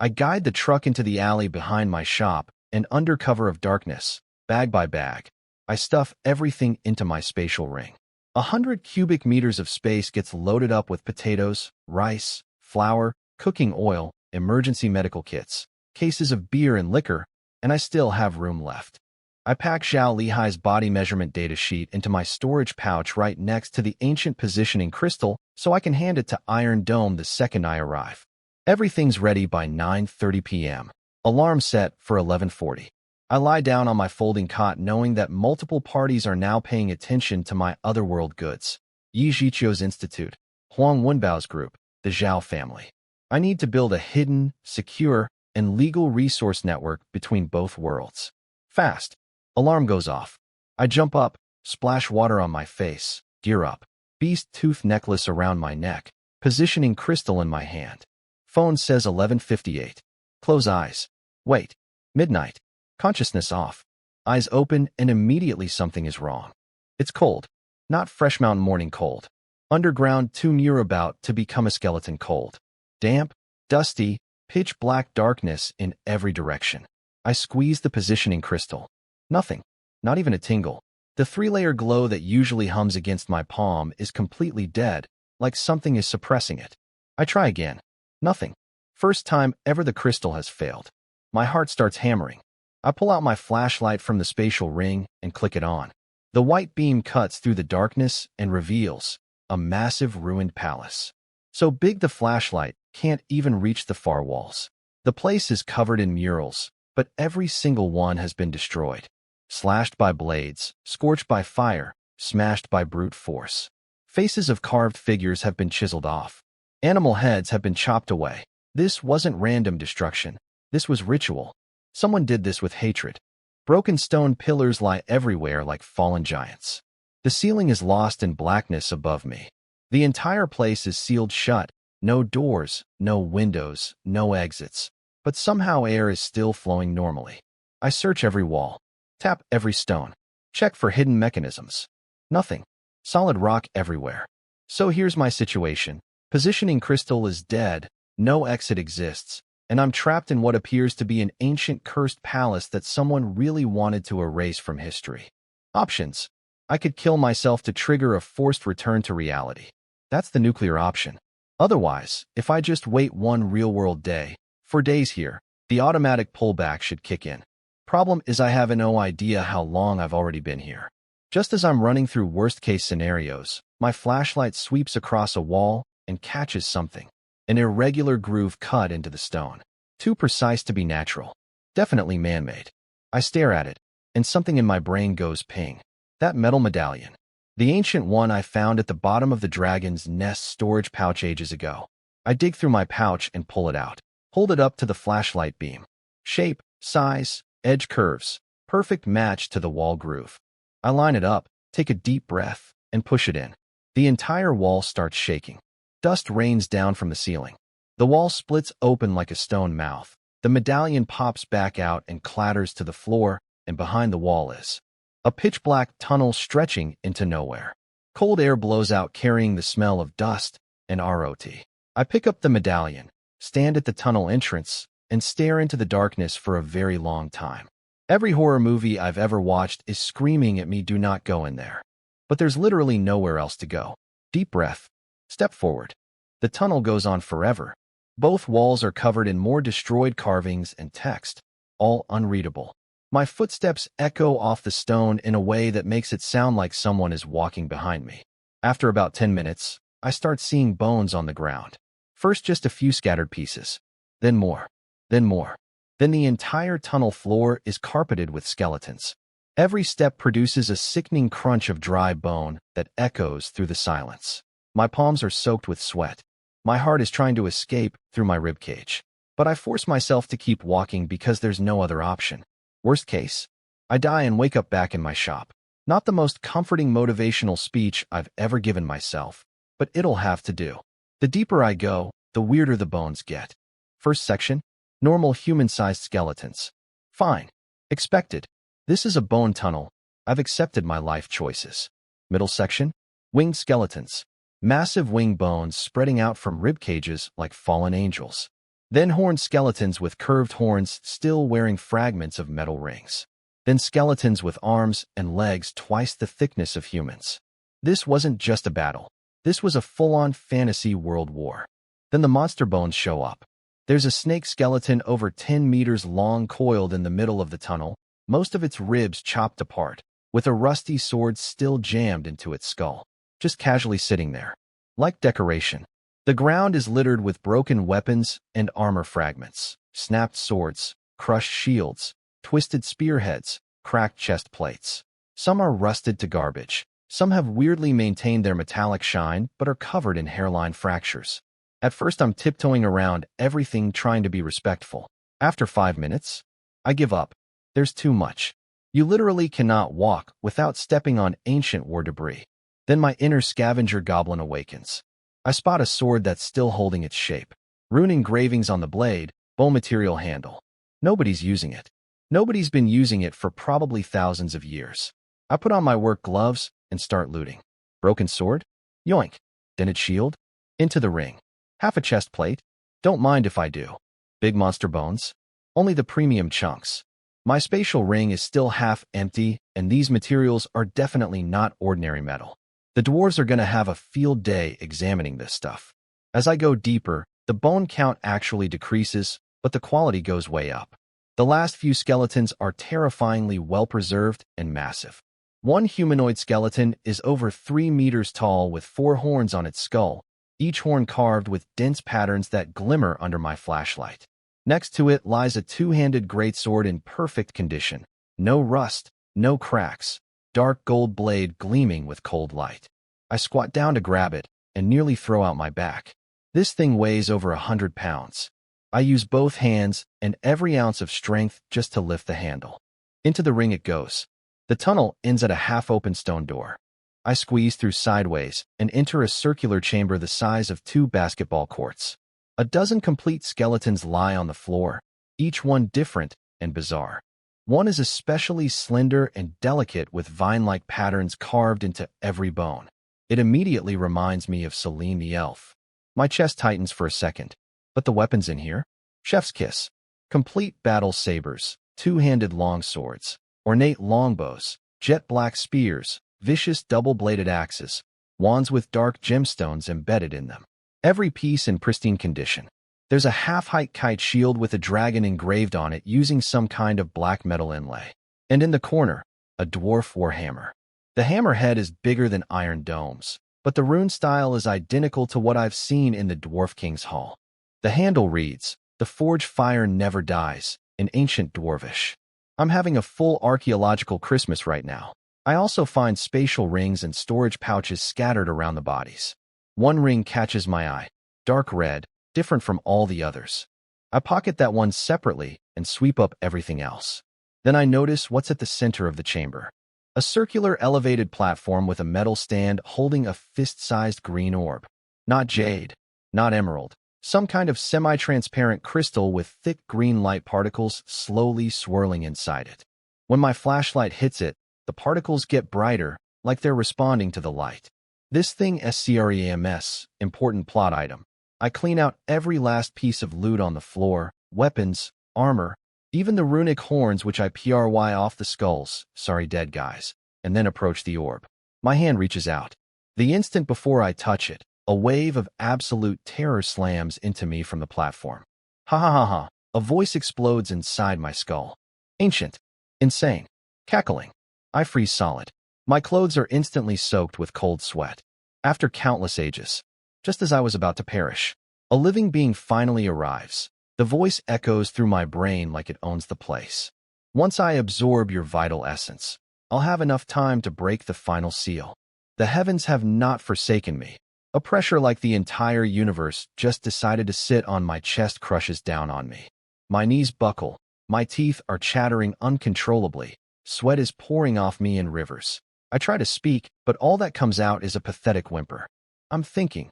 I guide the truck into the alley behind my shop, and under cover of darkness, bag by bag, I stuff everything into my spatial ring. 100 cubic meters of space gets loaded up with potatoes, rice, flour, cooking oil, emergency medical kits, cases of beer and liquor, and I still have room left. I pack Zhao Lihai's body measurement data sheet into my storage pouch right next to the ancient positioning crystal so I can hand it to Iron Dome the second I arrive. Everything's ready by 9:30 p.m. Alarm set for 11:40. I lie down on my folding cot knowing that multiple parties are now paying attention to my otherworld goods. Yi Zhiqiu's Institute, Huang Wenbao's group, the Zhao family. I need to build a hidden, secure, and legal resource network between both worlds. Fast. Alarm goes off. I jump up, splash water on my face, gear up. Beast tooth necklace around my neck, positioning crystal in my hand. Phone says 11:58. Close eyes. Wait. Midnight. Consciousness off. Eyes open and immediately something is wrong. It's cold. Not fresh mountain morning cold. Underground too near about to become a skeleton cold. Damp, dusty, pitch black darkness in every direction. I squeeze the positioning crystal. Nothing. Not even a tingle. The three-layer glow that usually hums against my palm is completely dead, like something is suppressing it. I try again. Nothing. First time ever the crystal has failed. My heart starts hammering. I pull out my flashlight from the spatial ring and click it on. The white beam cuts through the darkness and reveals a massive ruined palace. So big the flashlight can't even reach the far walls. The place is covered in murals, but every single one has been destroyed. Slashed by blades, scorched by fire, smashed by brute force. Faces of carved figures have been chiseled off. Animal heads have been chopped away. This wasn't random destruction. This was ritual. Someone did this with hatred. Broken stone pillars lie everywhere like fallen giants. The ceiling is lost in blackness above me. The entire place is sealed shut. No doors, no windows, no exits. But somehow air is still flowing normally. I search every wall. Tap every stone. Check for hidden mechanisms. Nothing. Solid rock everywhere. So here's my situation. Positioning crystal is dead. No exit exists. And I'm trapped in what appears to be an ancient cursed palace that someone really wanted to erase from history. Options. I could kill myself to trigger a forced return to reality. That's the nuclear option. Otherwise, if I just wait one real-world day, for days here, the automatic pullback should kick in. Problem is I have no idea how long I've already been here. Just as I'm running through worst-case scenarios, my flashlight sweeps across a wall and catches something. An irregular groove cut into the stone. Too precise to be natural. Definitely man-made. I stare at it, and something in my brain goes ping. That metal medallion. The ancient one I found at the bottom of the dragon's nest storage pouch ages ago. I dig through my pouch and pull it out. Hold it up to the flashlight beam. Shape, size, edge curves. Perfect match to the wall groove. I line it up, take a deep breath, and push it in. The entire wall starts shaking. Dust rains down from the ceiling. The wall splits open like a stone mouth. The medallion pops back out and clatters to the floor, and behind the wall is a pitch-black tunnel stretching into nowhere. Cold air blows out carrying the smell of dust and ROT. I pick up the medallion, stand at the tunnel entrance, and stare into the darkness for a very long time. Every horror movie I've ever watched is screaming at me, do not go in there. But there's literally nowhere else to go. Deep breath. Step forward. The tunnel goes on forever. Both walls are covered in more destroyed carvings and text, all unreadable. My footsteps echo off the stone in a way that makes it sound like someone is walking behind me. After about 10 minutes, I start seeing bones on the ground. First just a few scattered pieces. Then more. Then more. Then the entire tunnel floor is carpeted with skeletons. Every step produces a sickening crunch of dry bone that echoes through the silence. My palms are soaked with sweat. My heart is trying to escape through my ribcage. But I force myself to keep walking because there's no other option. Worst case, I die and wake up back in my shop. Not the most comforting motivational speech I've ever given myself, but it'll have to do. The deeper I go, the weirder the bones get. First section, normal human-sized skeletons. Fine. Expected. This is a bone tunnel. I've accepted my life choices. Middle section, winged skeletons. Massive wing bones spreading out from rib cages like fallen angels. Then horned skeletons with curved horns still wearing fragments of metal rings. Then skeletons with arms and legs twice the thickness of humans. This wasn't just a battle. This was a full-on fantasy world war. Then the monster bones show up. There's a snake skeleton over 10 meters long coiled in the middle of the tunnel, most of its ribs chopped apart, with a rusty sword still jammed into its skull, just casually sitting there. Like decoration. The ground is littered with broken weapons and armor fragments, snapped swords, crushed shields, twisted spearheads, cracked chest plates. Some are rusted to garbage. Some have weirdly maintained their metallic shine but are covered in hairline fractures. At first I'm tiptoeing around everything trying to be respectful. After 5 minutes, I give up. There's too much. You literally cannot walk without stepping on ancient war debris. Then my inner scavenger goblin awakens. I spot a sword that's still holding its shape. Rune engravings on the blade, bone material handle. Nobody's using it. Nobody's been using it for probably thousands of years. I put on my work gloves and start looting. Broken sword? Yoink. Dented shield? Into the ring. Half a chest plate? Don't mind if I do. Big monster bones? Only the premium chunks. My spatial ring is still half empty, and these materials are definitely not ordinary metal. The dwarves are gonna have a field day examining this stuff. As I go deeper, the bone count actually decreases, but the quality goes way up. The last few skeletons are terrifyingly well-preserved and massive. One humanoid skeleton is over 3 meters tall with 4 horns on its skull, each horn carved with dense patterns that glimmer under my flashlight. Next to it lies a two-handed greatsword in perfect condition. No rust, no cracks, dark gold blade gleaming with cold light. I squat down to grab it and nearly throw out my back. This thing weighs over 100 pounds. I use both hands and every ounce of strength just to lift the handle. Into the ring it goes. The tunnel ends at a half-open stone door. I squeeze through sideways and enter a circular chamber the size of 2 basketball courts. A dozen complete skeletons lie on the floor, each one different and bizarre. One is especially slender and delicate with vine-like patterns carved into every bone. It immediately reminds me of Celine the elf. My chest tightens for a second. But the weapons in here? Chef's kiss. Complete battle sabers, two-handed longswords, ornate longbows, jet-black spears, vicious double-bladed axes, wands with dark gemstones embedded in them. Every piece in pristine condition. There's a half-height kite shield with a dragon engraved on it using some kind of black metal inlay. And in the corner, a dwarf warhammer. The hammerhead is bigger than iron domes, but the rune style is identical to what I've seen in the Dwarf King's Hall. The handle reads, "The forge fire never dies," in ancient Dwarvish. I'm having a full archaeological Christmas right now. I also find spatial rings and storage pouches scattered around the bodies. One ring catches my eye, dark red, different from all the others. I pocket that one separately and sweep up everything else. Then I notice what's at the center of the chamber. A circular elevated platform with a metal stand holding a fist-sized green orb. Not jade, not emerald. Some kind of semi-transparent crystal with thick green light particles slowly swirling inside it. When my flashlight hits it, the particles get brighter, like they're responding to the light. This thing SCREAMS, important plot item. I clean out every last piece of loot on the floor, weapons, armor, even the runic horns which I PRY off the skulls, sorry dead guys, and then approach the orb. My hand reaches out. The instant before I touch it, a wave of absolute terror slams into me from the platform. Ha ha ha ha, a voice explodes inside my skull. Ancient. Insane. Cackling. I freeze solid. My clothes are instantly soaked with cold sweat. After countless ages, just as I was about to perish, a living being finally arrives. The voice echoes through my brain like it owns the place. Once I absorb your vital essence, I'll have enough time to break the final seal. The heavens have not forsaken me. A pressure like the entire universe just decided to sit on my chest crushes down on me. My knees buckle. My teeth are chattering uncontrollably. Sweat is pouring off me in rivers. I try to speak, but all that comes out is a pathetic whimper. I'm thinking,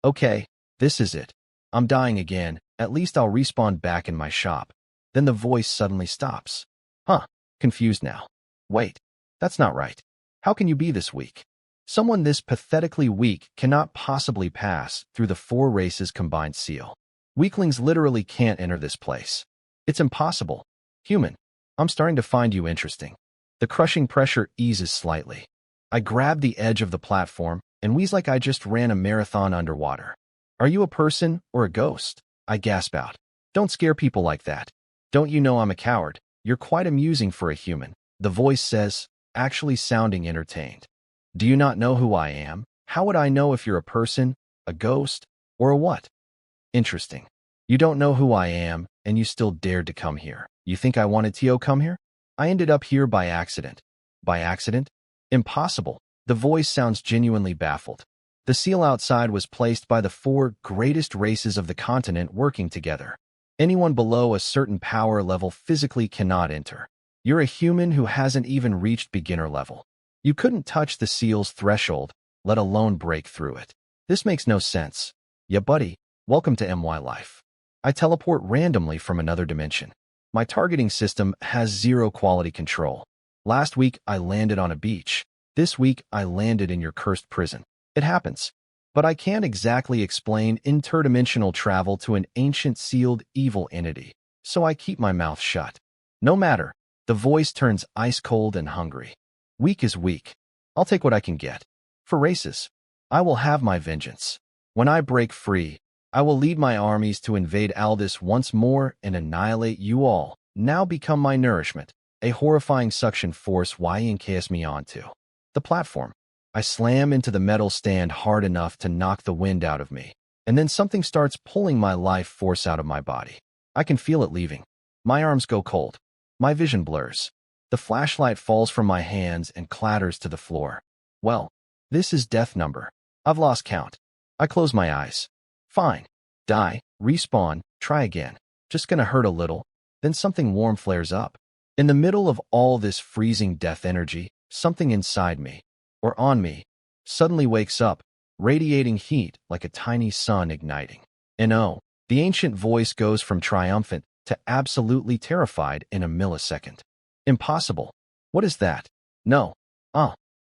okay, this is it. I'm dying again. At least I'll respawn back in my shop. Then the voice suddenly stops. Huh, confused now. Wait, that's not right. How can you be this weak? Someone this pathetically weak cannot possibly pass through the 4 races combined seal. Weaklings literally can't enter this place. It's impossible. Human, I'm starting to find you interesting. The crushing pressure eases slightly. I grab the edge of the platform and wheeze like I just ran a marathon underwater. Are you a person or a ghost? I gasp out. Don't scare people like that. Don't you know I'm a coward? You're quite amusing for a human, the voice says, actually sounding entertained. Do you not know who I am? How would I know if you're a person, a ghost, or a what? Interesting. You don't know who I am, and you still dared to come here. You think I wanted to come here? I ended up here by accident. By accident? Impossible. The voice sounds genuinely baffled. The seal outside was placed by the 4 greatest races of the continent working together. Anyone below a certain power level physically cannot enter. You're a human who hasn't even reached beginner level. You couldn't touch the seal's threshold, let alone break through it. This makes no sense. Yeah, buddy, welcome to MY Life. I teleport randomly from another dimension. My targeting system has 0 quality control. Last week, I landed on a beach. This week, I landed in your cursed prison. It happens. But I can't exactly explain interdimensional travel to an ancient sealed evil entity, so I keep my mouth shut. No matter, the voice turns ice cold and hungry. Weak is weak. I'll take what I can get. For races, I will have my vengeance. When I break free, I will lead my armies to invade Aldous once more and annihilate you all. Now become my nourishment. A horrifying suction force yanks me onto the platform. I slam into the metal stand hard enough to knock the wind out of me, and then something starts pulling my life force out of my body. I can feel it leaving. My arms go cold. My vision blurs. The flashlight falls from my hands and clatters to the floor. Well, this is death number. I've lost count. I close my eyes. Fine. Die, respawn, try again. Just gonna hurt a little. Then something warm flares up. In the middle of all this freezing death energy, something inside me, or on me, suddenly wakes up, radiating heat like a tiny sun igniting. And oh, the ancient voice goes from triumphant to absolutely terrified in a millisecond. Impossible. What is that? No.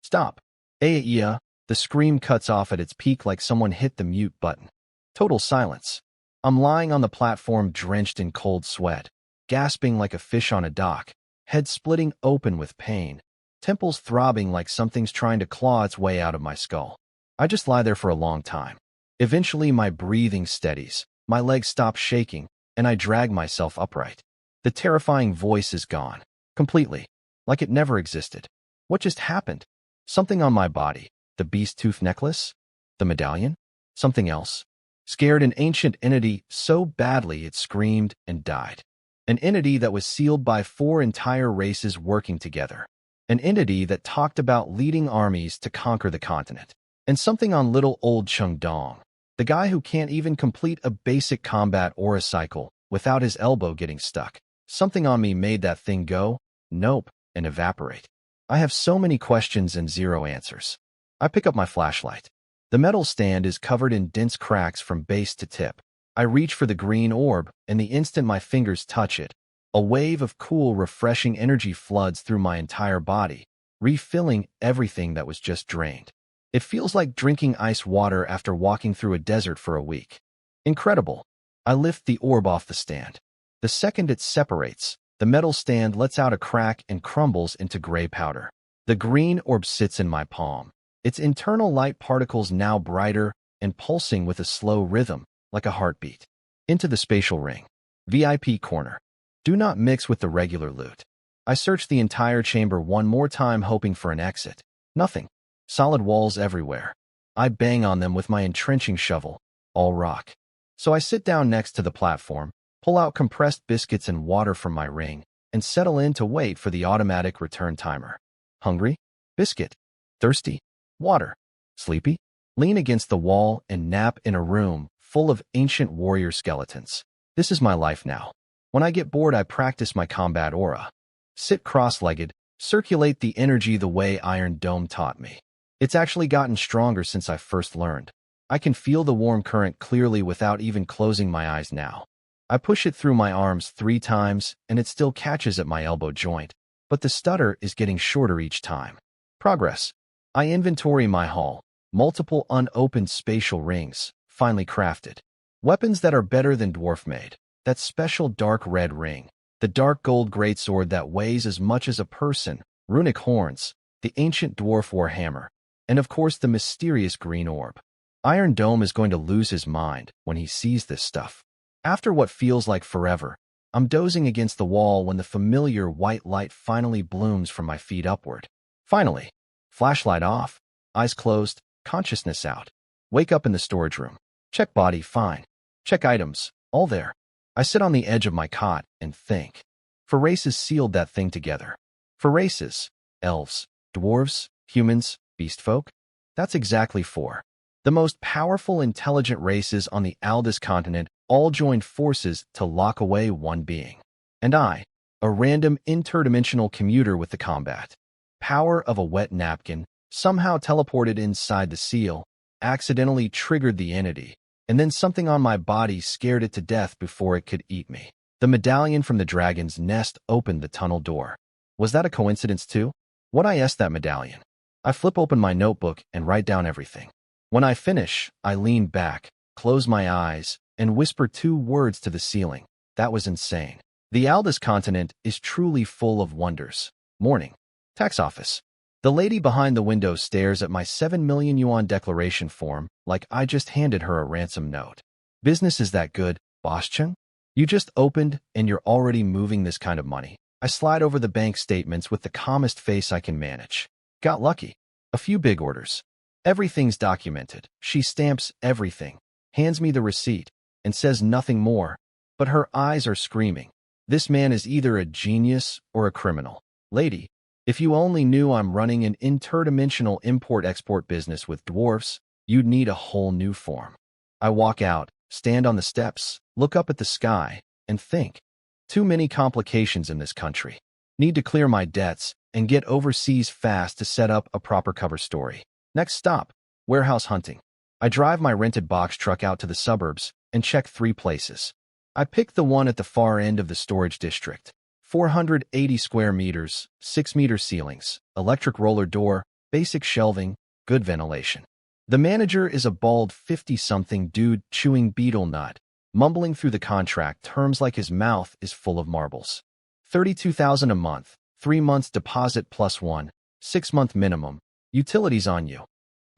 Stop. Yeah. The scream cuts off at its peak like someone hit the mute button. Total silence. I'm lying on the platform drenched in cold sweat, gasping like a fish on a dock, head splitting open with pain, temples throbbing like something's trying to claw its way out of my skull. I just lie there for a long time. Eventually, my breathing steadies, my legs stop shaking, and I drag myself upright. The terrifying voice is gone. Completely. Like it never existed. What just happened? Something on my body. The beast tooth necklace? The medallion? Something else? Scared an ancient entity so badly it screamed and died. An entity that was sealed by 4 entire races working together. An entity that talked about leading armies to conquer the continent. And something on little old Chung Dong, the guy who can't even complete a basic combat aura cycle without his elbow getting stuck. Something on me made that thing go, nope, and evaporate. I have so many questions and 0 answers. I pick up my flashlight. The metal stand is covered in dense cracks from base to tip. I reach for the green orb, and the instant my fingers touch it, a wave of cool, refreshing energy floods through my entire body, refilling everything that was just drained. It feels like drinking ice water after walking through a desert for a week. Incredible. I lift the orb off the stand. The second it separates, the metal stand lets out a crack and crumbles into gray powder. The green orb sits in my palm. Its internal light particles now brighter and pulsing with a slow rhythm, like a heartbeat. Into the spatial ring. VIP corner. Do not mix with the regular loot. I search the entire chamber one more time hoping for an exit. Nothing. Solid walls everywhere. I bang on them with my entrenching shovel. All rock. So I sit down next to the platform, pull out compressed biscuits and water from my ring, and settle in to wait for the automatic return timer. Hungry? Biscuit. Thirsty? Water. Sleepy? Lean against the wall and nap in a room full of ancient warrior skeletons. This is my life now. When I get bored, I practice my combat aura. Sit cross-legged, circulate the energy the way Iron Dome taught me. It's actually gotten stronger since I first learned. I can feel the warm current clearly without even closing my eyes now. I push it through my arms 3 times, and it still catches at my elbow joint, but the stutter is getting shorter each time. Progress. I inventory my haul. Multiple unopened spatial rings, finely crafted. Weapons that are better than dwarf-made. That special dark red ring. The dark gold greatsword that weighs as much as a person. Runic horns. The ancient dwarf war hammer. And of course the mysterious green orb. Iron Dome is going to lose his mind when he sees this stuff. After what feels like forever, I'm dozing against the wall when the familiar white light finally blooms from my feet upward. Finally. Flashlight off. Eyes closed. Consciousness out. Wake up in the storage room. Check body, fine. Check items, all there. I sit on the edge of my cot and think. For races sealed that thing together. For races, elves, dwarves, humans, beast folk. That's exactly four. The most powerful, intelligent races on the Aldous continent all joined forces to lock away one being. And I, a random interdimensional commuter with the combat. Power of a wet napkin, somehow teleported inside the seal, accidentally triggered the entity, and then something on my body scared it to death before it could eat me. The medallion from the dragon's nest opened the tunnel door. Was that a coincidence too? What I asked that medallion? I flip open my notebook and write down everything. When I finish, I lean back, close my eyes, and whisper two words to the ceiling. That was insane. The Aldous continent is truly full of wonders. Morning. Tax office. The lady behind the window stares at my 7 million yuan declaration form like I just handed her a ransom note. Business is that good, Boss Chen? You just opened and you're already moving this kind of money. I slide over the bank statements with the calmest face I can manage. Got lucky. A few big orders. Everything's documented. She stamps everything, hands me the receipt, and says nothing more, but her eyes are screaming. This man is either a genius or a criminal. Lady, if you only knew I'm running an interdimensional import-export business with dwarfs, you'd need a whole new form. I walk out, stand on the steps, look up at the sky, and think. Too many complications in this country. Need to clear my debts and get overseas fast to set up a proper cover story. Next stop, warehouse hunting. I drive my rented box truck out to the suburbs and check 3 places. I pick the one at the far end of the storage district. 480 square meters, 6-meter ceilings, electric roller door, basic shelving, good ventilation. The manager is a bald 50-something dude chewing beetle nut, mumbling through the contract terms like his mouth is full of marbles. 32,000 a month, 3 months deposit plus 1, 6-month minimum, utilities on you.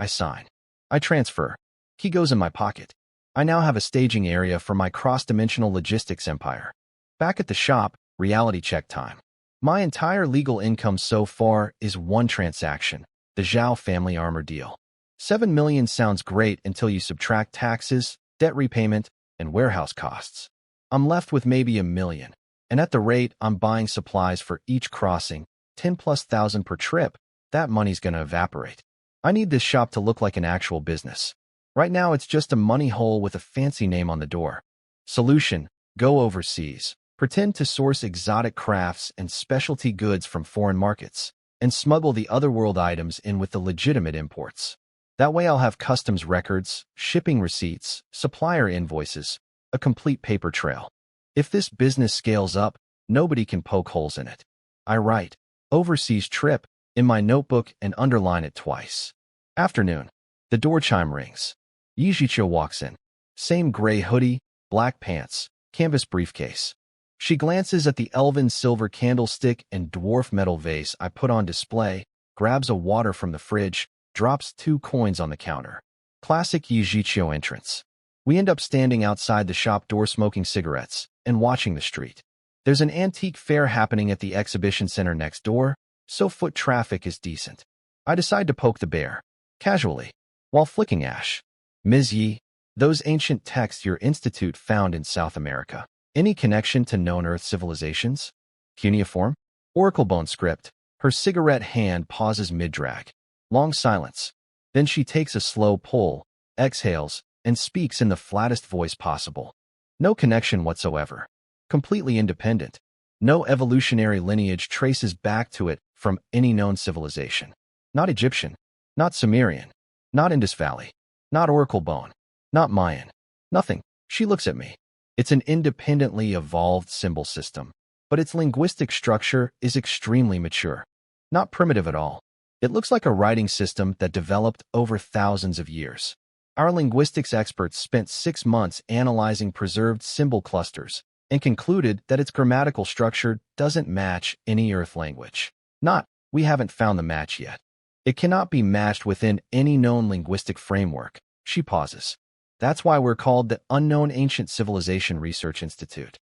I sign. I transfer. Key goes in my pocket. I now have a staging area for my cross-dimensional logistics empire. Back at the shop, reality check time. My entire legal income so far is one transaction, the Zhao family armor deal. 7 million sounds great until you subtract taxes, debt repayment, and warehouse costs. I'm left with maybe $1 million, and at the rate I'm buying supplies for each crossing, 10,000+ per trip, that money's gonna evaporate. I need this shop to look like an actual business. Right now it's just a money hole with a fancy name on the door. Solution: go overseas. Pretend to source exotic crafts and specialty goods from foreign markets, and smuggle the otherworld items in with the legitimate imports. That way I'll have customs records, shipping receipts, supplier invoices, a complete paper trail. If this business scales up, nobody can poke holes in it. I write, overseas trip, in my notebook and underline it twice. Afternoon. The door chime rings. Yi Zhiqiu walks in. Same gray hoodie, black pants, canvas briefcase. She glances at the elven silver candlestick and dwarf metal vase I put on display, grabs a water from the fridge, drops 2 coins on the counter. Classic Yi Zhiqiu entrance. We end up standing outside the shop door smoking cigarettes and watching the street. There's an antique fair happening at the exhibition center next door, so foot traffic is decent. I decide to poke the bear, casually, while flicking ash. Ms. Yi, those ancient texts your institute found in South America. Any connection to known Earth civilizations? Cuneiform? Oracle bone script. Her cigarette hand pauses mid-drag. Long silence. Then she takes a slow pull, exhales, and speaks in the flattest voice possible. No connection whatsoever. Completely independent. No evolutionary lineage traces back to it from any known civilization. Not Egyptian. Not Sumerian. Not Indus Valley. Not Oracle bone. Not Mayan. Nothing. She looks at me. It's an independently evolved symbol system, but its linguistic structure is extremely mature. Not primitive at all. It looks like a writing system that developed over thousands of years. Our linguistics experts spent 6 months analyzing preserved symbol clusters and concluded that its grammatical structure doesn't match any Earth language. We haven't found the match yet. It cannot be matched within any known linguistic framework. She pauses. That's why we're called the Unknown Ancient Civilization Research Institute.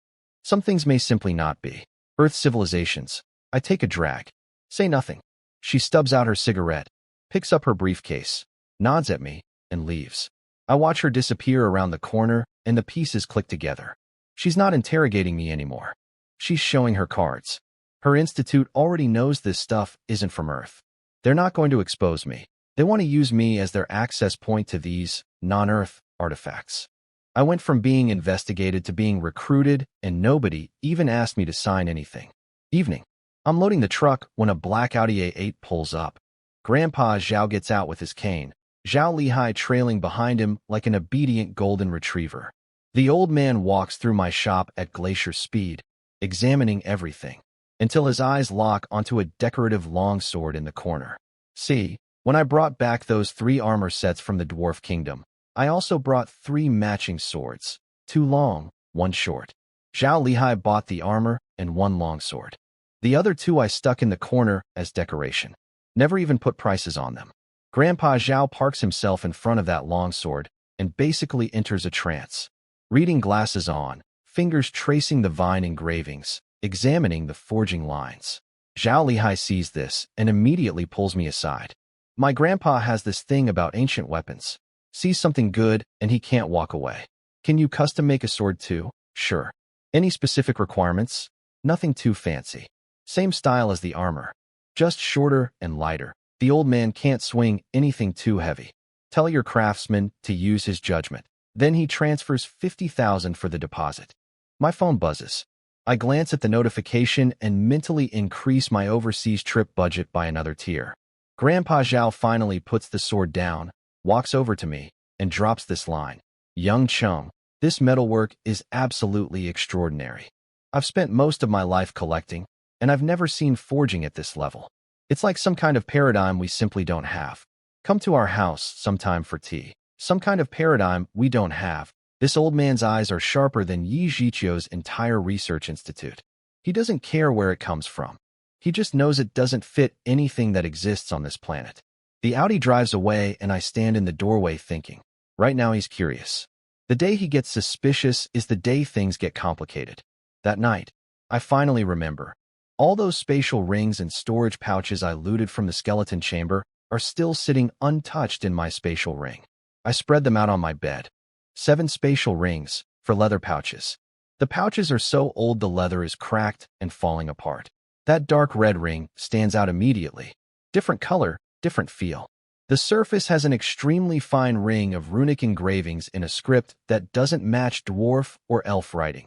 Some things may simply not be Earth civilizations. I take a drag. Say nothing. She stubs out her cigarette, picks up her briefcase, nods at me, and leaves. I watch her disappear around the corner, and the pieces click together. She's not interrogating me anymore. She's showing her cards. Her institute already knows this stuff isn't from Earth. They're not going to expose me. They want to use me as their access point to these non-Earth artifacts. I went from being investigated to being recruited, and nobody even asked me to sign anything. Evening. I'm loading the truck when a black Audi A8 pulls up. Grandpa Zhao gets out with his cane, Zhao Lihai trailing behind him like an obedient golden retriever. The old man walks through my shop at glacier speed, examining everything, until his eyes lock onto a decorative longsword in the corner. See, when I brought back those 3 armor sets from the Dwarf Kingdom, I also brought 3 matching swords, 2 long, 1 short. Zhao Lihai bought the armor and 1 longsword. The other 2 I stuck in the corner as decoration. Never even put prices on them. Grandpa Zhao parks himself in front of that longsword and basically enters a trance. Reading glasses on, fingers tracing the vine engravings, examining the forging lines. Zhao Lihai sees this and immediately pulls me aside. My grandpa has this thing about ancient weapons. Sees something good and he can't walk away. Can you custom make a sword too? Sure. Any specific requirements? Nothing too fancy. Same style as the armor. Just shorter and lighter. The old man can't swing anything too heavy. Tell your craftsman to use his judgment. Then he transfers 50,000 for the deposit. My phone buzzes. I glance at the notification and mentally increase my overseas trip budget by another tier. Grandpa Zhao finally puts the sword down, walks over to me, and drops this line. Young Chung, this metalwork is absolutely extraordinary. I've spent most of my life collecting, and I've never seen forging at this level. It's like some kind of paradigm we simply don't have. Come to our house sometime for tea. Some kind of paradigm we don't have. This old man's eyes are sharper than Yi Zhiqiu's entire research institute. He doesn't care where it comes from. He just knows it doesn't fit anything that exists on this planet. The Audi drives away and I stand in the doorway thinking. Right now he's curious. The day he gets suspicious is the day things get complicated. That night, I finally remember. All those spatial rings and storage pouches I looted from the skeleton chamber are still sitting untouched in my spatial ring. I spread them out on my bed. 7 spatial rings for leather pouches. The pouches are so old the leather is cracked and falling apart. That dark red ring stands out immediately. Different color, different feel. The surface has an extremely fine ring of runic engravings in a script that doesn't match dwarf or elf writing.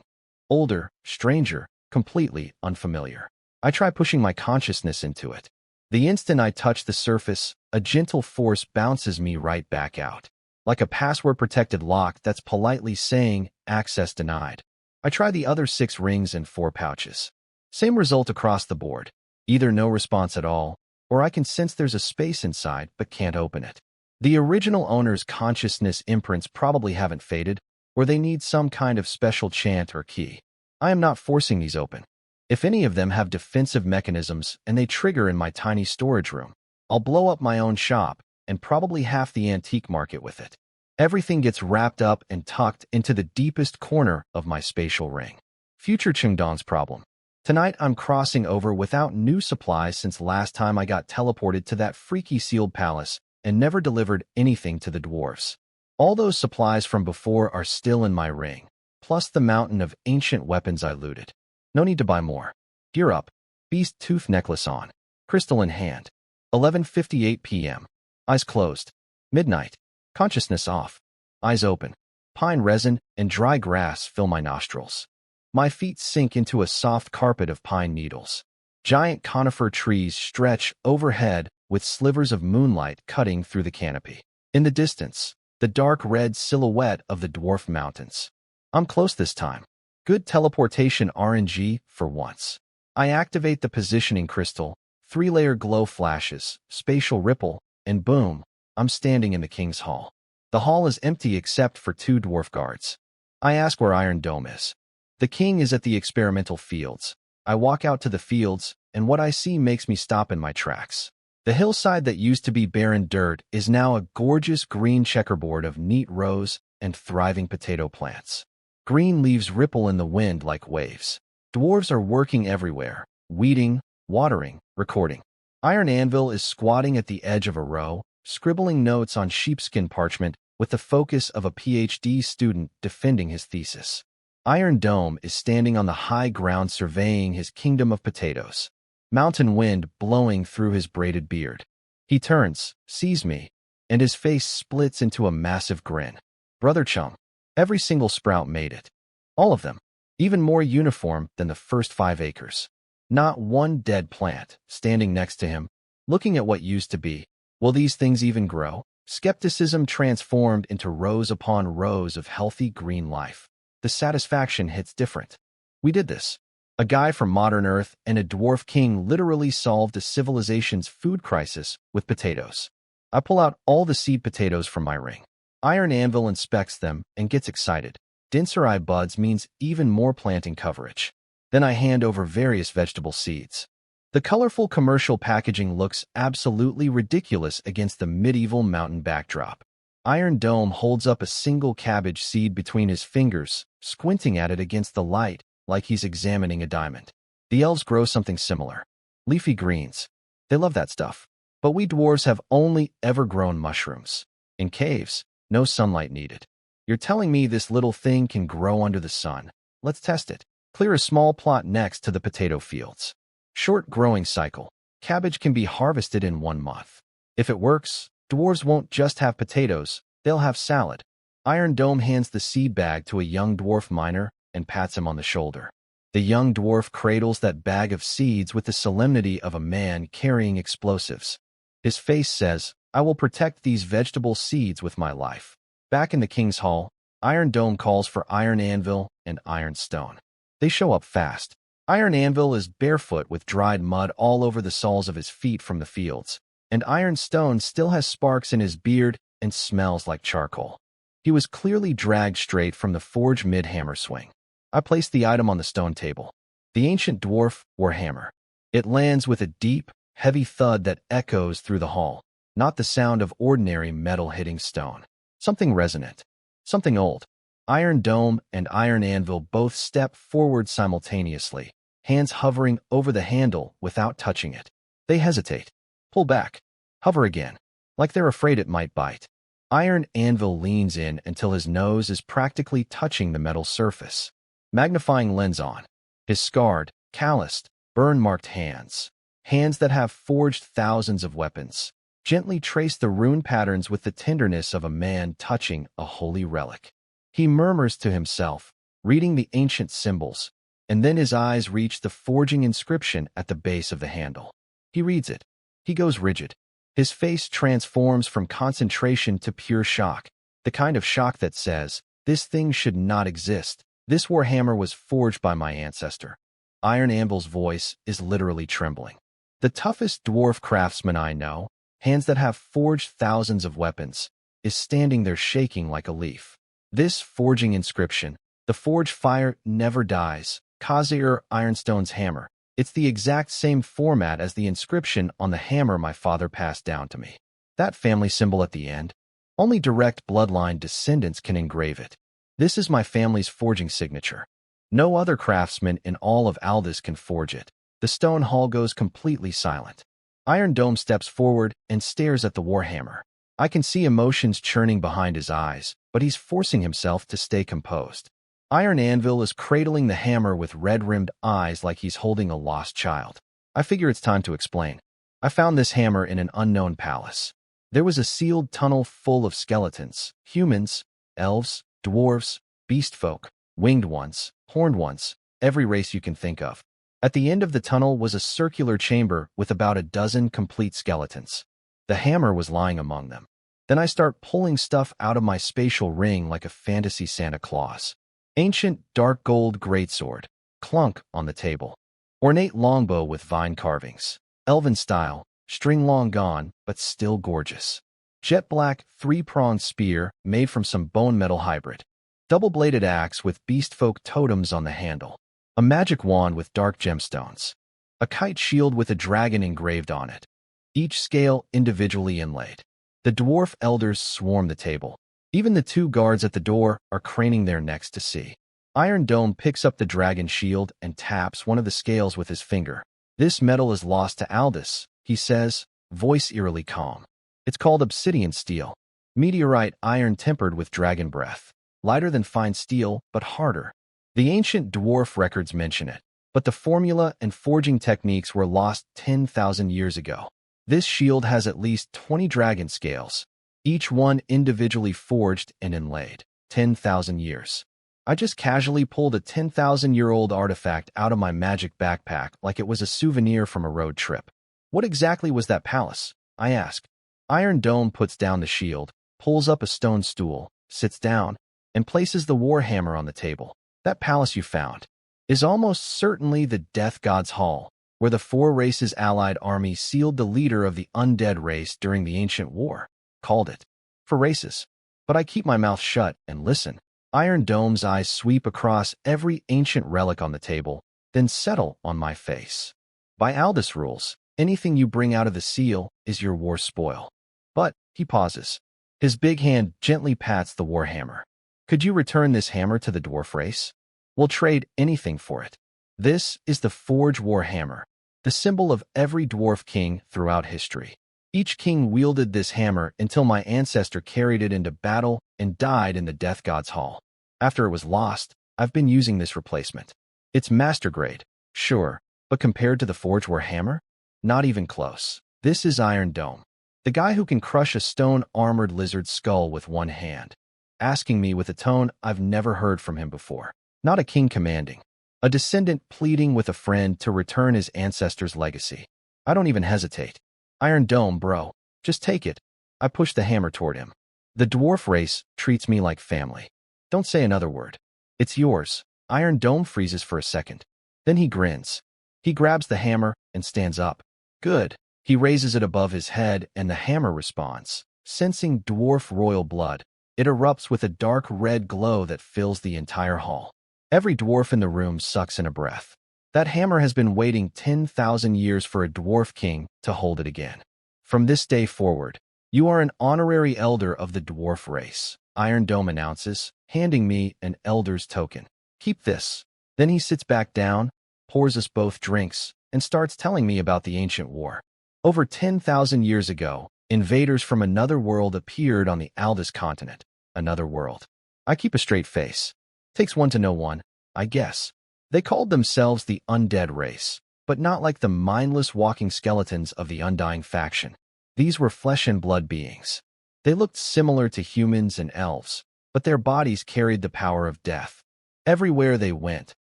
Older, stranger, completely unfamiliar. I try pushing my consciousness into it. The instant I touch the surface, a gentle force bounces me right back out. Like a password-protected lock that's politely saying, access denied. I try the other 6 rings and 4 pouches. Same result across the board. Either no response at all, or I can sense there's a space inside but can't open it. The original owner's consciousness imprints probably haven't faded, or they need some kind of special chant or key. I am not forcing these open. If any of them have defensive mechanisms and they trigger in my tiny storage room, I'll blow up my own shop and probably half the antique market with it. Everything gets wrapped up and tucked into the deepest corner of my spatial ring. Future Chengdong's problem. Tonight I'm crossing over without new supplies since last time I got teleported to that freaky sealed palace and never delivered anything to the dwarves. All those supplies from before are still in my ring, plus the mountain of ancient weapons I looted. No need to buy more. Gear up. Beast tooth necklace on. Crystal in hand. 11:58 p.m. Eyes closed. Midnight. Consciousness off. Eyes open. Pine resin and dry grass fill my nostrils. My feet sink into a soft carpet of pine needles. Giant conifer trees stretch overhead with slivers of moonlight cutting through the canopy. In the distance, the dark red silhouette of the dwarf mountains. I'm close this time. Good teleportation RNG for once. I activate the positioning crystal, 3-layer glow flashes, spatial ripple, and boom, I'm standing in the King's Hall. The hall is empty except for 2 dwarf guards. I ask where Iron Dome is. The king is at the experimental fields. I walk out to the fields, and what I see makes me stop in my tracks. The hillside that used to be barren dirt is now a gorgeous green checkerboard of neat rows and thriving potato plants. Green leaves ripple in the wind like waves. Dwarves are working everywhere, weeding, watering, recording. Iron Anvil is squatting at the edge of a row, scribbling notes on sheepskin parchment with the focus of a PhD student defending his thesis. Iron Dome is standing on the high ground surveying his kingdom of potatoes. Mountain wind blowing through his braided beard. He turns, sees me, and his face splits into a massive grin. Brother chum, every single sprout made it. All of them, even more uniform than the first 5 acres. Not one dead plant, standing next to him, looking at what used to be. Will these things even grow? Skepticism transformed into rows upon rows of healthy green life. The satisfaction hits different. We did this. A guy from modern Earth and a dwarf king literally solved a civilization's food crisis with potatoes. I pull out all the seed potatoes from my ring. Iron Anvil inspects them and gets excited. Denser eye buds means even more planting coverage. Then I hand over various vegetable seeds. The colorful commercial packaging looks absolutely ridiculous against the medieval mountain backdrop. Iron Dome holds up a single cabbage seed between his fingers, squinting at it against the light, like he's examining a diamond. The elves grow something similar. Leafy greens. They love that stuff. But we dwarves have only ever grown mushrooms. In caves, no sunlight needed. You're telling me this little thing can grow under the sun? Let's test it. Clear a small plot next to the potato fields. Short growing cycle. Cabbage can be harvested in 1 month. If it works, dwarves won't just have potatoes, they'll have salad. Iron Dome hands the seed bag to a young dwarf miner and pats him on the shoulder. The young dwarf cradles that bag of seeds with the solemnity of a man carrying explosives. His face says, I will protect these vegetable seeds with my life. Back in the king's hall, Iron Dome calls for Iron Anvil and Iron Stone. They show up fast. Iron Anvil is barefoot with dried mud all over the soles of his feet from the fields, and Iron Stone still has sparks in his beard and smells like charcoal. He was clearly dragged straight from the forge mid-hammer swing. I place the item on the stone table. The ancient dwarf wore hammer. It lands with a deep, heavy thud that echoes through the hall, not the sound of ordinary metal hitting stone. Something resonant. Something old. Iron Dome and Iron Anvil both step forward simultaneously, hands hovering over the handle without touching it. They hesitate. Pull back. Hover again, like they're afraid it might bite. Iron Anvil leans in until his nose is practically touching the metal surface. Magnifying lens on. His scarred, calloused, burn-marked hands. Hands that have forged thousands of weapons. Gently trace the rune patterns with the tenderness of a man touching a holy relic. He murmurs to himself, reading the ancient symbols, and then his eyes reach the forging inscription at the base of the handle. He reads it. He goes rigid. His face transforms from concentration to pure shock, the kind of shock that says, this thing should not exist. This warhammer was forged by my ancestor. Iron Anvil's voice is literally trembling. The toughest dwarf craftsman I know, hands that have forged thousands of weapons, is standing there shaking like a leaf. This forging inscription, the forge fire never dies, Khazir Ironstone's hammer. It's the exact same format as the inscription on the hammer my father passed down to me. That family symbol at the end, only direct bloodline descendants can engrave it. This is my family's forging signature. No other craftsman in all of Aldous can forge it. The stone hall goes completely silent. Iron Dome steps forward and stares at the warhammer. I can see emotions churning behind his eyes, but he's forcing himself to stay composed. Iron Anvil is cradling the hammer with red-rimmed eyes like he's holding a lost child. I figure it's time to explain. I found this hammer in an unknown palace. There was a sealed tunnel full of skeletons, humans, elves, dwarves, beast folk, winged ones, horned ones, every race you can think of. At the end of the tunnel was a circular chamber with about a dozen complete skeletons. The hammer was lying among them. Then I start pulling stuff out of my spatial ring like a fantasy Santa Claus. Ancient dark gold greatsword, clunk on the table. Ornate longbow with vine carvings. Elven style, string long gone, but still gorgeous. Jet black, three-pronged spear made from some bone metal hybrid. Double-bladed axe with beastfolk totems on the handle. A magic wand with dark gemstones. A kite shield with a dragon engraved on it. Each scale individually inlaid. The dwarf elders swarm the table. Even the two guards at the door are craning their necks to see. Iron Dome picks up the dragon shield and taps one of the scales with his finger. This metal is lost to Aldous, he says, voice eerily calm. It's called obsidian steel. Meteorite iron tempered with dragon breath. Lighter than fine steel, but harder. The ancient dwarf records mention it, but the formula and forging techniques were lost 10,000 years ago. This shield has at least 20 dragon scales, each one individually forged and inlaid. 10,000 years. I just casually pulled a 10,000-year-old artifact out of my magic backpack like it was a souvenir from a road trip. What exactly was that palace? I asked. Iron Dome puts down the shield, pulls up a stone stool, sits down, and places the warhammer on the table. That palace you found is almost certainly the Death God's Hall, where the four races' allied army sealed the leader of the undead race during the ancient war. Called it. For races. But I keep my mouth shut and listen. Iron Dome's eyes sweep across every ancient relic on the table, then settle on my face. By Aldous rules, anything you bring out of the seal is your war spoil. But, he pauses. His big hand gently pats the warhammer. Could you return this hammer to the dwarf race? We'll trade anything for it. This is the Forge Warhammer, the symbol of every dwarf king throughout history. Each king wielded this hammer until my ancestor carried it into battle and died in the Death God's Hall. After it was lost, I've been using this replacement. It's master grade, sure, but compared to the Forge Warhammer? Not even close. This is Iron Dome, the guy who can crush a stone-armored lizard skull with one hand, asking me with a tone I've never heard from him before. Not a king commanding, a descendant pleading with a friend to return his ancestor's legacy. I don't even hesitate. Iron Dome, bro. Just take it. I push the hammer toward him. The dwarf race treats me like family. Don't say another word. It's yours. Iron Dome freezes for a second. Then he grins. He grabs the hammer and stands up. Good. He raises it above his head and the hammer responds. Sensing dwarf royal blood, it erupts with a dark red glow that fills the entire hall. Every dwarf in the room sucks in a breath. That hammer has been waiting 10,000 years for a dwarf king to hold it again. From this day forward, you are an honorary elder of the dwarf race, Iron Dome announces, handing me an elder's token. Keep this. Then he sits back down, pours us both drinks, and starts telling me about the ancient war. Over 10,000 years ago, invaders from another world appeared on the Aldous continent. Another world. I keep a straight face. Takes one to know one, I guess. They called themselves the Undead Race, but not like the mindless walking skeletons of the Undying faction. These were flesh and blood beings. They looked similar to humans and elves, but their bodies carried the power of death. Everywhere they went,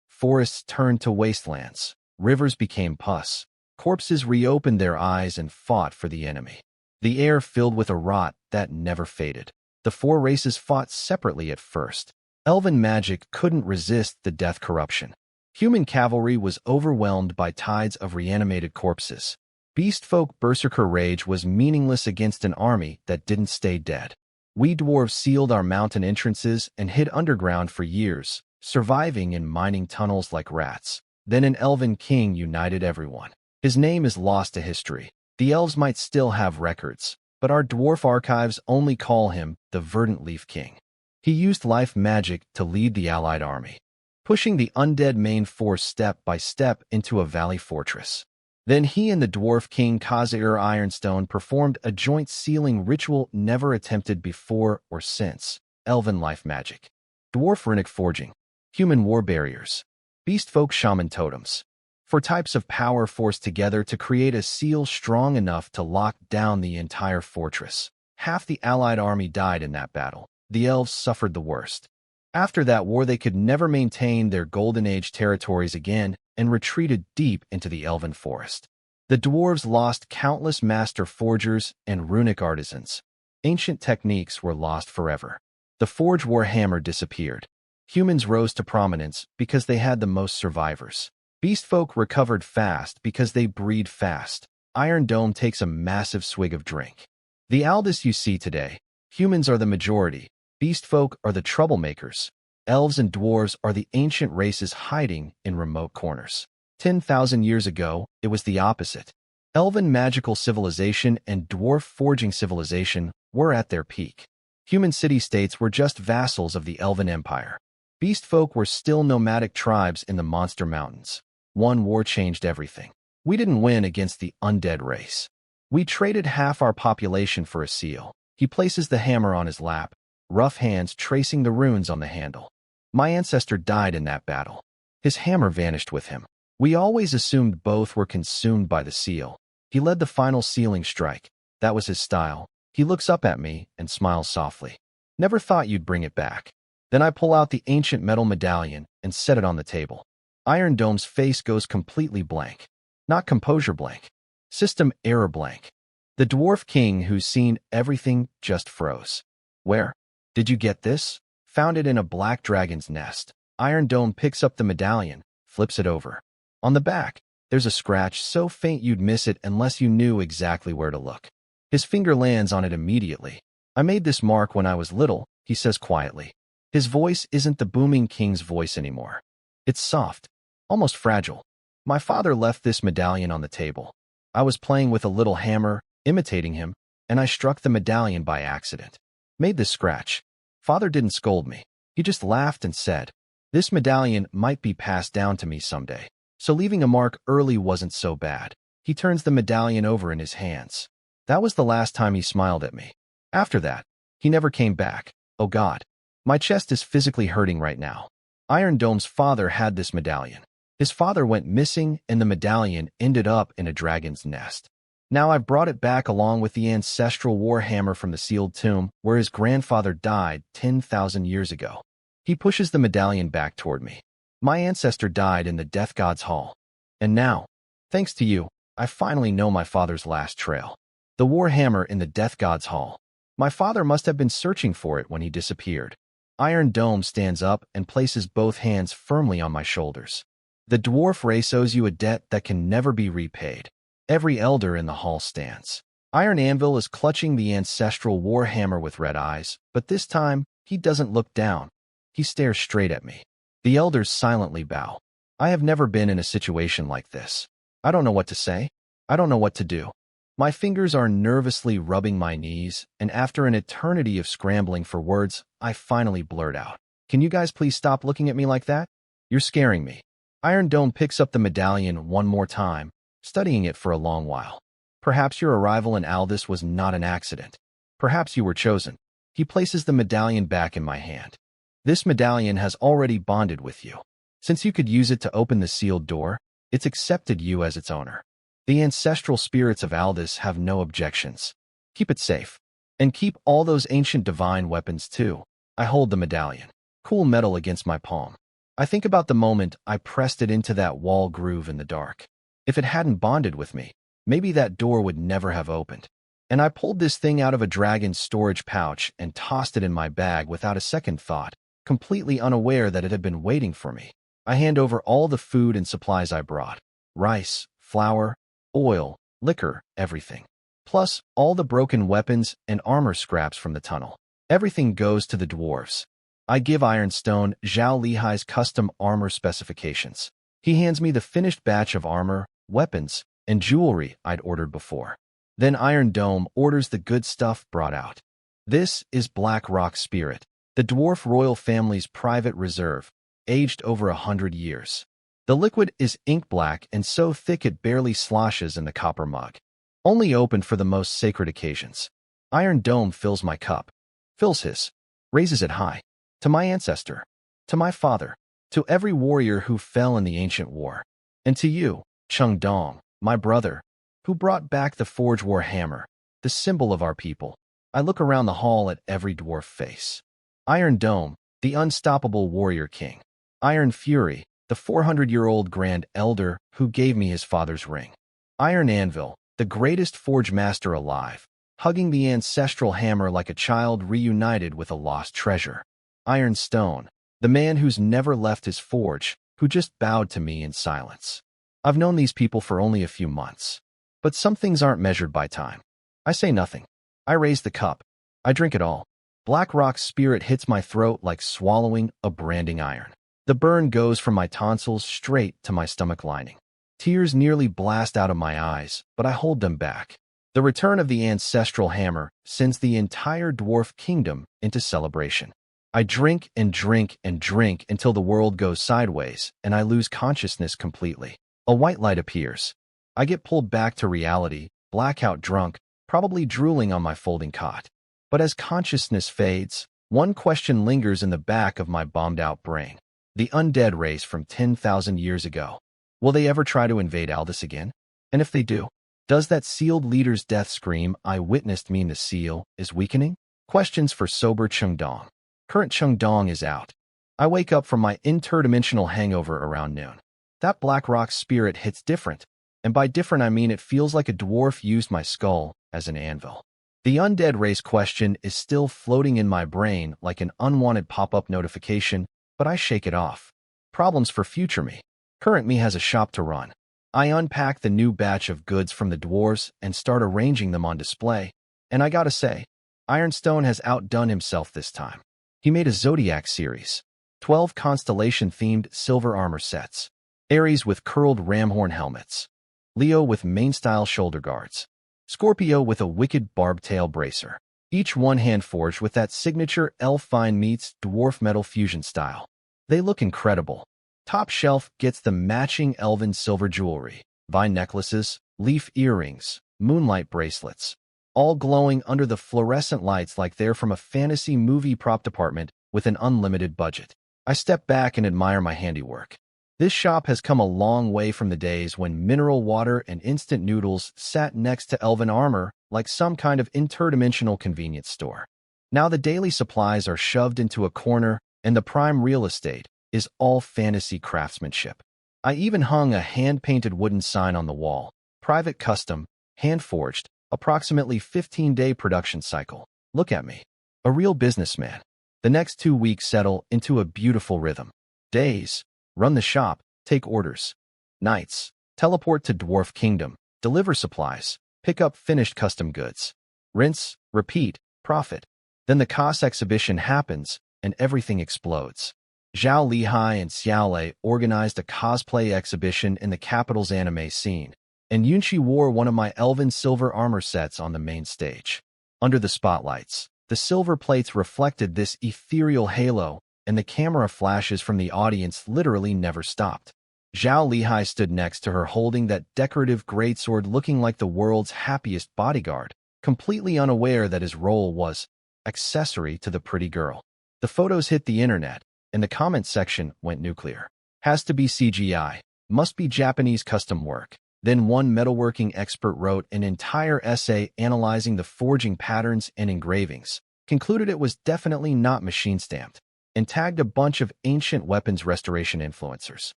forests turned to wastelands, rivers became pus, corpses reopened their eyes and fought for the enemy. The air filled with a rot that never faded. The four races fought separately at first. Elven magic couldn't resist the death corruption. Human cavalry was overwhelmed by tides of reanimated corpses. Beastfolk berserker rage was meaningless against an army that didn't stay dead. We dwarves sealed our mountain entrances and hid underground for years, surviving in mining tunnels like rats. Then an elven king united everyone. His name is lost to history. The elves might still have records, but our dwarf archives only call him the Verdant Leaf King. He used life magic to lead the allied army, pushing the undead main force step by step into a valley fortress. Then he and the dwarf king Khazir Ironstone performed a joint sealing ritual never attempted before or since. Elven life magic, dwarf runic forging, human war barriers, beastfolk shaman totems. For types of power forced together to create a seal strong enough to lock down the entire fortress. Half the allied army died in that battle. The elves suffered the worst. After that war, they could never maintain their Golden Age territories again and retreated deep into the elven forest. The dwarves lost countless master forgers and runic artisans. Ancient techniques were lost forever. The Forge Warhammer disappeared. Humans rose to prominence because they had the most survivors. Beastfolk recovered fast because they breed fast. Iron Dome takes a massive swig of drink. The Aldous you see today. Humans are the majority. Beast folk are the troublemakers. Elves and dwarves are the ancient races hiding in remote corners. 10,000 years ago, it was the opposite. Elven magical civilization and dwarf forging civilization were at their peak. Human city-states were just vassals of the Elven Empire. Beast folk were still nomadic tribes in the Monster Mountains. One war changed everything. We didn't win against the undead race. We traded half our population for a seal. He places the hammer on his lap, rough hands tracing the runes on the handle. My ancestor died in that battle. His hammer vanished with him. We always assumed both were consumed by the seal. He led the final sealing strike. That was his style. He looks up at me and smiles softly. Never thought you'd bring it back. Then I pull out the ancient metal medallion and set it on the table. Iron Dome's face goes completely blank. Not composure blank. System error blank. The dwarf king who's seen everything just froze. Where? Did you get this? Found it in a black dragon's nest. Iron Dome picks up the medallion, flips it over. On the back, there's a scratch so faint you'd miss it unless you knew exactly where to look. His finger lands on it immediately. I made this mark when I was little, he says quietly. His voice isn't the booming king's voice anymore. It's soft, almost fragile. My father left this medallion on the table. I was playing with a little hammer, imitating him, and I struck the medallion by accident. Made this scratch. Father didn't scold me. He just laughed and said, "This medallion might be passed down to me someday. So leaving a mark early wasn't so bad." He turns the medallion over in his hands. That was the last time he smiled at me. After that, he never came back. Oh God. My chest is physically hurting right now. Iron Dome's father had this medallion. His father went missing and the medallion ended up in a dragon's nest. Now I've brought it back along with the ancestral war hammer from the sealed tomb where his grandfather died 10,000 years ago. He pushes the medallion back toward me. My ancestor died in the Death God's Hall. And now, thanks to you, I finally know my father's last trail. The war hammer in the Death God's Hall. My father must have been searching for it when he disappeared. Iron Dome stands up and places both hands firmly on my shoulders. The dwarf race owes you a debt that can never be repaid. Every elder in the hall stands. Iron Anvil is clutching the ancestral war hammer with red eyes, but this time, he doesn't look down. He stares straight at me. The elders silently bow. I have never been in a situation like this. I don't know what to say. I don't know what to do. My fingers are nervously rubbing my knees, and after an eternity of scrambling for words, I finally blurt out, "Can you guys please stop looking at me like that? You're scaring me." Iron Dome picks up the medallion one more time, studying it for a long while. Perhaps your arrival in Aldous was not an accident. Perhaps you were chosen. He places the medallion back in my hand. This medallion has already bonded with you. Since you could use it to open the sealed door, it's accepted you as its owner. The ancestral spirits of Aldous have no objections. Keep it safe. And keep all those ancient divine weapons too. I hold the medallion. Cool metal against my palm. I think about the moment I pressed it into that wall groove in the dark. If it hadn't bonded with me, maybe that door would never have opened. And I pulled this thing out of a dragon's storage pouch and tossed it in my bag without a second thought, completely unaware that it had been waiting for me. I hand over all the food and supplies I brought. Rice, flour, oil, liquor, everything. Plus, all the broken weapons and armor scraps from the tunnel. Everything goes to the dwarves. I give Ironstone Zhao Lihai's custom armor specifications. He hands me the finished batch of armor, weapons, and jewelry I'd ordered before. Then Iron Dome orders the good stuff brought out. This is Black Rock Spirit, the dwarf royal family's private reserve, aged over 100 years. The liquid is ink black and so thick it barely sloshes in the copper mug. Only opened for the most sacred occasions. Iron Dome fills my cup, fills his, raises it high. To my ancestor, to my father, to every warrior who fell in the ancient war, and to you, Chung Dong, my brother, who brought back the Forge War hammer, the symbol of our people. I look around the hall at every dwarf face. Iron Dome, the unstoppable warrior king. Iron Fury, the 400-year-old grand elder who gave me his father's ring. Iron Anvil, the greatest forge master alive, hugging the ancestral hammer like a child reunited with a lost treasure. Iron Stone, the man who's never left his forge, who just bowed to me in silence. I've known these people for only a few months. But some things aren't measured by time. I say nothing. I raise the cup. I drink it all. BlackRock's spirit hits my throat like swallowing a branding iron. The burn goes from my tonsils straight to my stomach lining. Tears nearly blast out of my eyes, but I hold them back. The return of the ancestral hammer sends the entire dwarf kingdom into celebration. I drink and drink and drink until the world goes sideways and I lose consciousness completely. A white light appears. I get pulled back to reality, blackout drunk, probably drooling on my folding cot. But as consciousness fades, one question lingers in the back of my bombed-out brain. The undead race from 10,000 years ago. Will they ever try to invade Aldous again? And if they do, does that sealed leader's death scream I witnessed mean the seal is weakening? Questions for sober Chengdong. Current Chengdong is out. I wake up from my interdimensional hangover around noon. That BlackRock spirit hits different, and by different I mean it feels like a dwarf used my skull as an anvil. The undead race question is still floating in my brain like an unwanted pop-up notification, but I shake it off. Problems for future me. Current me has a shop to run. I unpack the new batch of goods from the dwarves and start arranging them on display, and I gotta say, Ironstone has outdone himself this time. He made a Zodiac series, 12 constellation-themed silver armor sets, Aries with curled ramhorn helmets, Leo with main-style shoulder guards, Scorpio with a wicked barb-tail bracer, each one hand-forged with that signature elf-fine meets dwarf metal fusion style. They look incredible. Top shelf gets the matching elven silver jewelry, vine necklaces, leaf earrings, moonlight bracelets, all glowing under the fluorescent lights like they're from a fantasy movie prop department with an unlimited budget. I step back and admire my handiwork. This shop has come a long way from the days when mineral water and instant noodles sat next to elven armor like some kind of interdimensional convenience store. Now the daily supplies are shoved into a corner and the prime real estate is all fantasy craftsmanship. I even hung a hand-painted wooden sign on the wall. Private custom, hand-forged, approximately 15-day production cycle. Look at me. A real businessman. The next 2 weeks settle into a beautiful rhythm. Days, run the shop, take orders. Nights, teleport to Dwarf Kingdom, deliver supplies, pick up finished custom goods. Rinse, repeat, profit. Then the COS exhibition happens and everything explodes. Zhao Lihai and Xiaolei organized a cosplay exhibition in the capital's anime scene, and Yunqi wore one of my elven silver armor sets on the main stage. Under the spotlights, the silver plates reflected this ethereal halo, and the camera flashes from the audience literally never stopped. Zhao Lihai stood next to her holding that decorative greatsword looking like the world's happiest bodyguard, completely unaware that his role was accessory to the pretty girl. The photos hit the internet, and the comment section went nuclear. Has to be CGI. Must be Japanese custom work. Then one metalworking expert wrote an entire essay analyzing the forging patterns and engravings, concluded it was definitely not machine-stamped, and tagged a bunch of ancient weapons restoration influencers.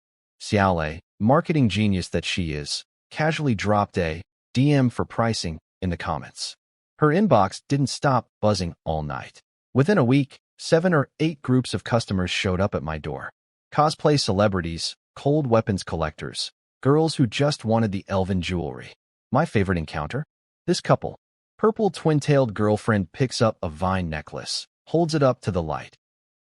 Xiaolei, marketing genius that she is, casually dropped a DM for pricing in the comments. Her inbox didn't stop buzzing all night. Within a week, 7 or 8 groups of customers showed up at my door. Cosplay celebrities, cold weapons collectors, girls who just wanted the elven jewelry. My favorite encounter? This couple. Purple twin-tailed girlfriend picks up a vine necklace, holds it up to the light.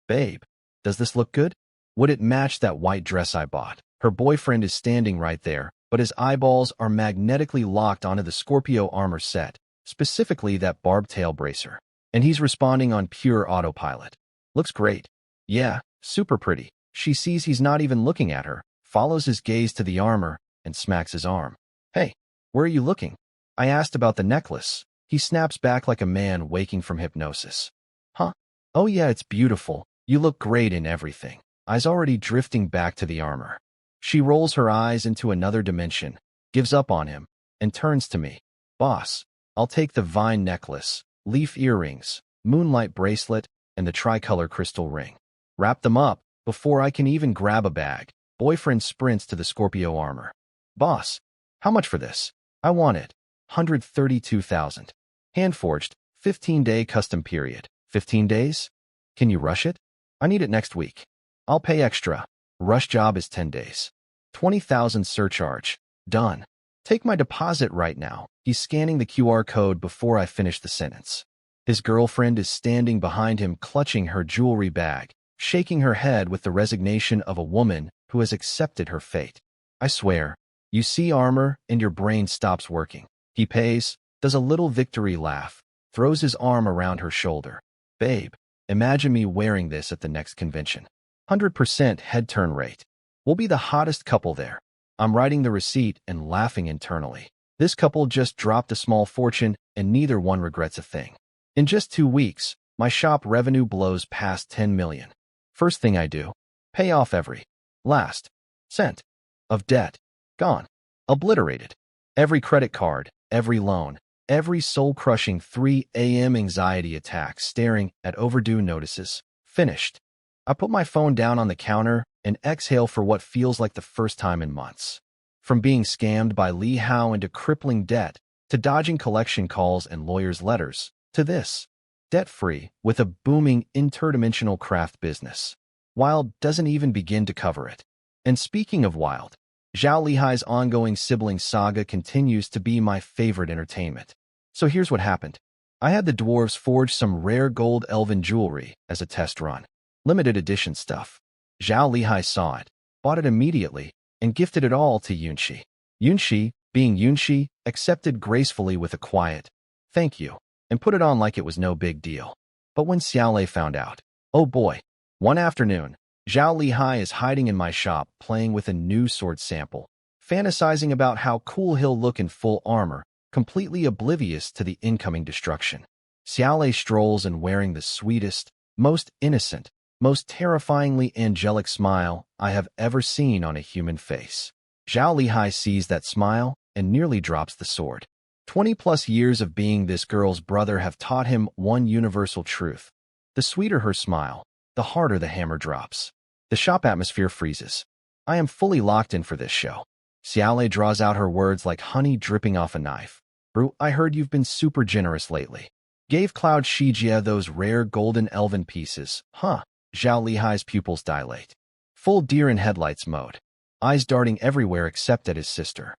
Babe, does this look good? Would it match that white dress I bought? Her boyfriend is standing right there, but his eyeballs are magnetically locked onto the Scorpio armor set, specifically that barb-tail bracer. And he's responding on pure autopilot. Looks great. Yeah, super pretty. She sees he's not even looking at her, follows his gaze to the armor, and smacks his arm. Hey, where are you looking? I asked about the necklace. He snaps back like a man waking from hypnosis. Huh? Oh yeah, it's beautiful. You look great in everything. Eyes already drifting back to the armor. She rolls her eyes into another dimension, gives up on him, and turns to me. Boss, I'll take the vine necklace, leaf earrings, moonlight bracelet, and the tricolor crystal ring. Wrap them up before I can even grab a bag. Boyfriend sprints to the Scorpio armor. Boss, how much for this? I want it. 132,000. Hand-forged, 15-day custom period. 15 days? Can you rush it? I need it next week. I'll pay extra. Rush job is 10 days. 20,000 surcharge. Done. Take my deposit right now. He's scanning the QR code before I finish the sentence. His girlfriend is standing behind him, clutching her jewelry bag, shaking her head with the resignation of a woman who has accepted her fate. I swear, you see armor and your brain stops working. He pays, does a little victory laugh, throws his arm around her shoulder. Babe, imagine me wearing this at the next convention. 100% head turn rate. We'll be the hottest couple there. I'm writing the receipt and laughing internally. This couple just dropped a small fortune and neither one regrets a thing. In just 2 weeks, my shop revenue blows past 10 million. First thing I do, pay off every last cent of debt. Gone. Obliterated. Every credit card, every loan, every soul-crushing 3 a.m. anxiety attack staring at overdue notices. Finished. I put my phone down on the counter and exhale for what feels like the first time in months. From being scammed by Li Hao into crippling debt, to dodging collection calls and lawyers' letters, to this. Debt-free, with a booming interdimensional craft business. Wild doesn't even begin to cover it. And speaking of Wild, Zhao Lihai's ongoing sibling saga continues to be my favorite entertainment. So here's what happened. I had the dwarves forge some rare gold elven jewelry as a test run. Limited edition stuff. Zhao Lihai saw it, bought it immediately, and gifted it all to Yunxi. Yunxi, being Yunxi, accepted gracefully with a quiet, "Thank you," and put it on like it was no big deal. But when Xiaolei found out, oh boy. One afternoon, Zhao Lihai is hiding in my shop playing with a new sword sample, fantasizing about how cool he'll look in full armor, completely oblivious to the incoming destruction. Xiaolei strolls in wearing the sweetest, most innocent, most terrifyingly angelic smile I have ever seen on a human face. Zhao Lihai sees that smile and nearly drops the sword. 20-plus years of being this girl's brother have taught him one universal truth. The sweeter her smile, the harder the hammer drops. The shop atmosphere freezes. I am fully locked in for this show. Xiaolei draws out her words like honey dripping off a knife. Bro, I heard you've been super generous lately. Gave Cloud Shijia those rare golden elven pieces, huh? Zhao Lihai's pupils dilate. Full deer in headlights mode. Eyes darting everywhere except at his sister.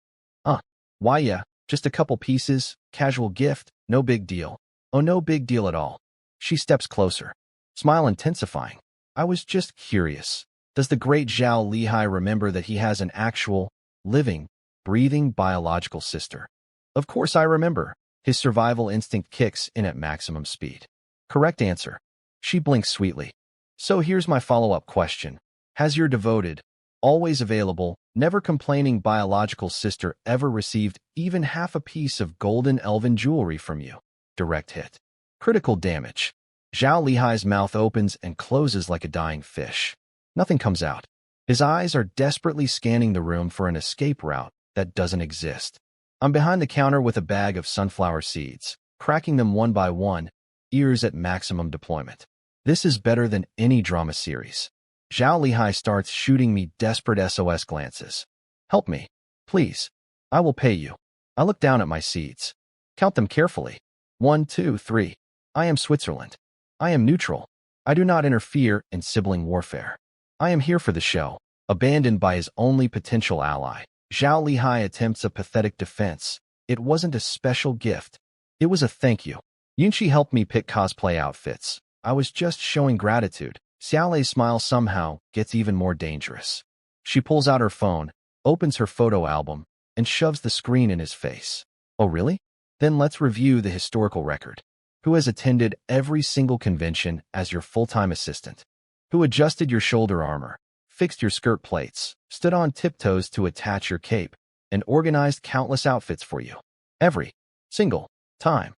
Why yeah, just a couple pieces, casual gift, no big deal. Oh, no big deal at all. She steps closer. Smile intensifying. I was just curious. Does the great Zhao Lihai remember that he has an actual, living, breathing biological sister? Of course I remember. His survival instinct kicks in at maximum speed. Correct answer. She blinks sweetly. So here's my follow-up question. Has your devoted, always available, never complaining biological sister ever received even half a piece of golden elven jewelry from you? Direct hit. Critical damage. Zhao Lihai's mouth opens and closes like a dying fish. Nothing comes out. His eyes are desperately scanning the room for an escape route that doesn't exist. I'm behind the counter with a bag of sunflower seeds, cracking them one by one, ears at maximum deployment. This is better than any drama series. Zhao Lihai starts shooting me desperate SOS glances. Help me, please. I will pay you. I look down at my seeds. Count them carefully. 1, 2, 3. I am Switzerland. I am neutral. I do not interfere in sibling warfare. I am here for the show. Abandoned by his only potential ally, Zhao Lihai attempts a pathetic defense. It wasn't a special gift. It was a thank you. Yunxi helped me pick cosplay outfits. I was just showing gratitude. Xiaolei's smile somehow gets even more dangerous. She pulls out her phone, opens her photo album, and shoves the screen in his face. Oh really? Then let's review the historical record. Who has attended every single convention as your full-time assistant? Who adjusted your shoulder armor, fixed your skirt plates, stood on tiptoes to attach your cape, and organized countless outfits for you? Every single time.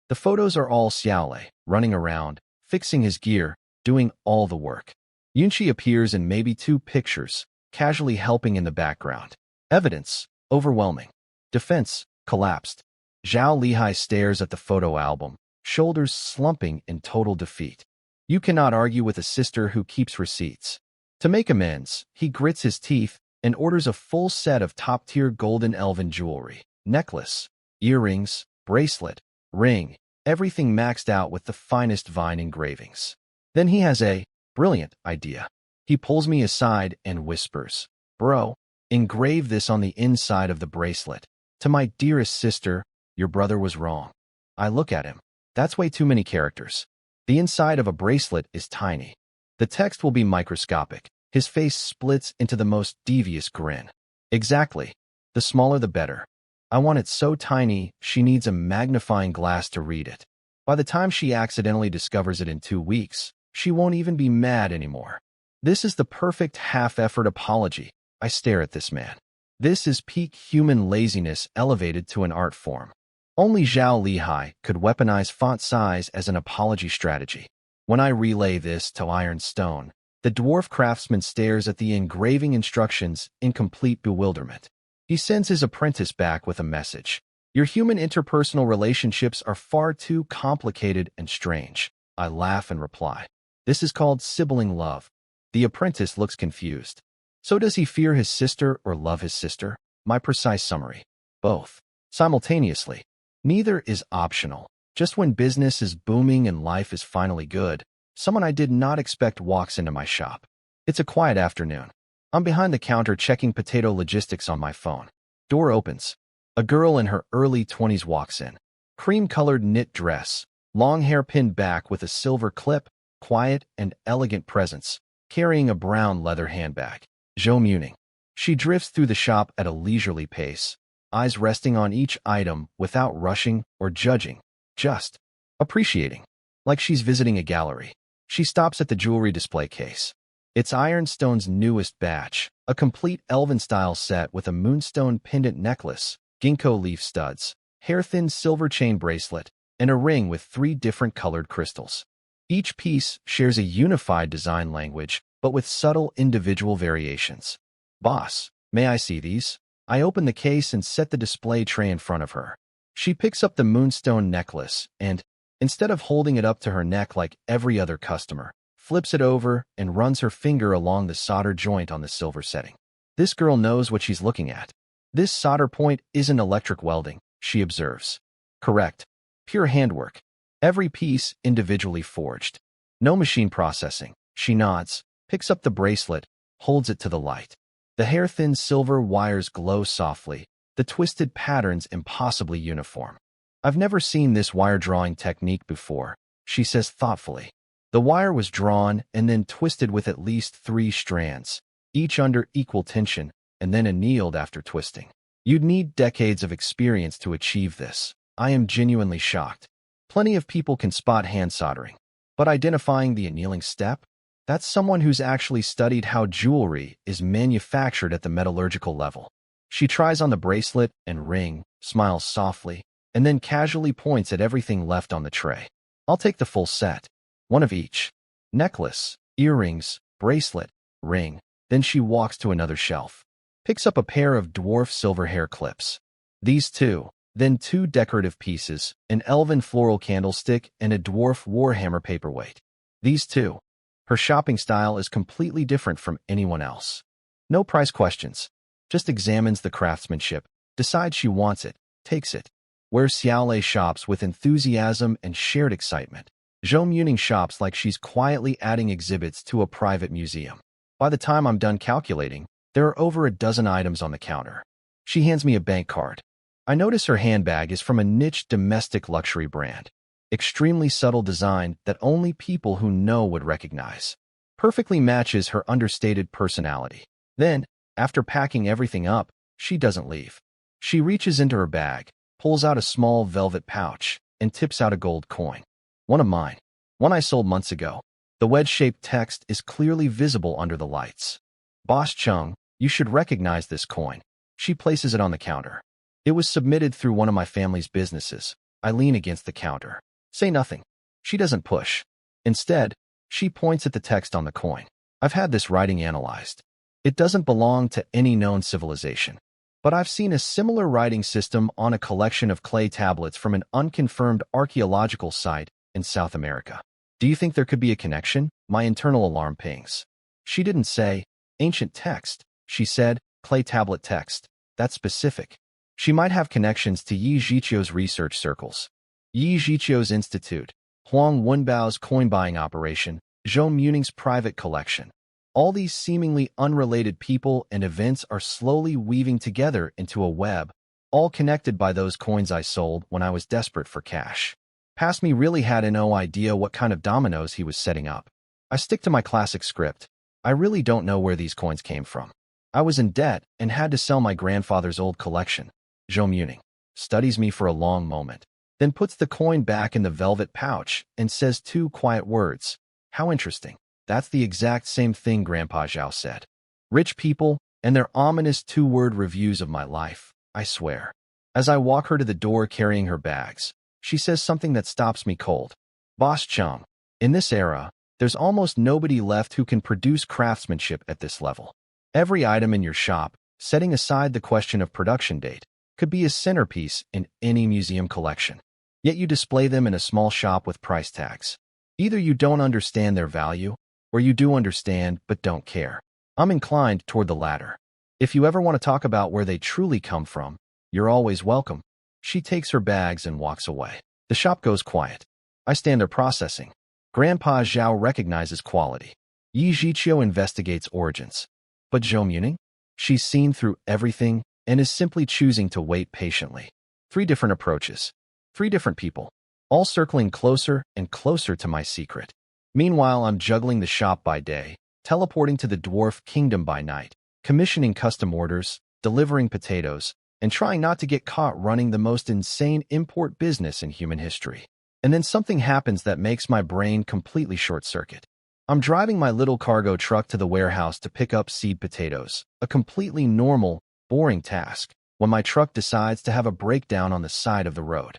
The photos are all Xiaolei, running around, fixing his gear, doing all the work. Yunxi appears in maybe 2 pictures, casually helping in the background. Evidence, overwhelming. Defense, collapsed. Zhao Lihai stares at the photo album, shoulders slumping in total defeat. You cannot argue with a sister who keeps receipts. To make amends, he grits his teeth and orders a full set of top-tier golden elven jewelry. Necklace, earrings, bracelet, ring, everything maxed out with the finest vine engravings. Then he has a brilliant idea. He pulls me aside and whispers, "Bro, engrave this on the inside of the bracelet. To my dearest sister, your brother was wrong. I look at him. That's way too many characters. The inside of a bracelet is tiny. The text will be microscopic. His face splits into the most devious grin. Exactly. The smaller the better. I want it so tiny, she needs a magnifying glass to read it. By the time she accidentally discovers it in 2 weeks, she won't even be mad anymore. This is the perfect half-effort apology. I stare at this man. This is peak human laziness elevated to an art form. Only Zhao Lihai could weaponize font size as an apology strategy. When I relay this to Iron Stone, the dwarf craftsman stares at the engraving instructions in complete bewilderment. He sends his apprentice back with a message. Your human interpersonal relationships are far too complicated and strange. I laugh and reply. This is called sibling love. The apprentice looks confused. So does he fear his sister or love his sister? My precise summary. Both. Simultaneously. Neither is optional. Just when business is booming and life is finally good, someone I did not expect walks into my shop. It's a quiet afternoon. I'm behind the counter checking potato logistics on my phone. Door opens. A girl in her early 20s walks in. Cream-colored knit dress, long hair pinned back with a silver clip, quiet and elegant presence, carrying a brown leather handbag. Zhou Muning. She drifts through the shop at a leisurely pace, eyes resting on each item without rushing or judging, just appreciating, like she's visiting a gallery. She stops at the jewelry display case. It's Ironstone's newest batch, a complete elven-style set with a moonstone pendant necklace, ginkgo leaf studs, hair-thin silver chain bracelet, and a ring with 3 different colored crystals. Each piece shares a unified design language, but with subtle individual variations. Boss, may I see these? I open the case and set the display tray in front of her. She picks up the moonstone necklace and, instead of holding it up to her neck like every other customer, flips it over and runs her finger along the solder joint on the silver setting. This girl knows what she's looking at. This solder point isn't electric welding, she observes. Correct. Pure handwork. Every piece individually forged. No machine processing. She nods, picks up the bracelet, holds it to the light. The hair-thin silver wires glow softly, the twisted patterns impossibly uniform. I've never seen this wire drawing technique before, she says thoughtfully. The wire was drawn and then twisted with at least 3 strands, each under equal tension, and then annealed after twisting. You'd need decades of experience to achieve this. I am genuinely shocked. Plenty of people can spot hand soldering, but identifying the annealing step? That's someone who's actually studied how jewelry is manufactured at the metallurgical level. She tries on the bracelet and ring, smiles softly, and then casually points at everything left on the tray. I'll take the full set. One of each. Necklace, earrings, bracelet, ring. Then she walks to another shelf. Picks up a pair of dwarf silver hair clips. These 2. Then 2 decorative pieces, an elven floral candlestick and a dwarf warhammer paperweight. These 2. Her shopping style is completely different from anyone else. No price questions. Just examines the craftsmanship, decides she wants it, takes it. Where Xiaolei shops with enthusiasm and shared excitement. Zhou Muning shops like she's quietly adding exhibits to a private museum. By the time I'm done calculating, there are over a dozen items on the counter. She hands me a bank card. I notice her handbag is from a niche domestic luxury brand. Extremely subtle design that only people who know would recognize. Perfectly matches her understated personality. Then, after packing everything up, she doesn't leave. She reaches into her bag, pulls out a small velvet pouch, and tips out a gold coin. One of mine. One I sold months ago. The wedge-shaped text is clearly visible under the lights. Boss Chung, you should recognize this coin. She places it on the counter. It was submitted through one of my family's businesses. I lean against the counter. Say nothing. She doesn't push. Instead, she points at the text on the coin. I've had this writing analyzed. It doesn't belong to any known civilization. But I've seen a similar writing system on a collection of clay tablets from an unconfirmed archaeological site in South America. Do you think there could be a connection? My internal alarm pings. She didn't say, ancient text. She said, clay tablet text. That's specific. She might have connections to Yi Zhiqiu's research circles. Yi Zhiqiu's institute, Huang Wenbao's coin-buying operation, Zhou Muning's private collection. All these seemingly unrelated people and events are slowly weaving together into a web, all connected by those coins I sold when I was desperate for cash. Past me really had no idea what kind of dominoes he was setting up. I stick to my classic script. I really don't know where these coins came from. I was in debt and had to sell my grandfather's old collection. Zhou Muning studies me for a long moment, then puts the coin back in the velvet pouch and says two quiet words. How interesting. That's the exact same thing Grandpa Zhao said. Rich people and their ominous two-word reviews of my life, I swear. As I walk her to the door carrying her bags, she says something that stops me cold. Boss Chung, in this era, there's almost nobody left who can produce craftsmanship at this level. Every item in your shop, setting aside the question of production date, could be a centerpiece in any museum collection. Yet you display them in a small shop with price tags. Either you don't understand their value, or you do understand but don't care. I'm inclined toward the latter. If you ever want to talk about where they truly come from, you're always welcome. She takes her bags and walks away. The shop goes quiet. I stand there processing. Grandpa Zhao recognizes quality. Yi Zhiqiu investigates origins. But Zhou Muning? She's seen through everything and is simply choosing to wait patiently. 3 different approaches. 3 different people, all circling closer and closer to my secret. Meanwhile, I'm juggling the shop by day, teleporting to the dwarf kingdom by night, commissioning custom orders, delivering potatoes, and trying not to get caught running the most insane import business in human history. And then something happens that makes my brain completely short-circuit. I'm driving my little cargo truck to the warehouse to pick up seed potatoes, a completely normal, boring task, when my truck decides to have a breakdown on the side of the road.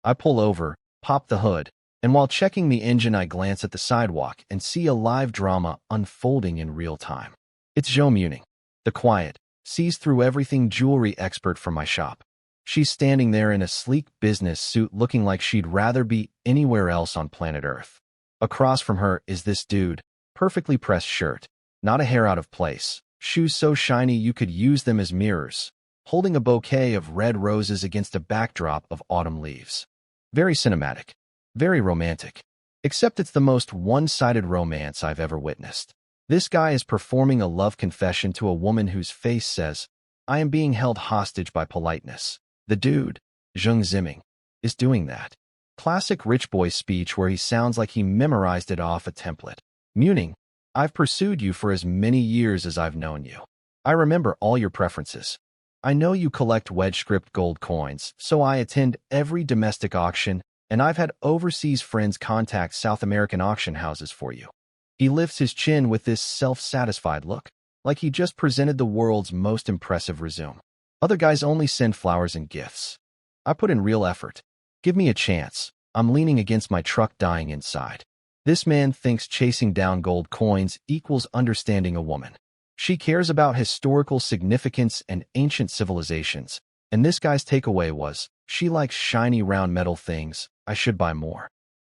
I pull over, pop the hood, and while checking the engine I glance at the sidewalk and see a live drama unfolding in real time. It's Zhou Muning, the quiet, sees through everything jewelry expert from my shop. She's standing there in a sleek business suit looking like she'd rather be anywhere else on planet Earth. Across from her is this dude, perfectly pressed shirt, not a hair out of place, shoes so shiny you could use them as mirrors, holding a bouquet of red roses against a backdrop of autumn leaves. Very cinematic, very romantic, except it's the most one-sided romance I've ever witnessed. This guy is performing a love confession to a woman whose face says, "I am being held hostage by politeness." The dude, Zheng Ziming, is doing that. Classic rich boy speech where he sounds like he memorized it off a template. Muning, I've pursued you for as many years as I've known you. I remember all your preferences. I know you collect wedge script gold coins, so I attend every domestic auction, and I've had overseas friends contact South American auction houses for you. He lifts his chin with this self-satisfied look, like he just presented the world's most impressive resume. Other guys only send flowers and gifts. I put in real effort. Give me a chance. I'm leaning against my truck dying inside. This man thinks chasing down gold coins equals understanding a woman. She cares about historical significance and ancient civilizations, and this guy's takeaway was, she likes shiny round metal things, I should buy more.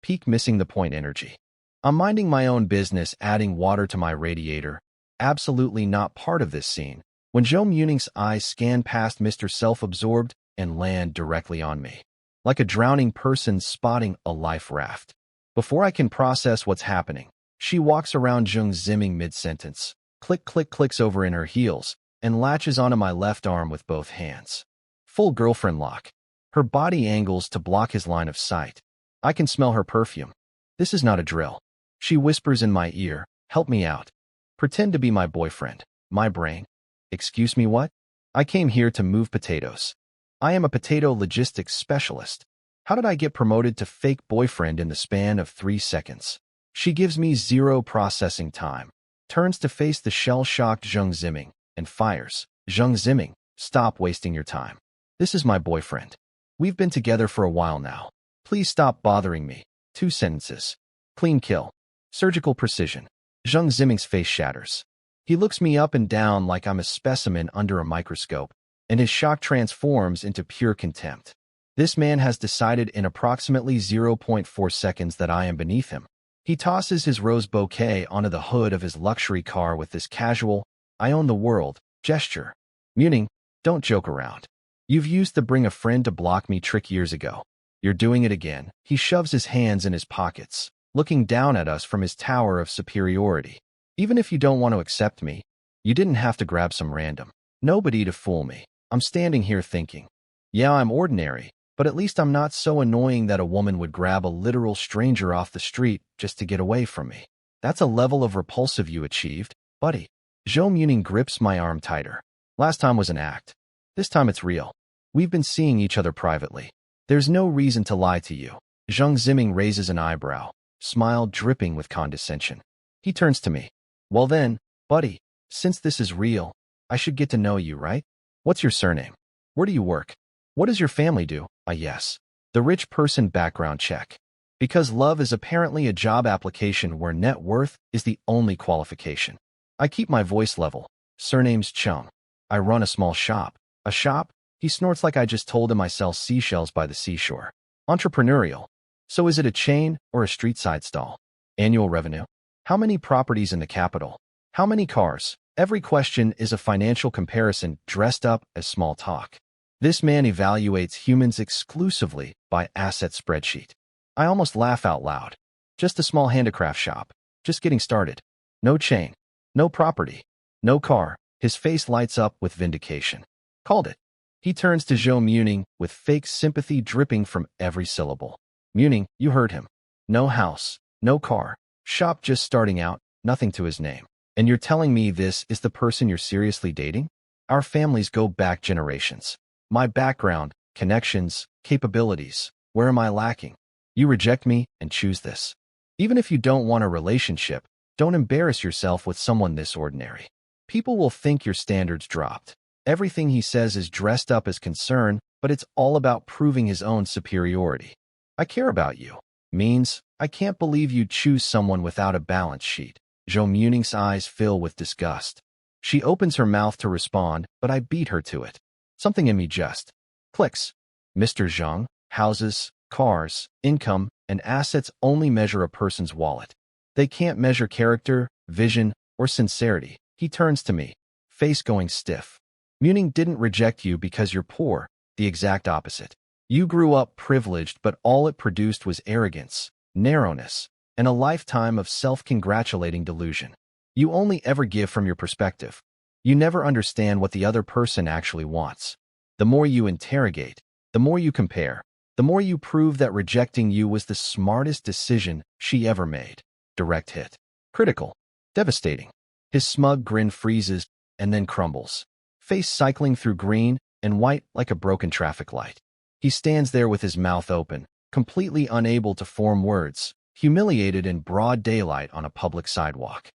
Peak missing the point energy. I'm minding my own business adding water to my radiator, absolutely not part of this scene, when Zhou Muning's eyes scan past Mr. Self-Absorbed and land directly on me. Like a drowning person spotting a life raft. Before I can process what's happening, she walks around Zheng Ziming mid-sentence, clicks over in her heels, and latches onto my left arm with both hands. Full girlfriend lock. Her body angles to block his line of sight. I can smell her perfume. This is not a drill. She whispers in my ear, "Help me out. Pretend to be my boyfriend." My brain. Excuse me, what? I came here to move potatoes. I am a potato logistics specialist. How did I get promoted to fake boyfriend in the span of 3 seconds? She gives me 0 processing time, turns to face the shell-shocked Zheng Ziming, and fires. Zheng Ziming, stop wasting your time. This is my boyfriend. We've been together for a while now. Please stop bothering me. 2 sentences. Clean kill. Surgical precision. Zheng Ziming's face shatters. He looks me up and down like I'm a specimen under a microscope, and his shock transforms into pure contempt. This man has decided in approximately 0.4 seconds that I am beneath him. He tosses his rose bouquet onto the hood of his luxury car with this casual, "I own the world" gesture. Muning, don't joke around. You've used the bring a friend to block me trick years ago. You're doing it again. He shoves his hands in his pockets, looking down at us from his tower of superiority. Even if you don't want to accept me, you didn't have to grab some random nobody to fool me. I'm standing here thinking, Yeah, I'm ordinary, but at least I'm not so annoying that a woman would grab a literal stranger off the street just to get away from me. That's a level of repulsive you achieved, buddy. Zhou Muning grips my arm tighter. Last time was an act. This time it's real. We've been seeing each other privately. There's no reason to lie to you. Zheng Ziming raises an eyebrow, smile dripping with condescension. He turns to me. Well then, buddy, since this is real, I should get to know you, right? What's your surname? Where do you work? What does your family do? Yes. The rich person background check. Because love is apparently a job application where net worth is the only qualification. I keep my voice level. Surname's Chung. I run a small shop. A shop? He snorts like I just told him I sell seashells by the seashore. Entrepreneurial. So is it a chain or a street side stall? Annual revenue. How many properties in the capital? How many cars? Every question is a financial comparison dressed up as small talk. This man evaluates humans exclusively by asset spreadsheet. I almost laugh out loud. Just a small handicraft shop. Just getting started. No chain. No property. No car. His face lights up with vindication. Called it. He turns to Zhou Muning with fake sympathy dripping from every syllable. Muning, you heard him. No house. No car. Shop just starting out. Nothing to his name. And you're telling me this is the person you're seriously dating? Our families go back generations. My background, connections, capabilities. Where am I lacking? You reject me and choose this. Even if you don't want a relationship, don't embarrass yourself with someone this ordinary. People will think your standards dropped. Everything he says is dressed up as concern, but it's all about proving his own superiority. I care about you. Means, I can't believe you'd choose someone without a balance sheet. Zhou Muning's eyes fill with disgust. She opens her mouth to respond, but I beat her to it. Something in me just clicks. Mr. Zhang, houses, cars, income, and assets only measure a person's wallet. They can't measure character, vision, or sincerity. He turns to me, face going stiff. Muning didn't reject you because you're poor, the exact opposite. You grew up privileged, but all it produced was arrogance, narrowness, and a lifetime of self-congratulating delusion. You only ever give from your perspective. You never understand what the other person actually wants. The more you interrogate, the more you compare, the more you prove that rejecting you was the smartest decision she ever made. Direct hit. Critical. Devastating. His smug grin freezes and then crumbles. Face cycling through green and white like a broken traffic light. He stands there with his mouth open, completely unable to form words, humiliated in broad daylight on a public sidewalk.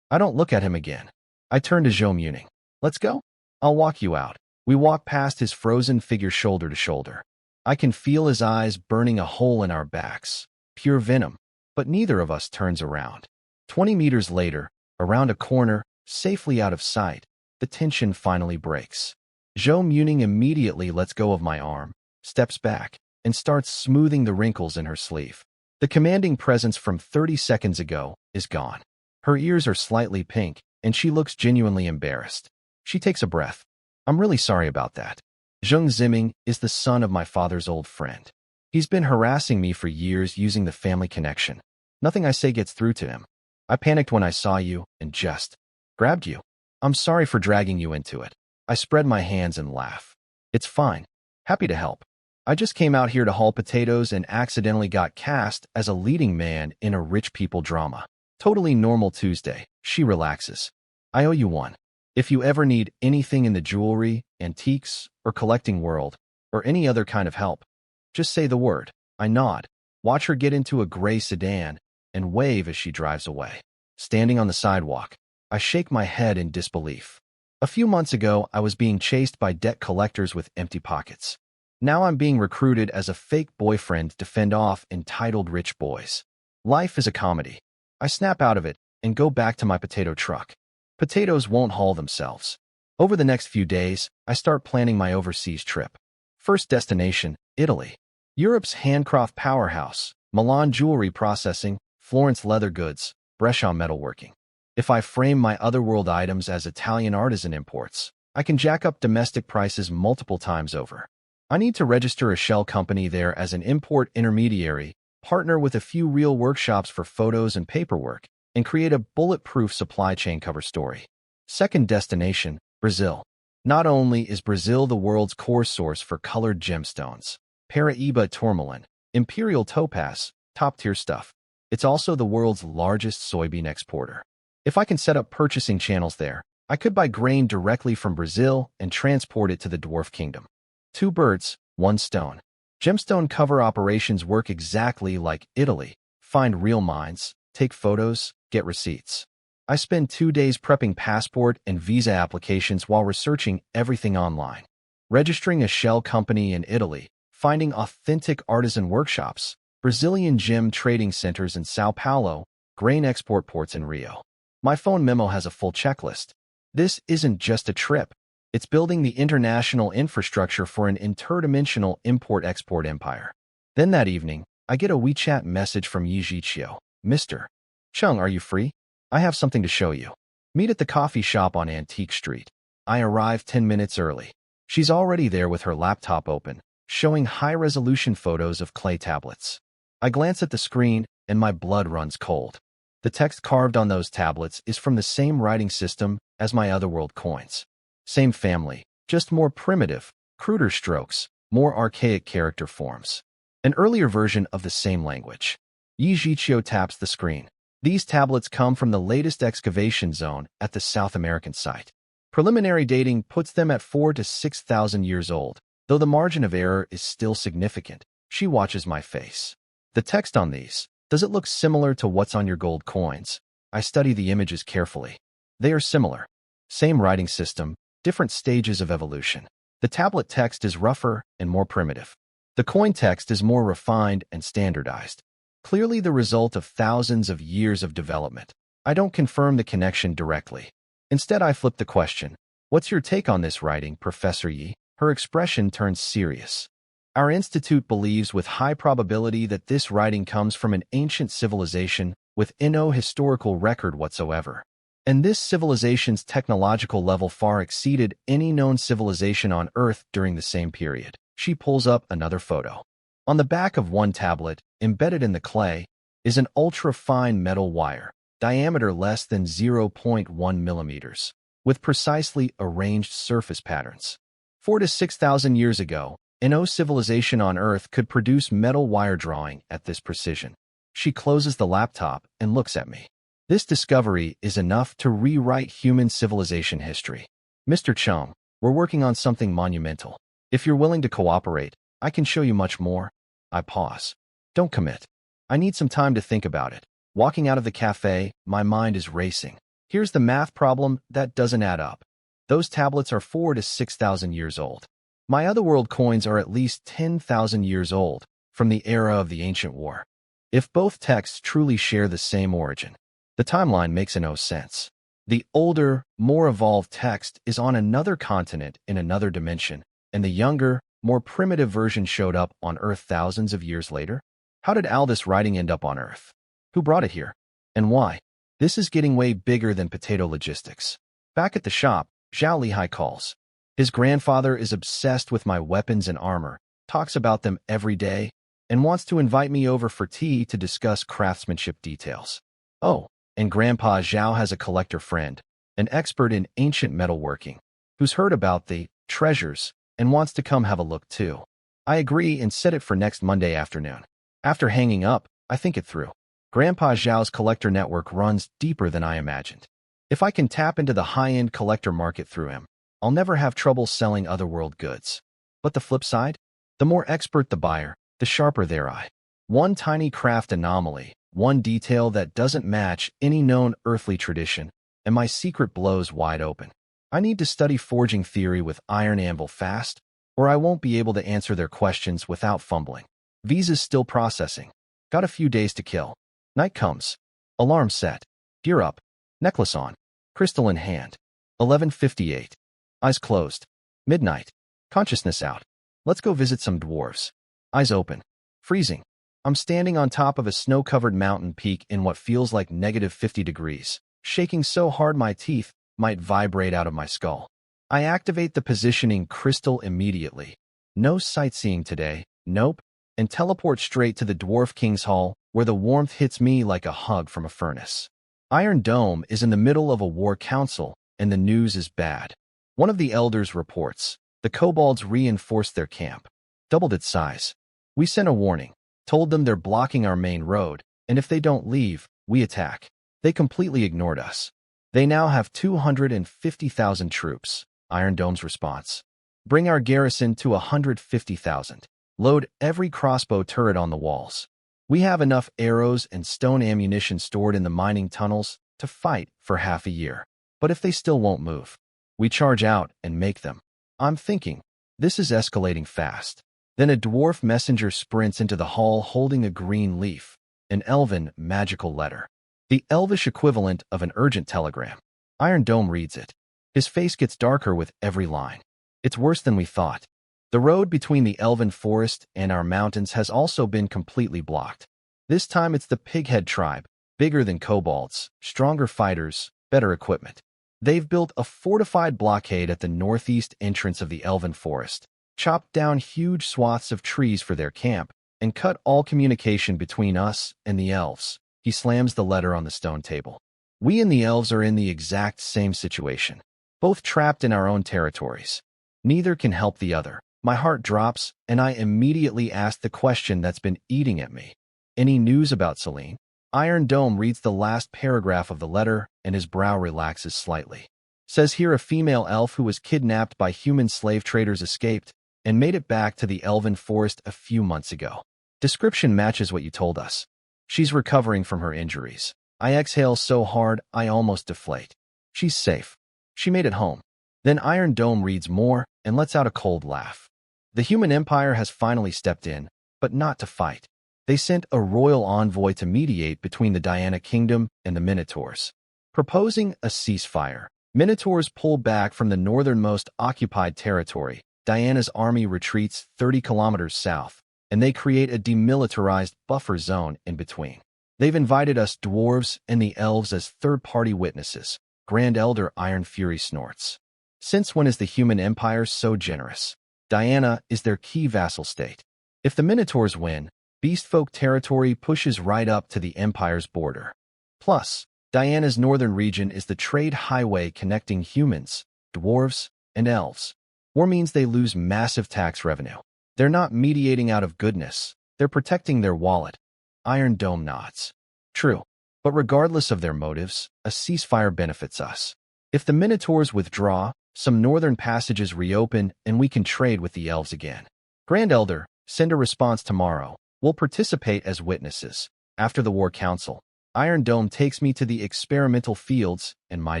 I don't look at him again. I turn to Zhou Muning. Let's go. I'll walk you out. We walk past his frozen figure shoulder to shoulder. I can feel his eyes burning a hole in our backs. Pure venom. But neither of us turns around. 20 meters later, around a corner, safely out of sight, the tension finally breaks. Zhou Muning immediately lets go of my arm, steps back, and starts smoothing the wrinkles in her sleeve. The commanding presence from 30 seconds ago is gone. Her ears are slightly pink, and she looks genuinely embarrassed. She takes a breath. I'm really sorry about that. Zheng Ziming is the son of my father's old friend. He's been harassing me for years using the family connection. Nothing I say gets through to him. I panicked when I saw you and just grabbed you. I'm sorry for dragging you into it. I spread my hands and laugh. It's fine. Happy to help. I just came out here to haul potatoes and accidentally got cast as a leading man in a rich people drama. Totally normal Tuesday. She relaxes. I owe you one. If you ever need anything in the jewelry, antiques, or collecting world, or any other kind of help, just say the word. I nod, watch her get into a gray sedan, and wave as she drives away. Standing on the sidewalk, I shake my head in disbelief. A few months ago, I was being chased by debt collectors with empty pockets. Now I'm being recruited as a fake boyfriend to fend off entitled rich boys. Life is a comedy. I snap out of it and go back to my potato truck. Potatoes won't haul themselves. Over the next few days, I start planning my overseas trip. First destination, Italy. Europe's handcraft powerhouse, Milan jewelry processing, Florence leather goods, Brescia metalworking. If I frame my otherworld items as Italian artisan imports, I can jack up domestic prices multiple times over. I need to register a shell company there as an import intermediary, partner with a few real workshops for photos and paperwork, and create a bulletproof supply chain cover story. Second destination, Brazil. Not only is Brazil the world's core source for colored gemstones, Paraíba tourmaline, imperial topaz, top-tier stuff, it's also the world's largest soybean exporter. If I can set up purchasing channels there, I could buy grain directly from Brazil and transport it to the Dwarf Kingdom. Two birds, one stone. Gemstone cover operations work exactly like Italy. Find real mines, take photos, get receipts. I spend 2 days prepping passport and visa applications while researching everything online. Registering a shell company in Italy, finding authentic artisan workshops, Brazilian gem trading centers in Sao Paulo, grain export ports in Rio. My phone memo has a full checklist. This isn't just a trip. It's building the international infrastructure for an interdimensional import-export empire. Then that evening, I get a WeChat message from Yi Jiqiu. Mr. Chung, are you free? I have something to show you. Meet at the coffee shop on Antique Street. I arrive 10 minutes early. She's already there with her laptop open, showing high-resolution photos of clay tablets. I glance at the screen, and my blood runs cold. The text carved on those tablets is from the same writing system as my Otherworld coins. Same family, just more primitive, cruder strokes, more archaic character forms. An earlier version of the same language. Yi Jiqiu taps the screen. These tablets come from the latest excavation zone at the South American site. Preliminary dating puts them at 4,000 to 6,000 years old, though the margin of error is still significant. She watches my face. The text on these, does it look similar to what's on your gold coins? I study the images carefully. They are similar. Same writing system, different stages of evolution. The tablet text is rougher and more primitive. The coin text is more refined and standardized. Clearly the result of thousands of years of development. I don't confirm the connection directly. Instead, I flip the question. What's your take on this writing, Professor Yi? Her expression turns serious. Our institute believes with high probability that this writing comes from an ancient civilization with no historical record whatsoever. And this civilization's technological level far exceeded any known civilization on Earth during the same period. She pulls up another photo. On the back of one tablet, embedded in the clay, is an ultra-fine metal wire, diameter less than 0.1 millimeters, with precisely arranged surface patterns. 4,000 to 6,000 years ago, no civilization on Earth could produce metal wire drawing at this precision. She closes the laptop and looks at me. This discovery is enough to rewrite human civilization history. Mr. Chung, we're working on something monumental. If you're willing to cooperate, I can show you much more. I pause. Don't commit. I need some time to think about it. Walking out of the cafe, my mind is racing. Here's the math problem that doesn't add up. Those tablets are 4,000 to 6,000 years old. My Otherworld coins are at least 10,000 years old, from the era of the Ancient War. If both texts truly share the same origin, the timeline makes no sense. The older, more evolved text is on another continent in another dimension, and the younger, more primitive version showed up on Earth thousands of years later? How did all this writing end up on Earth? Who brought it here? And why? This is getting way bigger than potato logistics. Back at the shop, Zhao Lihai calls. His grandfather is obsessed with my weapons and armor, talks about them every day, and wants to invite me over for tea to discuss craftsmanship details. Oh, and Grandpa Zhao has a collector friend, an expert in ancient metalworking, who's heard about the treasures and wants to come have a look too. I agree and set it for next Monday afternoon. After hanging up, I think it through. Grandpa Zhao's collector network runs deeper than I imagined. If I can tap into the high-end collector market through him, I'll never have trouble selling Otherworld goods. But the flip side? The more expert the buyer, the sharper their eye. One tiny craft anomaly, one detail that doesn't match any known earthly tradition, and my secret blows wide open. I need to study forging theory with Iron Anvil fast, or I won't be able to answer their questions without fumbling. Visa's still processing. Got a few days to kill. Night comes. Alarm set. Gear up. Necklace on. Crystal in hand. 11:58. Eyes closed. Midnight. Consciousness out. Let's go visit some dwarves. Eyes open. Freezing. I'm standing on top of a snow-covered mountain peak in what feels like -50 degrees, shaking so hard my teeth might vibrate out of my skull. I activate the positioning crystal immediately. No sightseeing today, nope, and teleport straight to the Dwarf King's Hall, where the warmth hits me like a hug from a furnace. Iron Dome is in the middle of a war council, and the news is bad. One of the elders reports, the kobolds reinforced their camp, doubled its size. We sent a warning, told them they're blocking our main road, and if they don't leave, we attack. They completely ignored us. They now have 250,000 troops, Iron Dome's response. Bring our garrison to 150,000. Load every crossbow turret on the walls. We have enough arrows and stone ammunition stored in the mining tunnels to fight for half a year. But if they still won't move, we charge out and make them. I'm thinking, this is escalating fast. Then a dwarf messenger sprints into the hall holding a green leaf, an elven magical letter. The elvish equivalent of an urgent telegram. Iron Dome reads it. His face gets darker with every line. It's worse than we thought. The road between the elven forest and our mountains has also been completely blocked. This time it's the Pighead tribe, bigger than kobolds, stronger fighters, better equipment. They've built a fortified blockade at the northeast entrance of the elven forest, chopped down huge swaths of trees for their camp, and cut all communication between us and the elves. He slams the letter on the stone table. We and the elves are in the exact same situation, both trapped in our own territories. Neither can help the other. My heart drops, and I immediately ask the question that's been eating at me. Any news about Celine? Iron Dome reads the last paragraph of the letter, and his brow relaxes slightly. Says here a female elf who was kidnapped by human slave traders escaped and made it back to the elven forest a few months ago. Description matches what you told us. She's recovering from her injuries. I exhale so hard, I almost deflate. She's safe. She made it home. Then Iron Dome reads more and lets out a cold laugh. The human empire has finally stepped in, but not to fight. They sent a royal envoy to mediate between the Diana Kingdom and the Minotaurs, proposing a ceasefire. Minotaurs pull back from the northernmost occupied territory. Diana's army retreats 30 kilometers south, and they create a demilitarized buffer zone in between. They've invited us dwarves and the elves as third-party witnesses. Grand Elder Iron Fury snorts. Since when is the human empire so generous? Diana is their key vassal state. If the Minotaurs win, Beastfolk territory pushes right up to the empire's border. Plus, Diana's northern region is the trade highway connecting humans, dwarves, and elves. War means they lose massive tax revenue. They're not mediating out of goodness. They're protecting their wallet. Iron Dome nods. True. But regardless of their motives, a ceasefire benefits us. If the Minotaurs withdraw, some northern passages reopen and we can trade with the elves again. Grand Elder, send a response tomorrow. We'll participate as witnesses. After the War Council, Iron Dome takes me to the experimental fields and my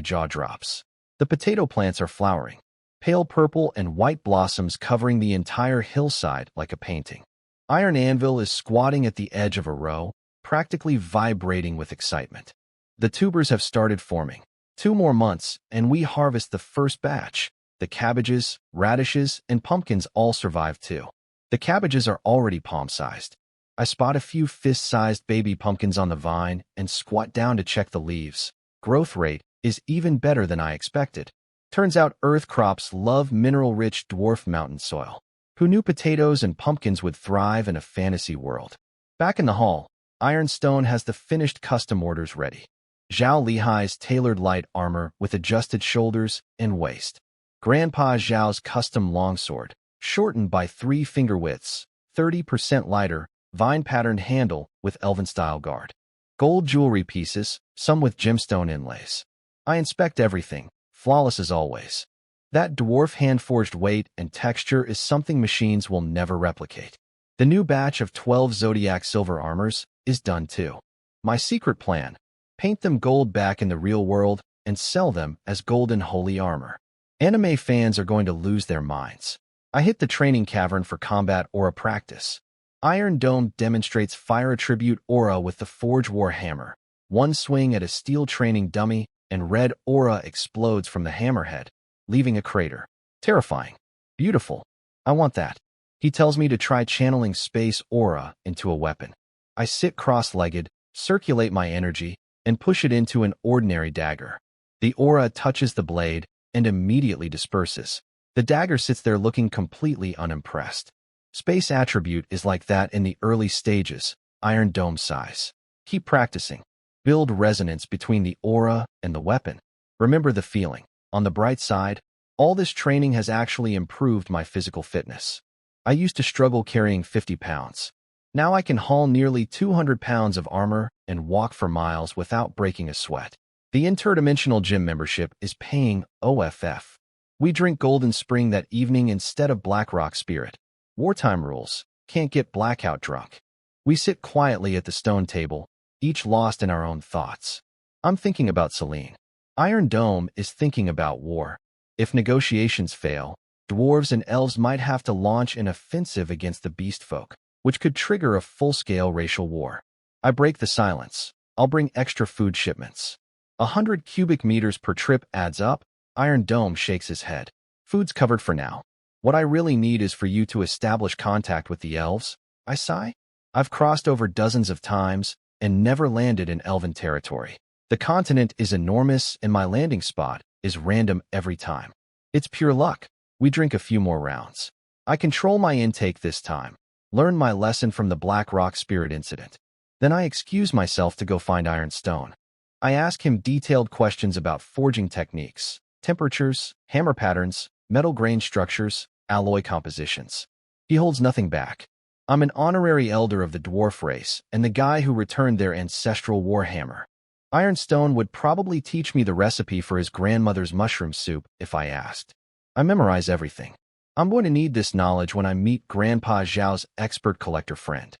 jaw drops. The potato plants are flowering. Pale purple and white blossoms covering the entire hillside like a painting. Iron Anvil is squatting at the edge of a row, practically vibrating with excitement. The tubers have started forming. 2 more months, and we harvest the first batch. The cabbages, radishes, and pumpkins all survive too. The cabbages are already palm-sized. I spot a few fist-sized baby pumpkins on the vine and squat down to check the leaves. Growth rate is even better than I expected. Turns out earth crops love mineral-rich dwarf mountain soil. Who knew potatoes and pumpkins would thrive in a fantasy world? Back in the hall, Ironstone has the finished custom orders ready. Zhao Lihai's tailored light armor with adjusted shoulders and waist. Grandpa Zhao's custom longsword, shortened by 3 finger widths, 30% lighter, vine-patterned handle with elven-style guard. Gold jewelry pieces, some with gemstone inlays. I inspect everything, flawless as always. That dwarf hand-forged weight and texture is something machines will never replicate. The new batch of 12 Zodiac silver armors is done too. My secret plan: paint them gold back in the real world and sell them as golden holy armor. Anime fans are going to lose their minds. I hit the training cavern for combat aura practice. Iron Dome demonstrates fire attribute aura with the Forge War hammer. One swing at a steel training dummy, and red aura explodes from the hammerhead, leaving a crater. Terrifying. Beautiful. I want that. He tells me to try channeling space aura into a weapon. I sit cross-legged, circulate my energy, and push it into an ordinary dagger. The aura touches the blade and immediately disperses. The dagger sits there looking completely unimpressed. Space attribute is like that in the early stages, Iron Dome size. Keep practicing. Build resonance between the aura and the weapon. Remember the feeling. On the bright side, All this training has actually improved my physical fitness. I used to struggle carrying 50 pounds. Now I can haul nearly 200 pounds of armor and walk for miles without breaking a sweat. The interdimensional gym membership is paying OFF. We drink Golden Spring that evening instead of Black Rock Spirit. Wartime rules. Can't get blackout drunk. We sit quietly at the stone table, each lost in our own thoughts. I'm thinking about Selene. Iron Dome is thinking about war. If negotiations fail, dwarves and elves might have to launch an offensive against the beast folk, which could trigger a full-scale racial war. I break the silence. I'll bring extra food shipments. 100 cubic meters per trip adds up. Iron Dome shakes his head. Food's covered for now. What I really need is for you to establish contact with the elves. I sigh. I've crossed over dozens of times and never landed in elven territory. The continent is enormous and my landing spot is random every time. It's pure luck. We drink a few more rounds. I control my intake this time. Learn my lesson from the Black Rock Spirit incident. Then I excuse myself to go find Iron Stone. I ask him detailed questions about forging techniques, temperatures, hammer patterns, metal grain structures, alloy compositions. He holds nothing back. I'm an honorary elder of the dwarf race and the guy who returned their ancestral warhammer. Ironstone would probably teach me the recipe for his grandmother's mushroom soup if I asked. I memorize everything. I'm going to need this knowledge when I meet Grandpa Zhao's expert collector friend.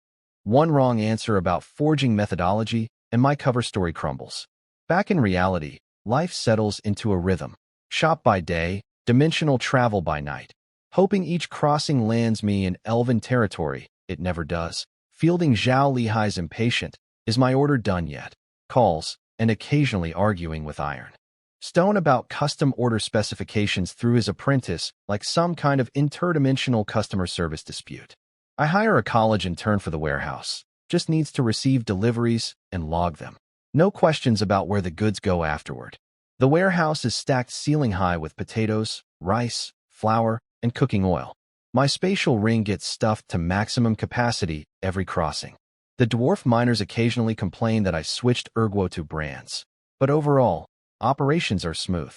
One wrong answer about forging methodology and my cover story crumbles. Back in reality, life settles into a rhythm. Shop by day, dimensional travel by night. Hoping each crossing lands me in elven territory, it never does. Fielding Zhao Lihai's impatient. Is my order done yet? Calls, and occasionally arguing with Iron Stone about custom order specifications through his apprentice like some kind of interdimensional customer service dispute. I hire a college intern for the warehouse. Just needs to receive deliveries and log them. No questions about where the goods go afterward. The warehouse is stacked ceiling high with potatoes, rice, flour, and cooking oil. My spatial ring gets stuffed to maximum capacity every crossing. The dwarf miners occasionally complain that I switched Ergwo brands. But overall, operations are smooth.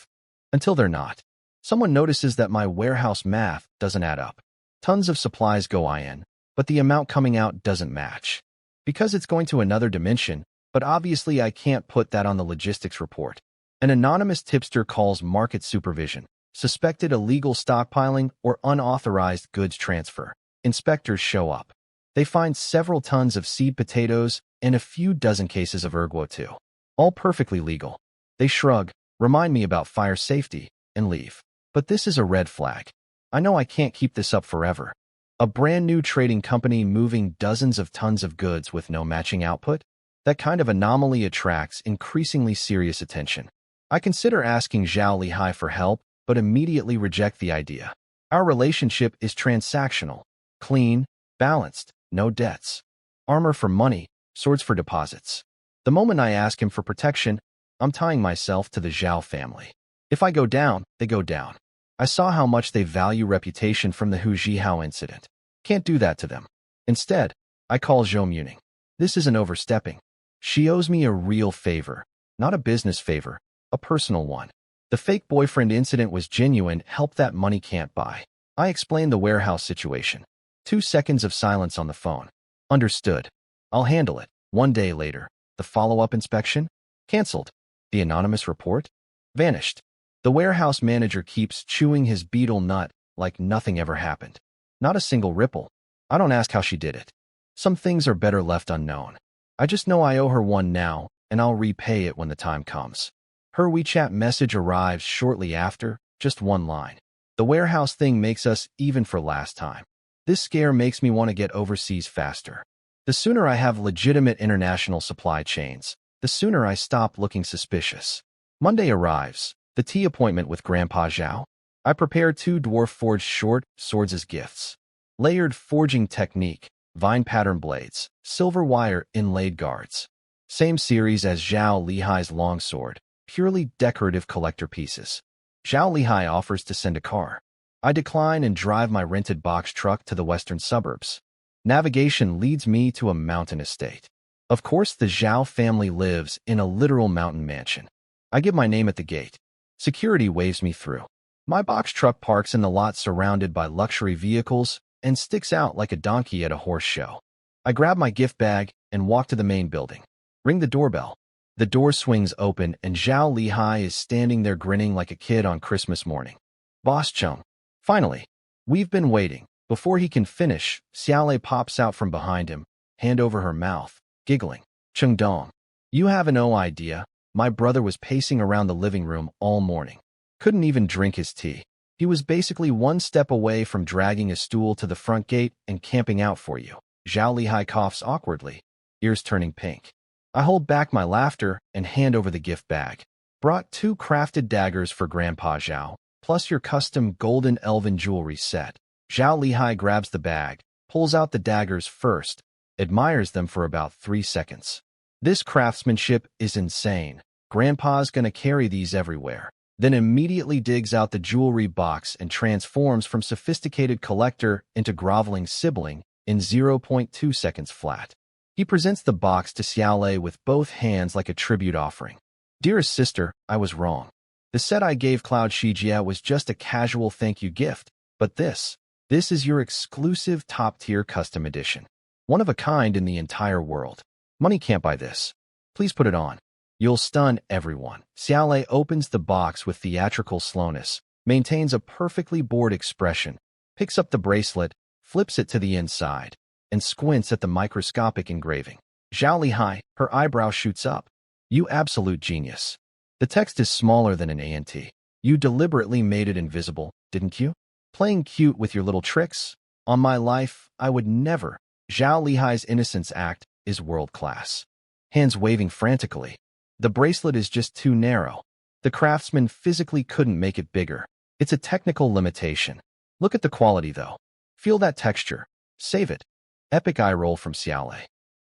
Until they're not. Someone notices that my warehouse math doesn't add up. Tons of supplies go in, but the amount coming out doesn't match. Because it's going to another dimension, but obviously I can't put that on the logistics report. An anonymous tipster calls market supervision. Suspected illegal stockpiling or unauthorized goods transfer. Inspectors show up. They find several tons of seed potatoes and a few dozen cases of Ergwo. All perfectly legal. They shrug, remind me about fire safety, and leave. But this is a red flag. I know I can't keep this up forever. A brand new trading company moving dozens of tons of goods with no matching output? That kind of anomaly attracts increasingly serious attention. I consider asking Zhao Lihai for help, but immediately reject the idea. Our relationship is transactional, clean, balanced, no debts. Armor for money, swords for deposits. The moment I ask him for protection, I'm tying myself to the Zhao family. If I go down, they go down. I saw how much they value reputation from the Hu Zhihao incident. Can't do that to them. Instead, I call Zhou Muning. This isn't overstepping. She owes me a real favor, not a business favor, a personal one. The fake boyfriend incident was genuine help that money can't buy. I explained the warehouse situation. 2 seconds of silence on the phone. Understood. I'll handle it. 1 day later. The follow-up inspection? Cancelled. The anonymous report? Vanished. The warehouse manager keeps chewing his beetle nut like nothing ever happened. Not a single ripple. I don't ask how she did it. Some things are better left unknown. I just know I owe her one now, and I'll repay it when the time comes. Her WeChat message arrives shortly after, just 1 line. The warehouse thing makes us even for last time. This scare makes me want to get overseas faster. The sooner I have legitimate international supply chains, the sooner I stop looking suspicious. Monday arrives, the tea appointment with Grandpa Zhao. I prepare 2 dwarf-forged short swords as gifts. Layered forging technique, vine pattern blades, silver wire inlaid guards. Same series as Zhao Lihai's longsword. Purely decorative collector pieces. Zhao Lihai offers to send a car. I decline and drive my rented box truck to the western suburbs. Navigation leads me to a mountain estate. Of course, the Zhao family lives in a literal mountain mansion. I give my name at the gate. Security waves me through. My box truck parks in the lot surrounded by luxury vehicles and sticks out like a donkey at a horse show. I grab my gift bag and walk to the main building. Ring the doorbell. The door swings open and Zhao Lihai is standing there grinning like a kid on Christmas morning. Boss Chung. Finally. We've been waiting. Before he can finish, Xiaolei pops out from behind him, hand over her mouth, giggling. Chung Dong. You have no idea. My brother was pacing around the living room all morning. Couldn't even drink his tea. He was basically one step away from dragging a stool to the front gate and camping out for you. Zhao Lihai coughs awkwardly, ears turning pink. I hold back my laughter and hand over the gift bag. Brought 2 crafted daggers for Grandpa Zhao, plus your custom golden elven jewelry set. Zhao Lihai grabs the bag, pulls out the daggers first, admires them for about 3 seconds. This craftsmanship is insane. Grandpa's gonna carry these everywhere. Then immediately digs out the jewelry box and transforms from sophisticated collector into groveling sibling in 0.2 seconds flat. He presents the box to Xiaolei with both hands like a tribute offering. Dearest sister, I was wrong. The set I gave Cloud Shijia was just a casual thank you gift, but this is your exclusive top-tier custom edition. One of a kind in the entire world. Money can't buy this. Please put it on. You'll stun everyone. Xiaolei opens the box with theatrical slowness, maintains a perfectly bored expression, picks up the bracelet, flips it to the inside, and squints at the microscopic engraving. Zhao Lihai, her eyebrow shoots up. You absolute genius. The text is smaller than an ANT. You deliberately made it invisible, didn't you? Playing cute with your little tricks? On my life, I would never. Zhao Lihai's innocence act is world-class. Hands waving frantically. The bracelet is just too narrow. The craftsman physically couldn't make it bigger. It's a technical limitation. Look at the quality, though. Feel that texture. Save it. Epic eye roll from Xiaolei.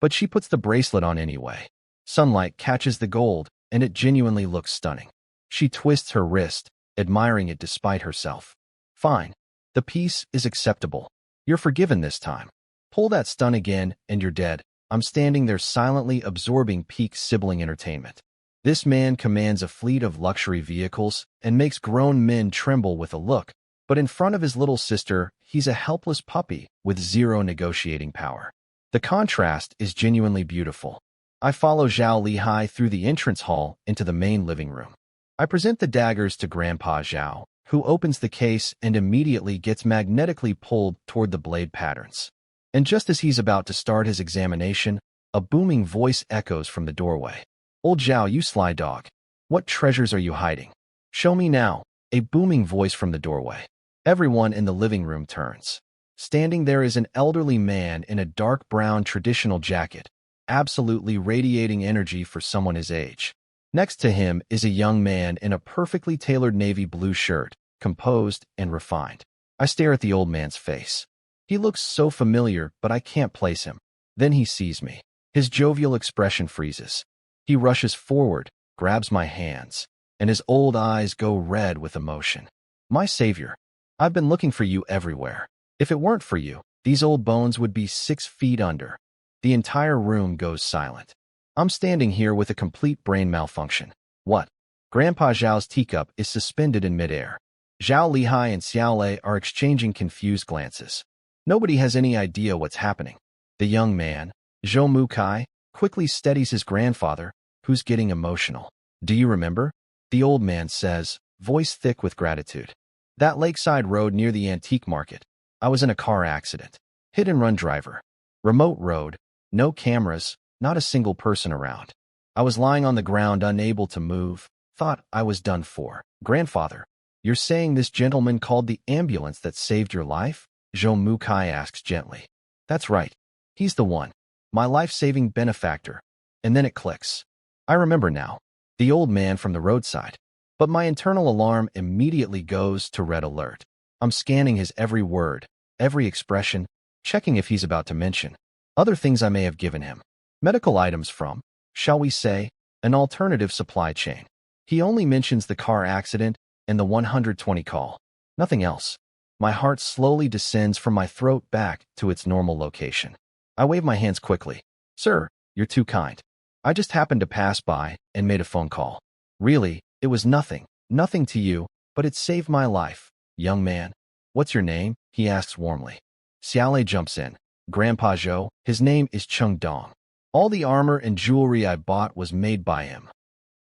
But she puts the bracelet on anyway. Sunlight catches the gold, and it genuinely looks stunning. She twists her wrist, admiring it despite herself. Fine. The piece is acceptable. You're forgiven this time. Pull that stun again, and you're dead. I'm standing there silently absorbing peak sibling entertainment. This man commands a fleet of luxury vehicles and makes grown men tremble with a look, but in front of his little sister, he's a helpless puppy with zero negotiating power. The contrast is genuinely beautiful. I follow Zhao Lihai through the entrance hall into the main living room. I present the daggers to Grandpa Zhao, who opens the case and immediately gets magnetically pulled toward the blade patterns. And just as he's about to start his examination, a booming voice echoes from the doorway. Old Zhao, you sly dog. What treasures are you hiding? Show me now. A booming voice from the doorway. Everyone in the living room turns. Standing there is an elderly man in a dark brown traditional jacket, absolutely radiating energy for someone his age. Next to him is a young man in a perfectly tailored navy blue shirt, composed and refined. I stare at the old man's face. He looks so familiar, but I can't place him. Then he sees me. His jovial expression freezes. He rushes forward, grabs my hands, and his old eyes go red with emotion. My savior, I've been looking for you everywhere. If it weren't for you, these old bones would be 6 feet under. The entire room goes silent. I'm standing here with a complete brain malfunction. What? Grandpa Zhao's teacup is suspended in midair. Zhao Lihai and Xiaolei are exchanging confused glances. Nobody has any idea what's happening. The young man, Zhou Mukai, quickly steadies his grandfather, who's getting emotional. Do you remember? The old man says, voice thick with gratitude. That lakeside road near the antique market. I was in a car accident. Hit-and-run driver. Remote road. No cameras. Not a single person around. I was lying on the ground unable to move. Thought I was done for. Grandfather, you're saying this gentleman called the ambulance that saved your life? Zhou Mukai asks gently. That's right. He's the one. My life-saving benefactor. And then it clicks. I remember now. The old man from the roadside. But my internal alarm immediately goes to red alert. I'm scanning his every word, every expression, checking if he's about to mention other things I may have given him. Medical items from, shall we say, an alternative supply chain. He only mentions the car accident and the 120 call. Nothing else. My heart slowly descends from my throat back to its normal location. I wave my hands quickly. Sir, you're too kind. I just happened to pass by and made a phone call. Really, it was nothing to you, but it saved my life. Young man, what's your name? He asks warmly. Xiaolei jumps in. Grandpa Zhou, his name is Cheng Dong. All the armor and jewelry I bought was made by him.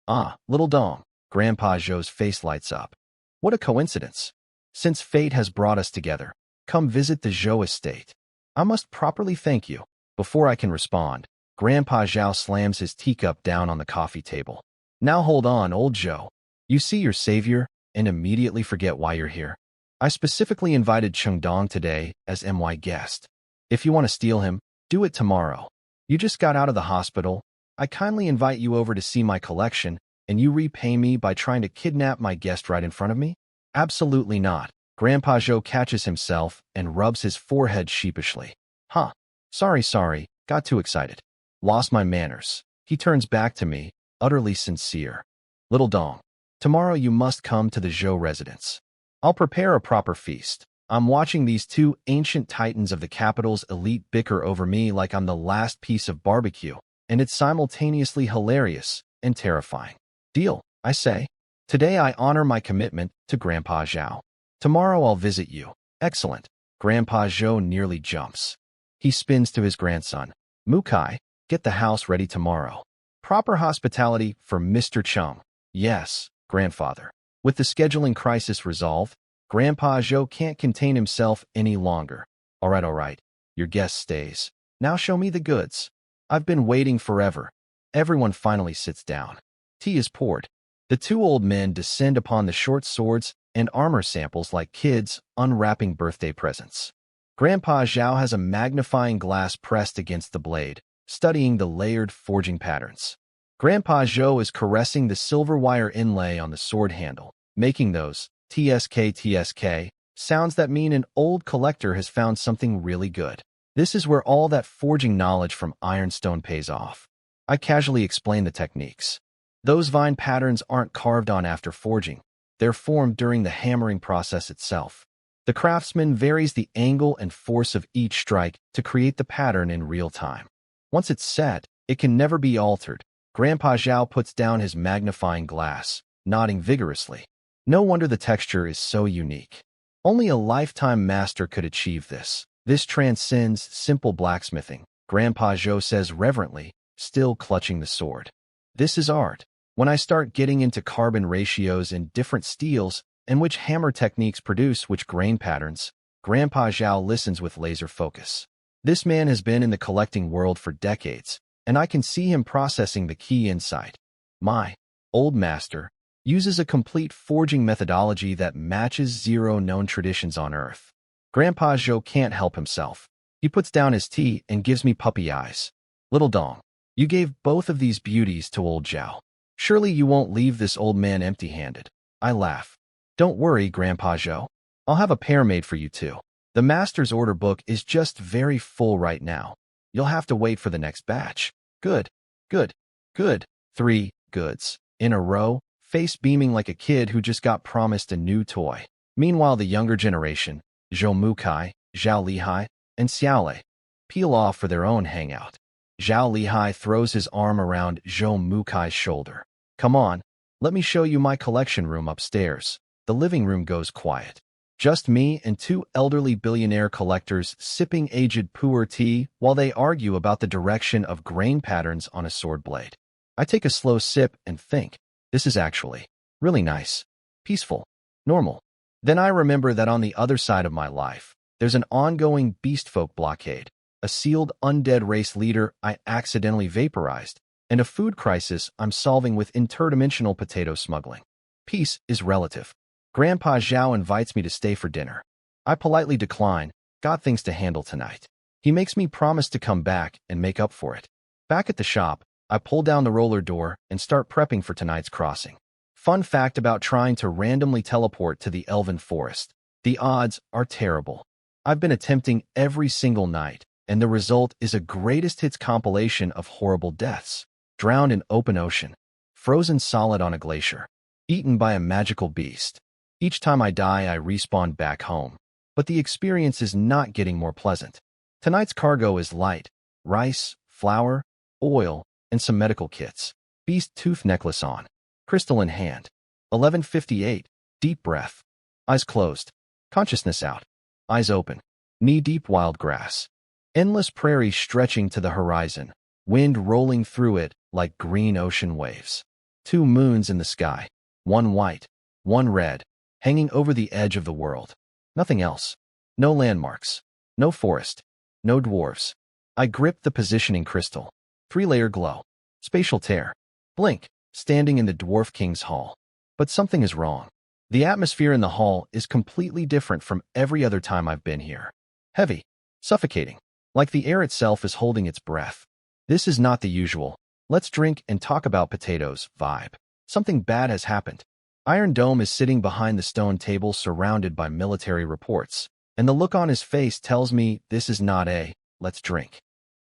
Ah, little Dong. Grandpa Zhou's face lights up. What a coincidence. Since fate has brought us together, come visit the Zhou estate. I must properly thank you. Before I can respond, Grandpa Zhao slams his teacup down on the coffee table. Now hold on, old Zhou. You see your savior and immediately forget why you're here. I specifically invited Cheng Dong today as my guest. If you want to steal him, do it tomorrow. You just got out of the hospital. I kindly invite you over to see my collection, and you repay me by trying to kidnap my guest right in front of me? Absolutely not. Grandpa Zhou catches himself and rubs his forehead sheepishly. Huh. Sorry, got too excited. Lost my manners. He turns back to me, utterly sincere. Little Dong, tomorrow you must come to the Zhou residence. I'll prepare a proper feast. I'm watching these two ancient titans of the capital's elite bicker over me like I'm the last piece of barbecue, and it's simultaneously hilarious and terrifying. Deal, I say. Today I honor my commitment to Grandpa Zhao. Tomorrow I'll visit you. Excellent. Grandpa Zhou nearly jumps. He spins to his grandson. Mukai, get the house ready tomorrow. Proper hospitality for Mr. Cheng. Yes, grandfather. With the scheduling crisis resolved, Grandpa Zhou can't contain himself any longer. All right. Your guest stays. Now show me the goods. I've been waiting forever. Everyone finally sits down. Tea is poured. The two old men descend upon the short swords and armor samples like kids unwrapping birthday presents. Grandpa Zhao has a magnifying glass pressed against the blade, studying the layered forging patterns. Grandpa Zhou is caressing the silver wire inlay on the sword handle, making those TSK sounds that mean an old collector has found something really good. This is where all that forging knowledge from Ironstone pays off. I casually explain the techniques. Those vine patterns aren't carved on after forging. They're formed during the hammering process itself. The craftsman varies the angle and force of each strike to create the pattern in real time. Once it's set, it can never be altered. Grandpa Zhao puts down his magnifying glass, nodding vigorously. No wonder the texture is so unique. Only a lifetime master could achieve this. This transcends simple blacksmithing, Grandpa Zhou says reverently, still clutching the sword. This is art. When I start getting into carbon ratios and different steels and which hammer techniques produce which grain patterns, Grandpa Zhao listens with laser focus. This man has been in the collecting world for decades, and I can see him processing the key insight. My old master uses a complete forging methodology that matches zero known traditions on Earth. Grandpa Zhou can't help himself. He puts down his tea and gives me puppy eyes. Little Dong, you gave both of these beauties to old Zhao. Surely you won't leave this old man empty-handed. I laugh. Don't worry, Grandpa Zhou. I'll have a pair made for you too. The master's order book is just very full right now. You'll have to wait for the next batch. Good. 3 goods. In a row, face beaming like a kid who just got promised a new toy. Meanwhile, the younger generation, Zhou Mukai, Zhao Lihai, and Xiaolei, peel off for their own hangout. Zhao Lihai throws his arm around Zhou Mukai's shoulder. Come on, let me show you my collection room upstairs. The living room goes quiet. Just me and two elderly billionaire collectors sipping aged pu'er tea while they argue about the direction of grain patterns on a sword blade. I take a slow sip and think, this is actually really nice, peaceful, normal. Then I remember that on the other side of my life, there's an ongoing beastfolk blockade, a sealed undead race leader I accidentally vaporized, and a food crisis I'm solving with interdimensional potato smuggling. Peace is relative. Grandpa Zhao invites me to stay for dinner. I politely decline, got things to handle tonight. He makes me promise to come back and make up for it. Back at the shop, I pull down the roller door and start prepping for tonight's crossing. Fun fact about trying to randomly teleport to the Elven Forest. The odds are terrible. I've been attempting every single night, and the result is a greatest hits compilation of horrible deaths. Drowned in open ocean. Frozen solid on a glacier. Eaten by a magical beast. Each time I die, I respawn back home. But the experience is not getting more pleasant. Tonight's cargo is light. Rice, flour, oil, and some medical kits. Beast tooth necklace on. Crystal in hand. 11:58. Deep breath. Eyes closed. Consciousness out. Eyes open. Knee-deep wild grass. Endless prairie stretching to the horizon. Wind rolling through it like green ocean waves. 2 moons in the sky. One white, one red, hanging over the edge of the world. Nothing else. No landmarks. No forest. No dwarves. I grip the positioning crystal. 3-layer glow. Spatial tear. Blink. Standing in the Dwarf King's hall. But something is wrong. The atmosphere in the hall is completely different from every other time I've been here. Heavy. Suffocating. Like the air itself is holding its breath. This is not the usual "let's drink and talk about potatoes" vibe. Something bad has happened. Iron Dome is sitting behind the stone table surrounded by military reports, and the look on his face tells me this is not a "let's drink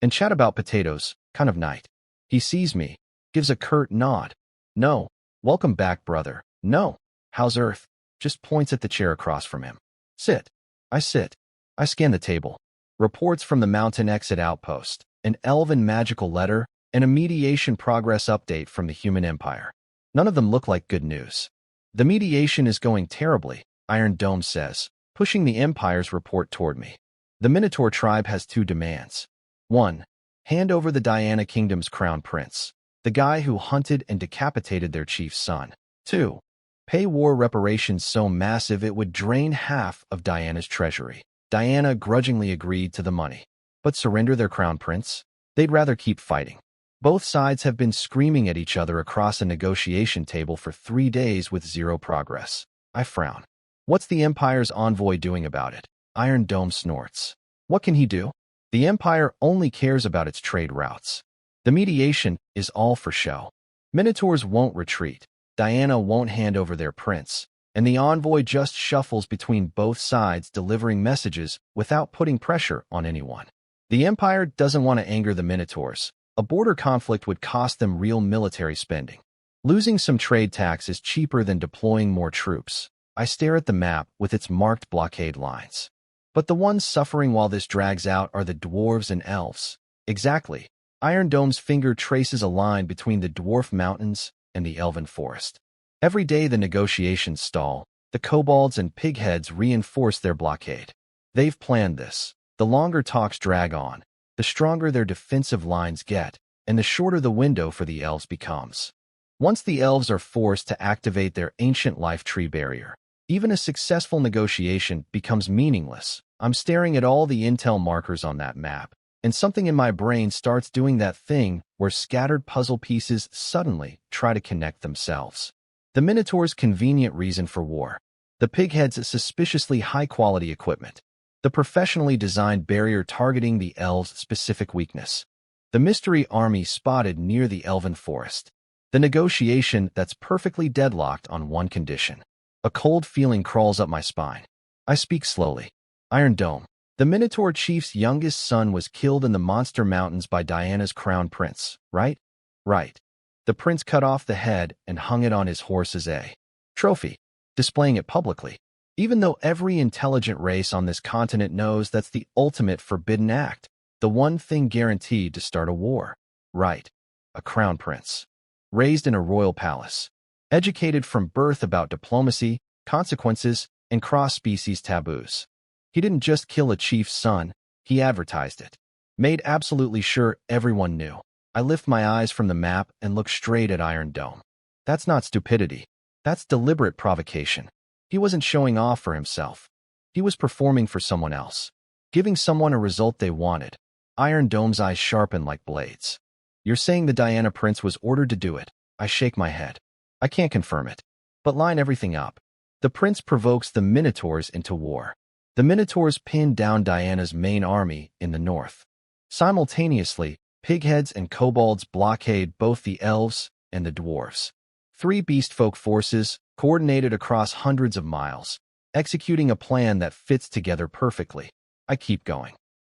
and chat about potatoes" kind of night. He sees me, gives a curt nod. "No. Welcome back, brother. No. How's Earth?" Just points at the chair across from him. Sit. I sit. I scan the table. Reports from the Mountain Exit Outpost, an elven magical letter, and a mediation progress update from the Human Empire. None of them look like good news. "The mediation is going terribly," Iron Dome says, pushing the Empire's report toward me. "The Minotaur tribe has 2 demands. 1. Hand over the Diana Kingdom's crown prince, the guy who hunted and decapitated their chief's son. 2. Pay war reparations so massive it would drain half of Diana's treasury." Diana grudgingly agreed to the money. But surrender their crown prince? They'd rather keep fighting. Both sides have been screaming at each other across a negotiation table for 3 days with 0 progress. I frown. What's the Empire's envoy doing about it? Iron Dome snorts. What can he do? The Empire only cares about its trade routes. The mediation is all for show. Minotaurs won't retreat. Diana won't hand over their prince. And the envoy just shuffles between both sides, delivering messages without putting pressure on anyone. The Empire doesn't want to anger the Minotaurs. A border conflict would cost them real military spending. Losing some trade tax is cheaper than deploying more troops. I stare at the map with its marked blockade lines. But the ones suffering while this drags out are the dwarves and elves. Exactly. Iron Dome's finger traces a line between the dwarf mountains and the elven forest. Every day the negotiations stall. The kobolds and pigheads reinforce their blockade. They've planned this. The longer talks drag on, the stronger their defensive lines get, and the shorter the window for the elves becomes. Once the elves are forced to activate their ancient life tree barrier, even a successful negotiation becomes meaningless. I'm staring at all the intel markers on that map, and something in my brain starts doing that thing where scattered puzzle pieces suddenly try to connect themselves. The Minotaur's convenient reason for war. The pighead's suspiciously high-quality equipment. The professionally designed barrier targeting the elves' specific weakness. The mystery army spotted near the elven forest. The negotiation that's perfectly deadlocked on one condition. A cold feeling crawls up my spine. I speak slowly. Iron Dome. The Minotaur chief's youngest son was killed in the Monster Mountains by Diana's crown prince, right? Right. The prince cut off the head and hung it on his horse as a trophy, displaying it publicly, even though every intelligent race on this continent knows that's the ultimate forbidden act, the one thing guaranteed to start a war. Right. A crown prince. Raised in a royal palace. Educated from birth about diplomacy, consequences, and cross-species taboos. He didn't just kill a chief's son, he advertised it. Made absolutely sure everyone knew. I lift my eyes from the map and look straight at Iron Dome. That's not stupidity. That's deliberate provocation. He wasn't showing off for himself. He was performing for someone else. Giving someone a result they wanted. Iron Dome's eyes sharpen like blades. "You're saying the Diana Prince was ordered to do it?" I shake my head. I can't confirm it. But line everything up. The prince provokes the Minotaurs into war. The Minotaurs pin down Diana's main army in the north. Simultaneously, pigheads and kobolds blockade both the elves and the dwarves. 3 beastfolk forces, coordinated across hundreds of miles, executing a plan that fits together perfectly. I keep going.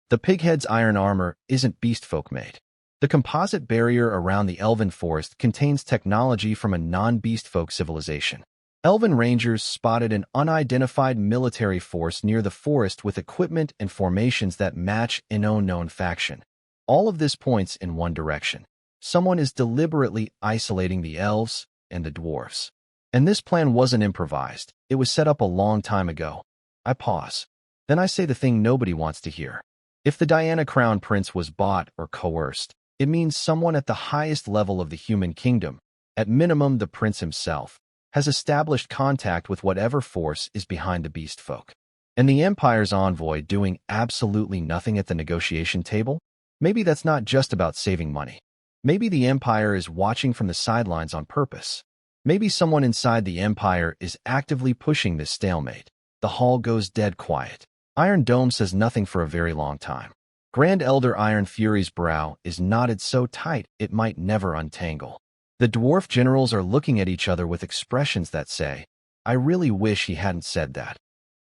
The pighead's iron armor isn't beastfolk made. The composite barrier around the elven forest contains technology from a non-beastfolk civilization. Elven rangers spotted an unidentified military force near the forest with equipment and formations that match an unknown faction. All of this points in one direction. Someone is deliberately isolating the elves and the dwarves. And this plan wasn't improvised. It was set up a long time ago. I pause. Then I say the thing nobody wants to hear. If the Diana Crown Prince was bought or coerced, it means someone at the highest level of the human kingdom, at minimum the prince himself, has established contact with whatever force is behind the beast folk. And the Empire's envoy doing absolutely nothing at the negotiation table? Maybe that's not just about saving money. Maybe the Empire is watching from the sidelines on purpose. Maybe someone inside the Empire is actively pushing this stalemate. The hall goes dead quiet. Iron Dome says nothing for a very long time. Grand Elder Iron Fury's brow is knotted so tight it might never untangle. The dwarf generals are looking at each other with expressions that say, I really wish he hadn't said that.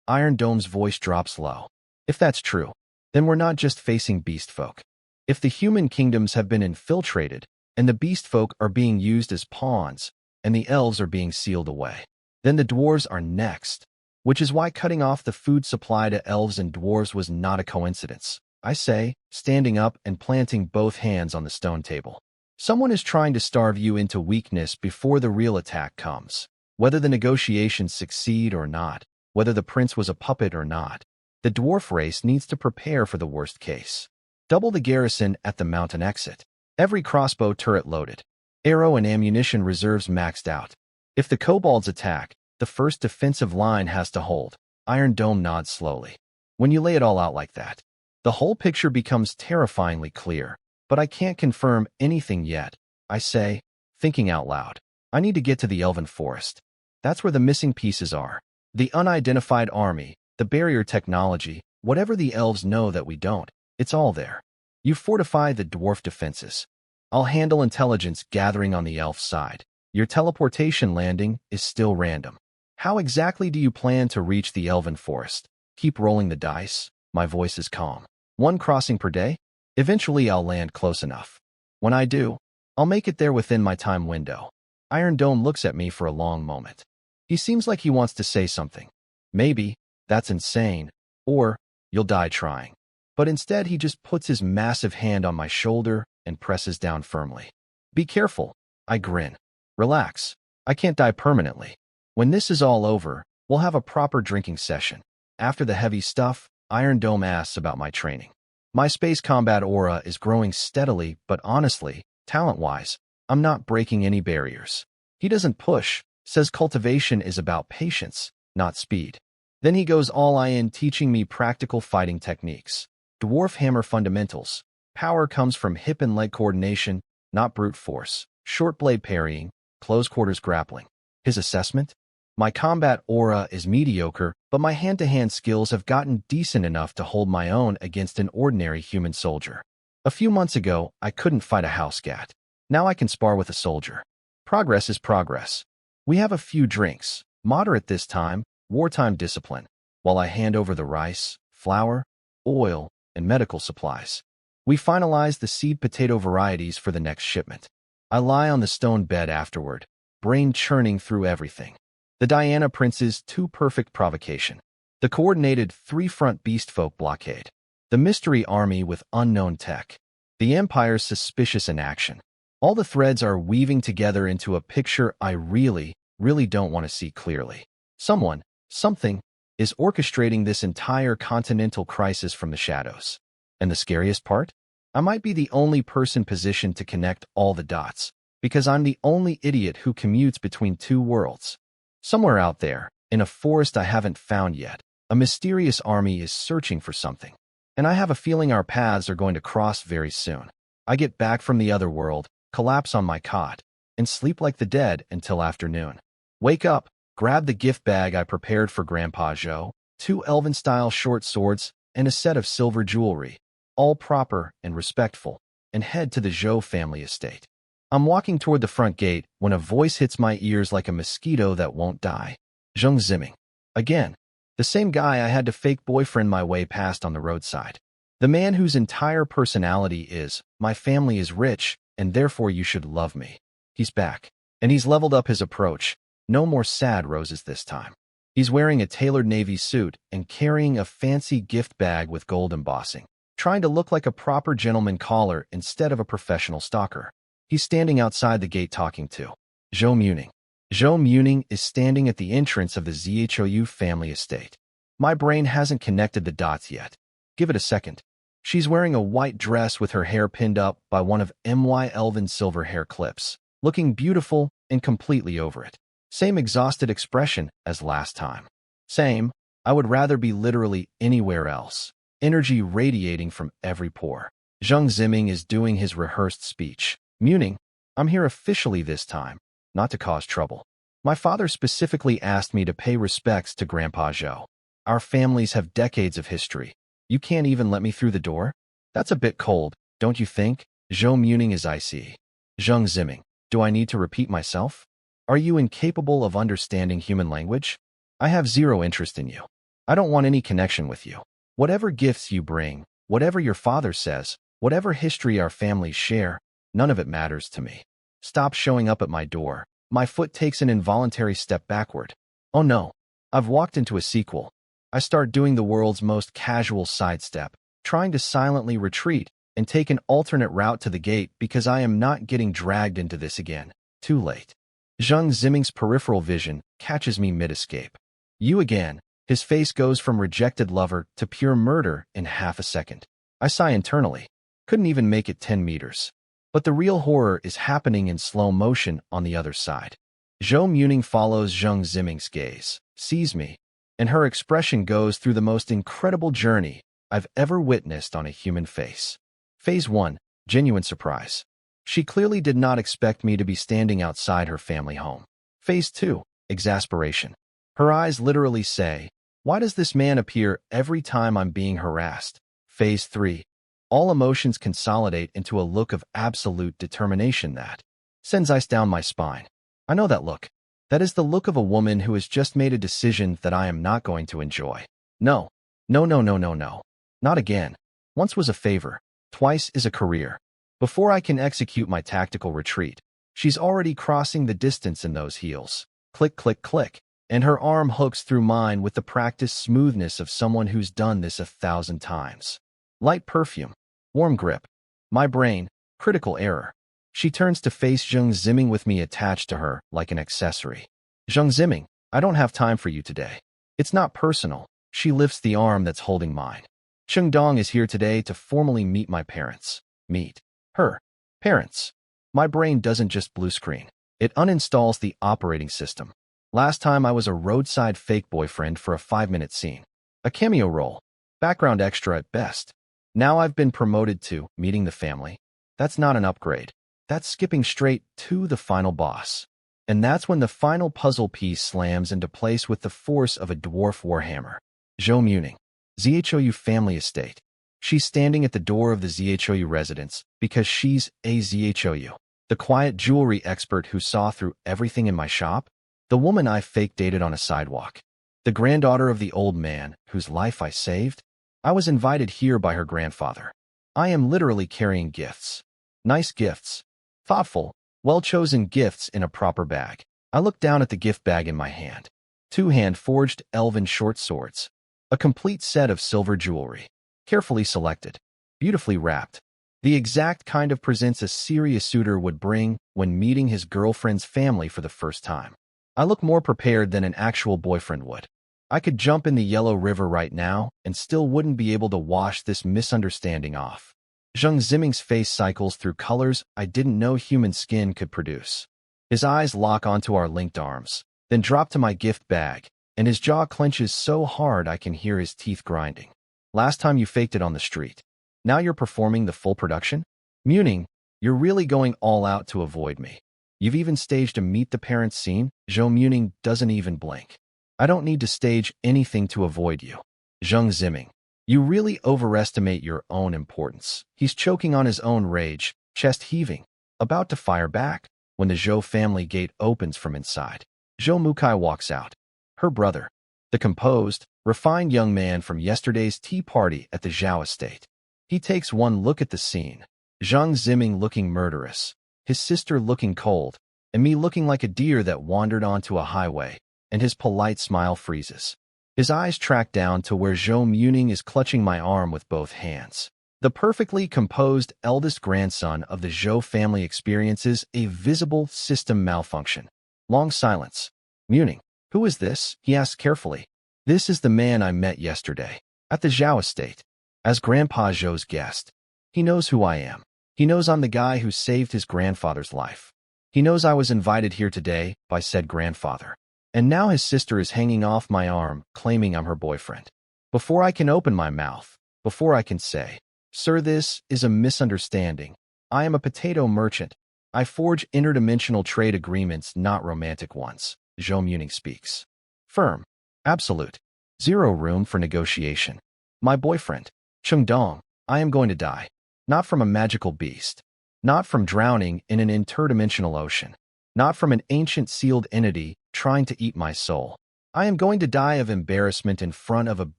Iron Dome's voice drops low. If that's true, then we're not just facing beast folk. If the human kingdoms have been infiltrated, and the beast folk are being used as pawns, and the elves are being sealed away, then the dwarves are next, which is why cutting off the food supply to elves and dwarves was not a coincidence. I say, standing up and planting both hands on the stone table. Someone is trying to starve you into weakness before the real attack comes. Whether the negotiations succeed or not, whether the prince was a puppet or not, the dwarf race needs to prepare for the worst case. Double the garrison at the mountain exit. Every crossbow turret loaded. Arrow and ammunition reserves maxed out. If the kobolds attack, the first defensive line has to hold. Iron Dome nods slowly. When you lay it all out like that, the whole picture becomes terrifyingly clear. But I can't confirm anything yet, I say, thinking out loud. I need to get to the Elven Forest. That's where the missing pieces are. The unidentified army, the barrier technology, whatever the elves know that we don't, it's all there. You fortify the dwarf defenses. I'll handle intelligence gathering on the elf side. Your teleportation landing is still random. How exactly do you plan to reach the Elven Forest? Keep rolling the dice. My voice is calm. 1 crossing per day? Eventually I'll land close enough. When I do, I'll make it there within my time window. Iron Dome looks at me for a long moment. He seems like he wants to say something. Maybe, that's insane, or, you'll die trying. But instead he just puts his massive hand on my shoulder and presses down firmly. Be careful, I grin. Relax, I can't die permanently. When this is all over, we'll have a proper drinking session. After the heavy stuff, Iron Dome asks about my training. My space combat aura is growing steadily, but honestly, talent-wise, I'm not breaking any barriers. He doesn't push, says cultivation is about patience, not speed. Then he goes all in teaching me practical fighting techniques. Dwarf hammer fundamentals. Power comes from hip and leg coordination, not brute force. Short blade parrying, close quarters grappling. His assessment? My combat aura is mediocre, but my hand-to-hand skills have gotten decent enough to hold my own against an ordinary human soldier. A few months ago, I couldn't fight a house cat. Now I can spar with a soldier. Progress is progress. We have a few drinks, moderate this time, wartime discipline, while I hand over the rice, flour, oil, and medical supplies. We finalize the seed potato varieties for the next shipment. I lie on the stone bed afterward, brain churning through everything. The Diana Prince's too perfect provocation. The coordinated 3-front beastfolk blockade. The mystery army with unknown tech. The Empire's suspicious inaction. All the threads are weaving together into a picture I really don't want to see clearly. Someone, something, is orchestrating this entire continental crisis from the shadows. And the scariest part? I might be the only person positioned to connect all the dots, because I'm the only idiot who commutes between 2 worlds. Somewhere out there, in a forest I haven't found yet, a mysterious army is searching for something. And I have a feeling our paths are going to cross very soon. I get back from the other world, collapse on my cot, and sleep like the dead until afternoon. Wake up, grab the gift bag I prepared for Grandpa Joe, 2 elven-style short swords, and a set of silver jewelry, all proper and respectful, and head to the Joe family estate. I'm walking toward the front gate when a voice hits my ears like a mosquito that won't die. Zheng Ziming. Again. The same guy I had to fake boyfriend my way past on the roadside. The man whose entire personality is, my family is rich, and therefore you should love me. He's back. And he's leveled up his approach. No more sad roses this time. He's wearing a tailored navy suit and carrying a fancy gift bag with gold embossing, trying to look like a proper gentleman caller instead of a professional stalker. He's standing outside the gate talking to Zhou Muning. Zhou Muning is standing at the entrance of the Zhou family estate. My brain hasn't connected the dots yet. Give it a second. She's wearing a white dress with her hair pinned up by one of My Elven's silver hair clips, looking beautiful and completely over it. Same exhausted expression as last time. Same, I would rather be literally anywhere else. Energy radiating from every pore. Zhang Ziming is doing his rehearsed speech. Muning, I'm here officially this time, not to cause trouble. My father specifically asked me to pay respects to Grandpa Zhou. Our families have decades of history. You can't even let me through the door? That's a bit cold, don't you think? Zhou Muning is icy. Zhang Ziming, do I need to repeat myself? Are you incapable of understanding human language? I have zero interest in you. I don't want any connection with you. Whatever gifts you bring, whatever your father says, whatever history our families share, none of it matters to me. Stop showing up at my door. My foot takes an involuntary step backward. Oh no, I've walked into a sequel. I start doing the world's most casual sidestep, trying to silently retreat and take an alternate route to the gate because I am not getting dragged into this again. Too late. Zhang Ziming's peripheral vision catches me mid-escape. You again. His face goes from rejected lover to pure murder in half a second. I sigh internally. Couldn't even make it 10 meters. But the real horror is happening in slow motion on the other side. Zhou Muning follows Zhang Ziming's gaze, sees me, and her expression goes through the most incredible journey I've ever witnessed on a human face. Phase 1, genuine surprise. She clearly did not expect me to be standing outside her family home. Phase 2, exasperation. Her eyes literally say, why does this man appear every time I'm being harassed? Phase 3. All emotions consolidate into a look of absolute determination that sends ice down my spine. I know that look. That is the look of a woman who has just made a decision that I am not going to enjoy. No. No, no, no, no, no. Not again. Once was a favor. Twice is a career. Before I can execute my tactical retreat, she's already crossing the distance in those heels. Click, click, click. And her arm hooks through mine with the practiced smoothness of someone who's done this 1,000 times. Light perfume. Warm grip. My brain. Critical error. She turns to face Zhang Ziming with me attached to her like an accessory. Zhang Ziming, I don't have time for you today. It's not personal. She lifts the arm that's holding mine. Cheng Dong is here today to formally meet my parents. Meet her parents. My brain doesn't just blue screen. It uninstalls the operating system. Last time I was a roadside fake boyfriend for a 5-minute scene. A cameo role. Background extra at best. Now I've been promoted to meeting the family. That's not an upgrade. That's skipping straight to the final boss. And that's when the final puzzle piece slams into place with the force of a dwarf warhammer. Zhou Muning. Zhou family estate. She's standing at the door of the Zhou residence because she's a Zhou. The quiet jewelry expert who saw through everything in my shop. The woman I fake dated on a sidewalk. The granddaughter of the old man whose life I saved. I was invited here by her grandfather. I am literally carrying gifts. Nice gifts. Thoughtful, well-chosen gifts in a proper bag. I look down at the gift bag in my hand. 2 hand-forged elven short swords. A complete set of silver jewelry. Carefully selected. Beautifully wrapped. The exact kind of presents a serious suitor would bring when meeting his girlfriend's family for the first time. I look more prepared than an actual boyfriend would. I could jump in the Yellow River right now and still wouldn't be able to wash this misunderstanding off. Zhang Ziming's face cycles through colors I didn't know human skin could produce. His eyes lock onto our linked arms, then drop to my gift bag, and his jaw clenches so hard I can hear his teeth grinding. Last time you faked it on the street. Now you're performing the full production? Muning, you're really going all out to avoid me. You've even staged a meet the parents scene? Zhou Muning doesn't even blink. I don't need to stage anything to avoid you. Zhang Ziming, you really overestimate your own importance. He's choking on his own rage, chest heaving, about to fire back, when the Zhou family gate opens from inside. Zhou Mukai walks out. Her brother, the composed, refined young man from yesterday's tea party at the Zhao estate. He takes one look at the scene. Zhang Ziming looking murderous, his sister looking cold, and me looking like a deer that wandered onto a highway, and his polite smile freezes. His eyes track down to where Zhou Muning is clutching my arm with both hands. The perfectly composed eldest grandson of the Zhou family experiences a visible system malfunction. Long silence. Muning. Who is this? He asked carefully. This is the man I met yesterday, at the Zhao estate, as Grandpa Zhou's guest. He knows who I am. He knows I'm the guy who saved his grandfather's life. He knows I was invited here today by said grandfather. And now his sister is hanging off my arm, claiming I'm her boyfriend. Before I can open my mouth, before I can say, "Sir, this is a misunderstanding. I am a potato merchant. I forge interdimensional trade agreements, not romantic ones," Zhou Muning speaks. Firm. Absolute. Zero room for negotiation. My boyfriend, Cheng Dong, I am going to die. Not from a magical beast. Not from drowning in an interdimensional ocean. Not from an ancient sealed entity trying to eat my soul. I am going to die of embarrassment in front of a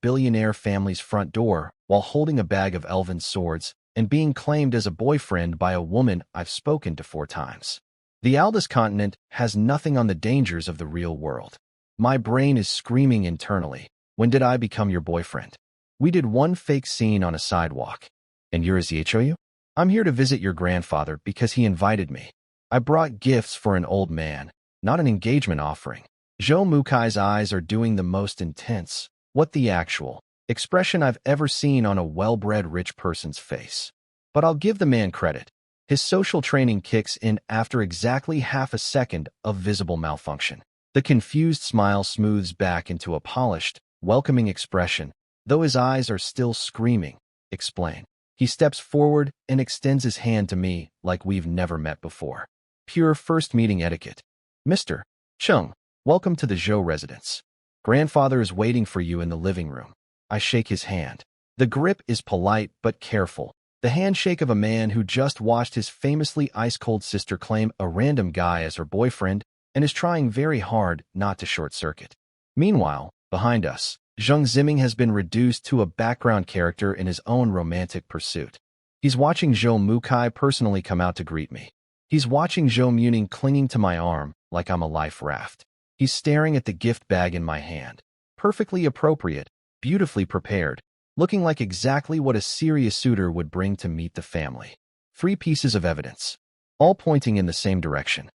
billionaire family's front door while holding a bag of elven swords and being claimed as a boyfriend by a woman I've spoken to 4 times. The Aldous continent has nothing on the dangers of the real world. My brain is screaming internally. When did I become your boyfriend? We did one fake scene on a sidewalk. And you're a Zhou? I'm here to visit your grandfather because he invited me. I brought gifts for an old man, not an engagement offering. Zhou Mukai's eyes are doing the most intense, what the actual, expression I've ever seen on a well-bred rich person's face. But I'll give the man credit. His social training kicks in after exactly half a second of visible malfunction. The confused smile smooths back into a polished, welcoming expression, though his eyes are still screaming. Explain. He steps forward and extends his hand to me like we've never met before. Pure first meeting etiquette. Mr. Cheng, welcome to the Zhou residence. Grandfather is waiting for you in the living room. I shake his hand. The grip is polite but careful. The handshake of a man who just watched his famously ice-cold sister claim a random guy as her boyfriend and is trying very hard not to short-circuit. Meanwhile, behind us, Zheng Ziming has been reduced to a background character in his own romantic pursuit. He's watching Zhou Mukai personally come out to greet me. He's watching Zhou Muning clinging to my arm like I'm a life raft. He's staring at the gift bag in my hand. Perfectly appropriate, beautifully prepared, looking like exactly what a serious suitor would bring to meet the family. 3 pieces of evidence, all pointing in the same direction.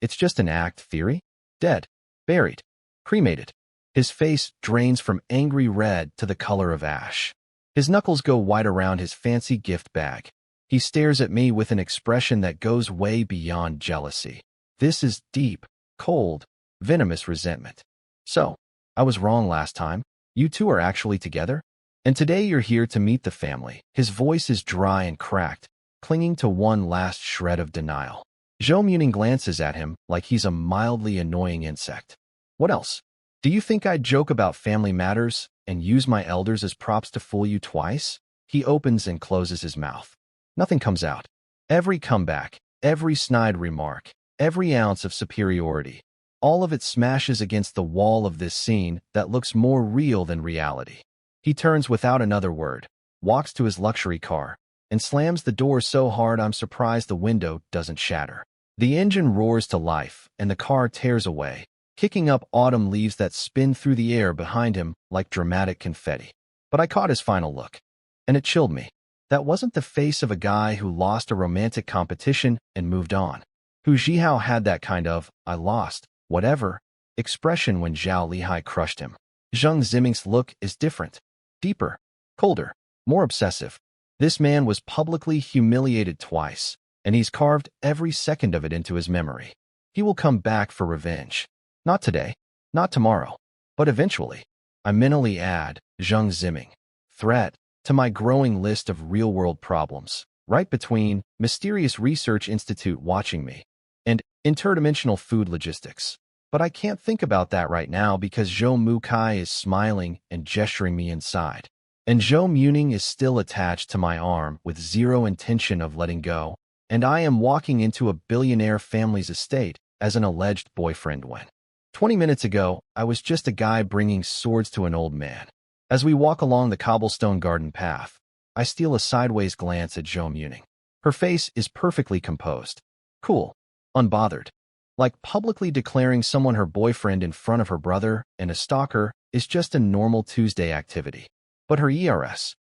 It's just an act theory? Dead. Buried. Cremated. His face drains from angry red to the color of ash. His knuckles go wide around his fancy gift bag. He stares at me with an expression that goes way beyond jealousy. This is deep, cold, venomous resentment. So, I was wrong last time. You two are actually together? And today you're here to meet the family. His voice is dry and cracked, clinging to one last shred of denial. Zhou Muning glances at him like he's a mildly annoying insect. What else? Do you think I'd joke about family matters and use my elders as props to fool you twice? He opens and closes his mouth. Nothing comes out. Every comeback, every snide remark, every ounce of superiority, all of it smashes against the wall of this scene that looks more real than reality. He turns without another word, walks to his luxury car, and slams the door so hard I'm surprised the window doesn't shatter. The engine roars to life, and the car tears away, kicking up autumn leaves that spin through the air behind him like dramatic confetti. But I caught his final look, and it chilled me. That wasn't the face of a guy who lost a romantic competition and moved on. Hu Zhihao had that kind of, I lost, whatever, expression when Zhao Lihai crushed him. Zheng Ziming's look is different, deeper, colder, more obsessive. This man was publicly humiliated twice, and he's carved every second of it into his memory. He will come back for revenge. Not today, not tomorrow, but eventually. I mentally add, Zheng Ziming, threat, to my growing list of real-world problems, right between Mysterious Research Institute watching me and interdimensional food logistics. But I can't think about that right now because Zhou Mukai is smiling and gesturing me inside. And Zhou Muning is still attached to my arm with zero intention of letting go, and I am walking into a billionaire family's estate as an alleged boyfriend when 20 minutes ago, I was just a guy bringing swords to an old man. As we walk along the cobblestone garden path, I steal a sideways glance at Zhou Muning. Her face is perfectly composed, cool, unbothered. Like publicly declaring someone her boyfriend in front of her brother and a stalker is just a normal Tuesday activity. But her ears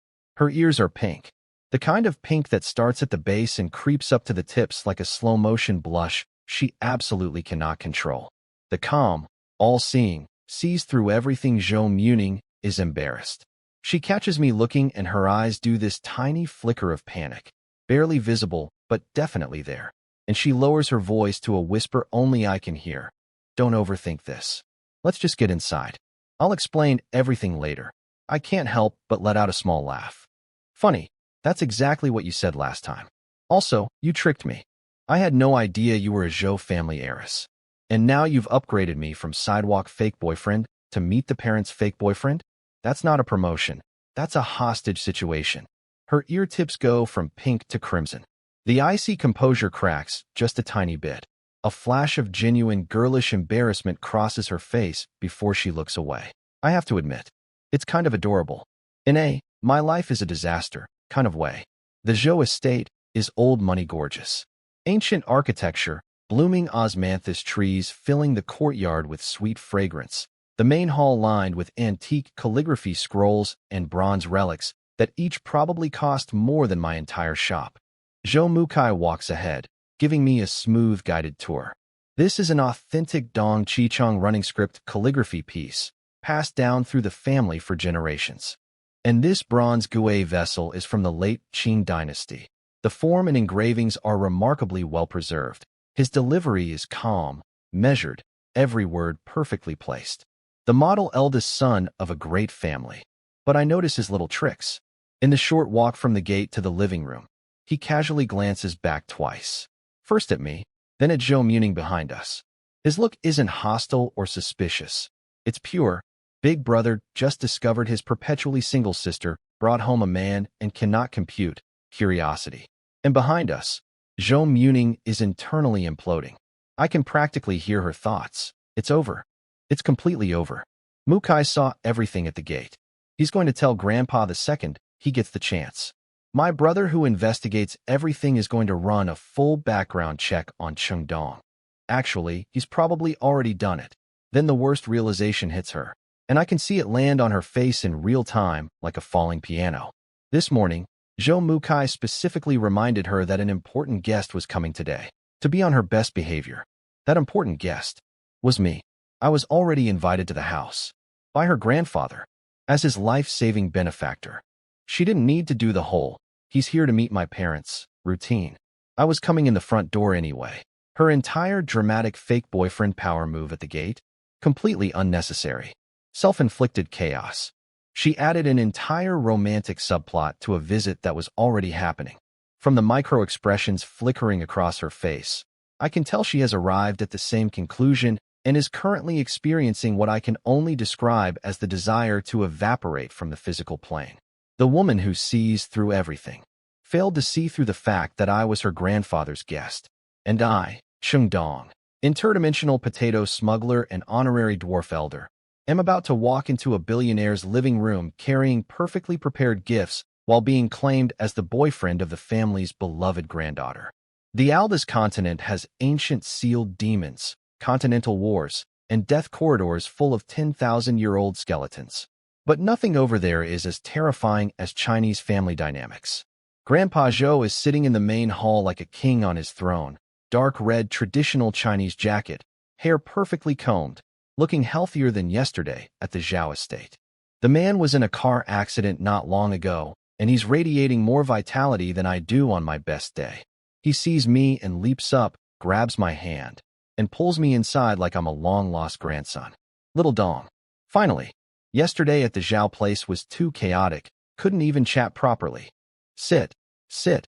are pink. The kind of pink that starts at the base and creeps up to the tips like a slow-motion blush she absolutely cannot control. The calm, all-seeing, sees through everything Zhou Muning is embarrassed. She catches me looking and her eyes do this tiny flicker of panic, barely visible, but definitely there. And she lowers her voice to a whisper only I can hear. Don't overthink this. Let's just get inside. I'll explain everything later. I can't help but let out a small laugh. Funny, that's exactly what you said last time. Also, you tricked me. I had no idea you were a Zhou family heiress. And now you've upgraded me from sidewalk fake boyfriend to meet the parents' fake boyfriend? That's not a promotion. That's a hostage situation. Her ear tips go from pink to crimson. The icy composure cracks just a tiny bit. A flash of genuine girlish embarrassment crosses her face before she looks away. I have to admit, it's kind of adorable. In a my life is a disaster kind of way. The Zhou estate is old money gorgeous. Ancient architecture, blooming osmanthus trees filling the courtyard with sweet fragrance. The main hall lined with antique calligraphy scrolls and bronze relics that each probably cost more than my entire shop. Zhou Mukai walks ahead, giving me a smooth guided tour. This is an authentic Dong Qichong running script calligraphy piece, passed down through the family for generations. And this bronze Gouet vessel is from the late Qing dynasty. The form and engravings are remarkably well preserved. His delivery is calm, measured, every word perfectly placed. The model eldest son of a great family. But I notice his little tricks. In the short walk from the gate to the living room, he casually glances back twice. First at me, then at Zhou Muning behind us. His look isn't hostile or suspicious. It's pure. Big brother just discovered his perpetually single sister, brought home a man and cannot compute curiosity. And behind us, Zhou Muning is internally imploding. I can practically hear her thoughts. It's over. It's completely over. Mukai saw everything at the gate. He's going to tell Grandpa the second he gets the chance. My brother who investigates everything is going to run a full background check on Cheng Dong. Actually, he's probably already done it. Then the worst realization hits her, and I can see it land on her face in real time like a falling piano. This morning, Zhou Mukai specifically reminded her that an important guest was coming today, to be on her best behavior. That important guest was me. I was already invited to the house by her grandfather as his life-saving benefactor. She didn't need to do the whole, he's here to meet my parents, routine. I was coming in the front door anyway. Her entire dramatic fake boyfriend power move at the gate, completely unnecessary. Self-inflicted chaos. She added an entire romantic subplot to a visit that was already happening. From the micro-expressions flickering across her face, I can tell she has arrived at the same conclusion and is currently experiencing what I can only describe as the desire to evaporate from the physical plane. The woman who sees through everything failed to see through the fact that I was her grandfather's guest. And I, Cheng Dong, interdimensional potato smuggler and honorary dwarf elder, am about to walk into a billionaire's living room carrying perfectly prepared gifts while being claimed as the boyfriend of the family's beloved granddaughter. The Aldous continent has ancient sealed demons, continental wars, and death corridors full of 10,000-year-old skeletons. But nothing over there is as terrifying as Chinese family dynamics. Grandpa Zhou is sitting in the main hall like a king on his throne, dark red traditional Chinese jacket, hair perfectly combed, looking healthier than yesterday at the Zhao estate. The man was in a car accident not long ago, and he's radiating more vitality than I do on my best day. He sees me and leaps up, grabs my hand, and pulls me inside like I'm a long-lost grandson. Little Dong. Finally. Yesterday at the Zhao place was too chaotic, couldn't even chat properly. Sit. Sit.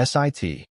SIT.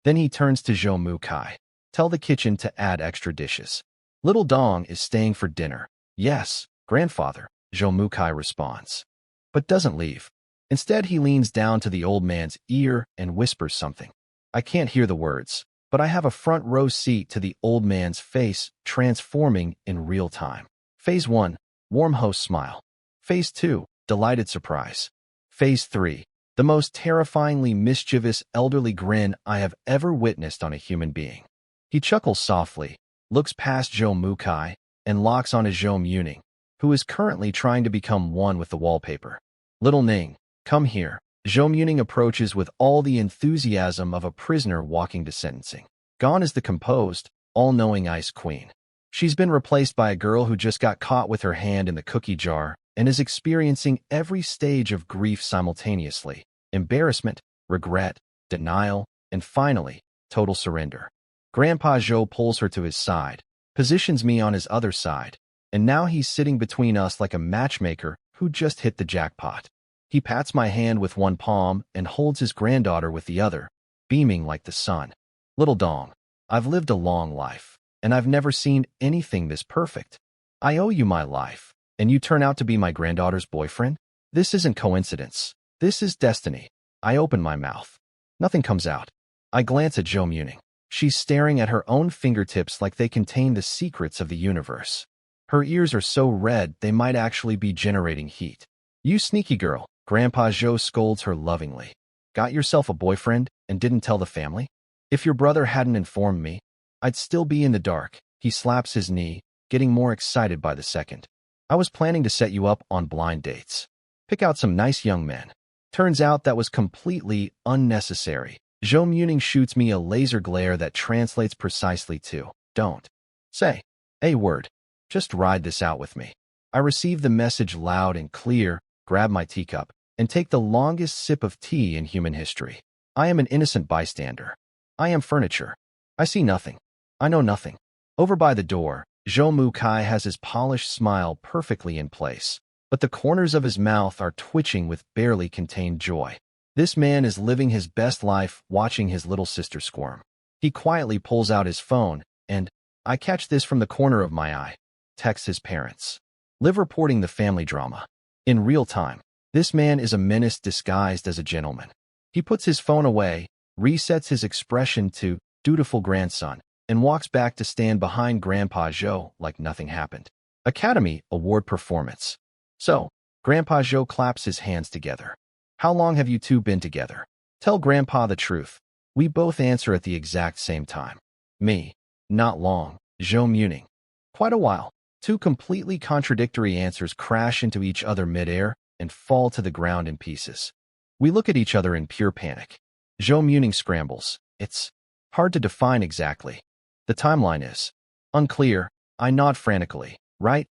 Then he turns to Zhou Mukai. Tell the kitchen to add extra dishes. Little Dong is staying for dinner. Yes, grandfather, Zhou Mukai responds. But doesn't leave. Instead, he leans down to the old man's ear and whispers something. I can't hear the words, but I have a front row seat to the old man's face transforming in real time. Phase 1, warm host smile. Phase 2, delighted surprise. Phase 3, the most terrifyingly mischievous elderly grin I have ever witnessed on a human being. He chuckles softly, looks past Zhou Mukai, and locks on his Zhou Muning, who is currently trying to become one with the wallpaper. Little Ning, come here. Zhou Muning approaches with all the enthusiasm of a prisoner walking to sentencing. Gone is the composed, all-knowing Ice Queen. She's been replaced by a girl who just got caught with her hand in the cookie jar and is experiencing every stage of grief simultaneously: embarrassment, regret, denial, and finally, total surrender. Grandpa Joe pulls her to his side, positions me on his other side, and now he's sitting between us like a matchmaker who just hit the jackpot. He pats my hand with one palm and holds his granddaughter with the other, beaming like the sun. Little Dong, I've lived a long life, and I've never seen anything this perfect. I owe you my life, and you turn out to be my granddaughter's boyfriend? This isn't coincidence. This is destiny. I open my mouth. Nothing comes out. I glance at Zhou Muning. She's staring at her own fingertips like they contain the secrets of the universe. Her ears are so red they might actually be generating heat. You sneaky girl, Grandpa Zhou scolds her lovingly. Got yourself a boyfriend and didn't tell the family? If your brother hadn't informed me, I'd still be in the dark. He slaps his knee, getting more excited by the second. I was planning to set you up on blind dates. Pick out some nice young men. Turns out that was completely unnecessary. Zhou Muning shoots me a laser glare that translates precisely to, don't say a word. Just ride this out with me. I receive the message loud and clear, grab my teacup, and take the longest sip of tea in human history. I am an innocent bystander. I am furniture. I see nothing. I know nothing. Over by the door, Zhou Mukai has his polished smile perfectly in place, but the corners of his mouth are twitching with barely contained joy. This man is living his best life watching his little sister squirm. He quietly pulls out his phone, and I catch this from the corner of my eye. Texts his parents. Live reporting the family drama. In real time, this man is a menace disguised as a gentleman. He puts his phone away, resets his expression to dutiful grandson, and walks back to stand behind Grandpa Zhou like nothing happened. Academy Award performance. So, Grandpa Zhou claps his hands together. How long have you two been together? Tell Grandpa the truth. We both answer at the exact same time. Me. Not long. Zhou Muning. Quite a while. Two completely contradictory answers crash into each other midair and fall to the ground in pieces. We look at each other in pure panic. Zhou Muning scrambles. It's hard to define exactly. The timeline is unclear. I nod frantically. Right?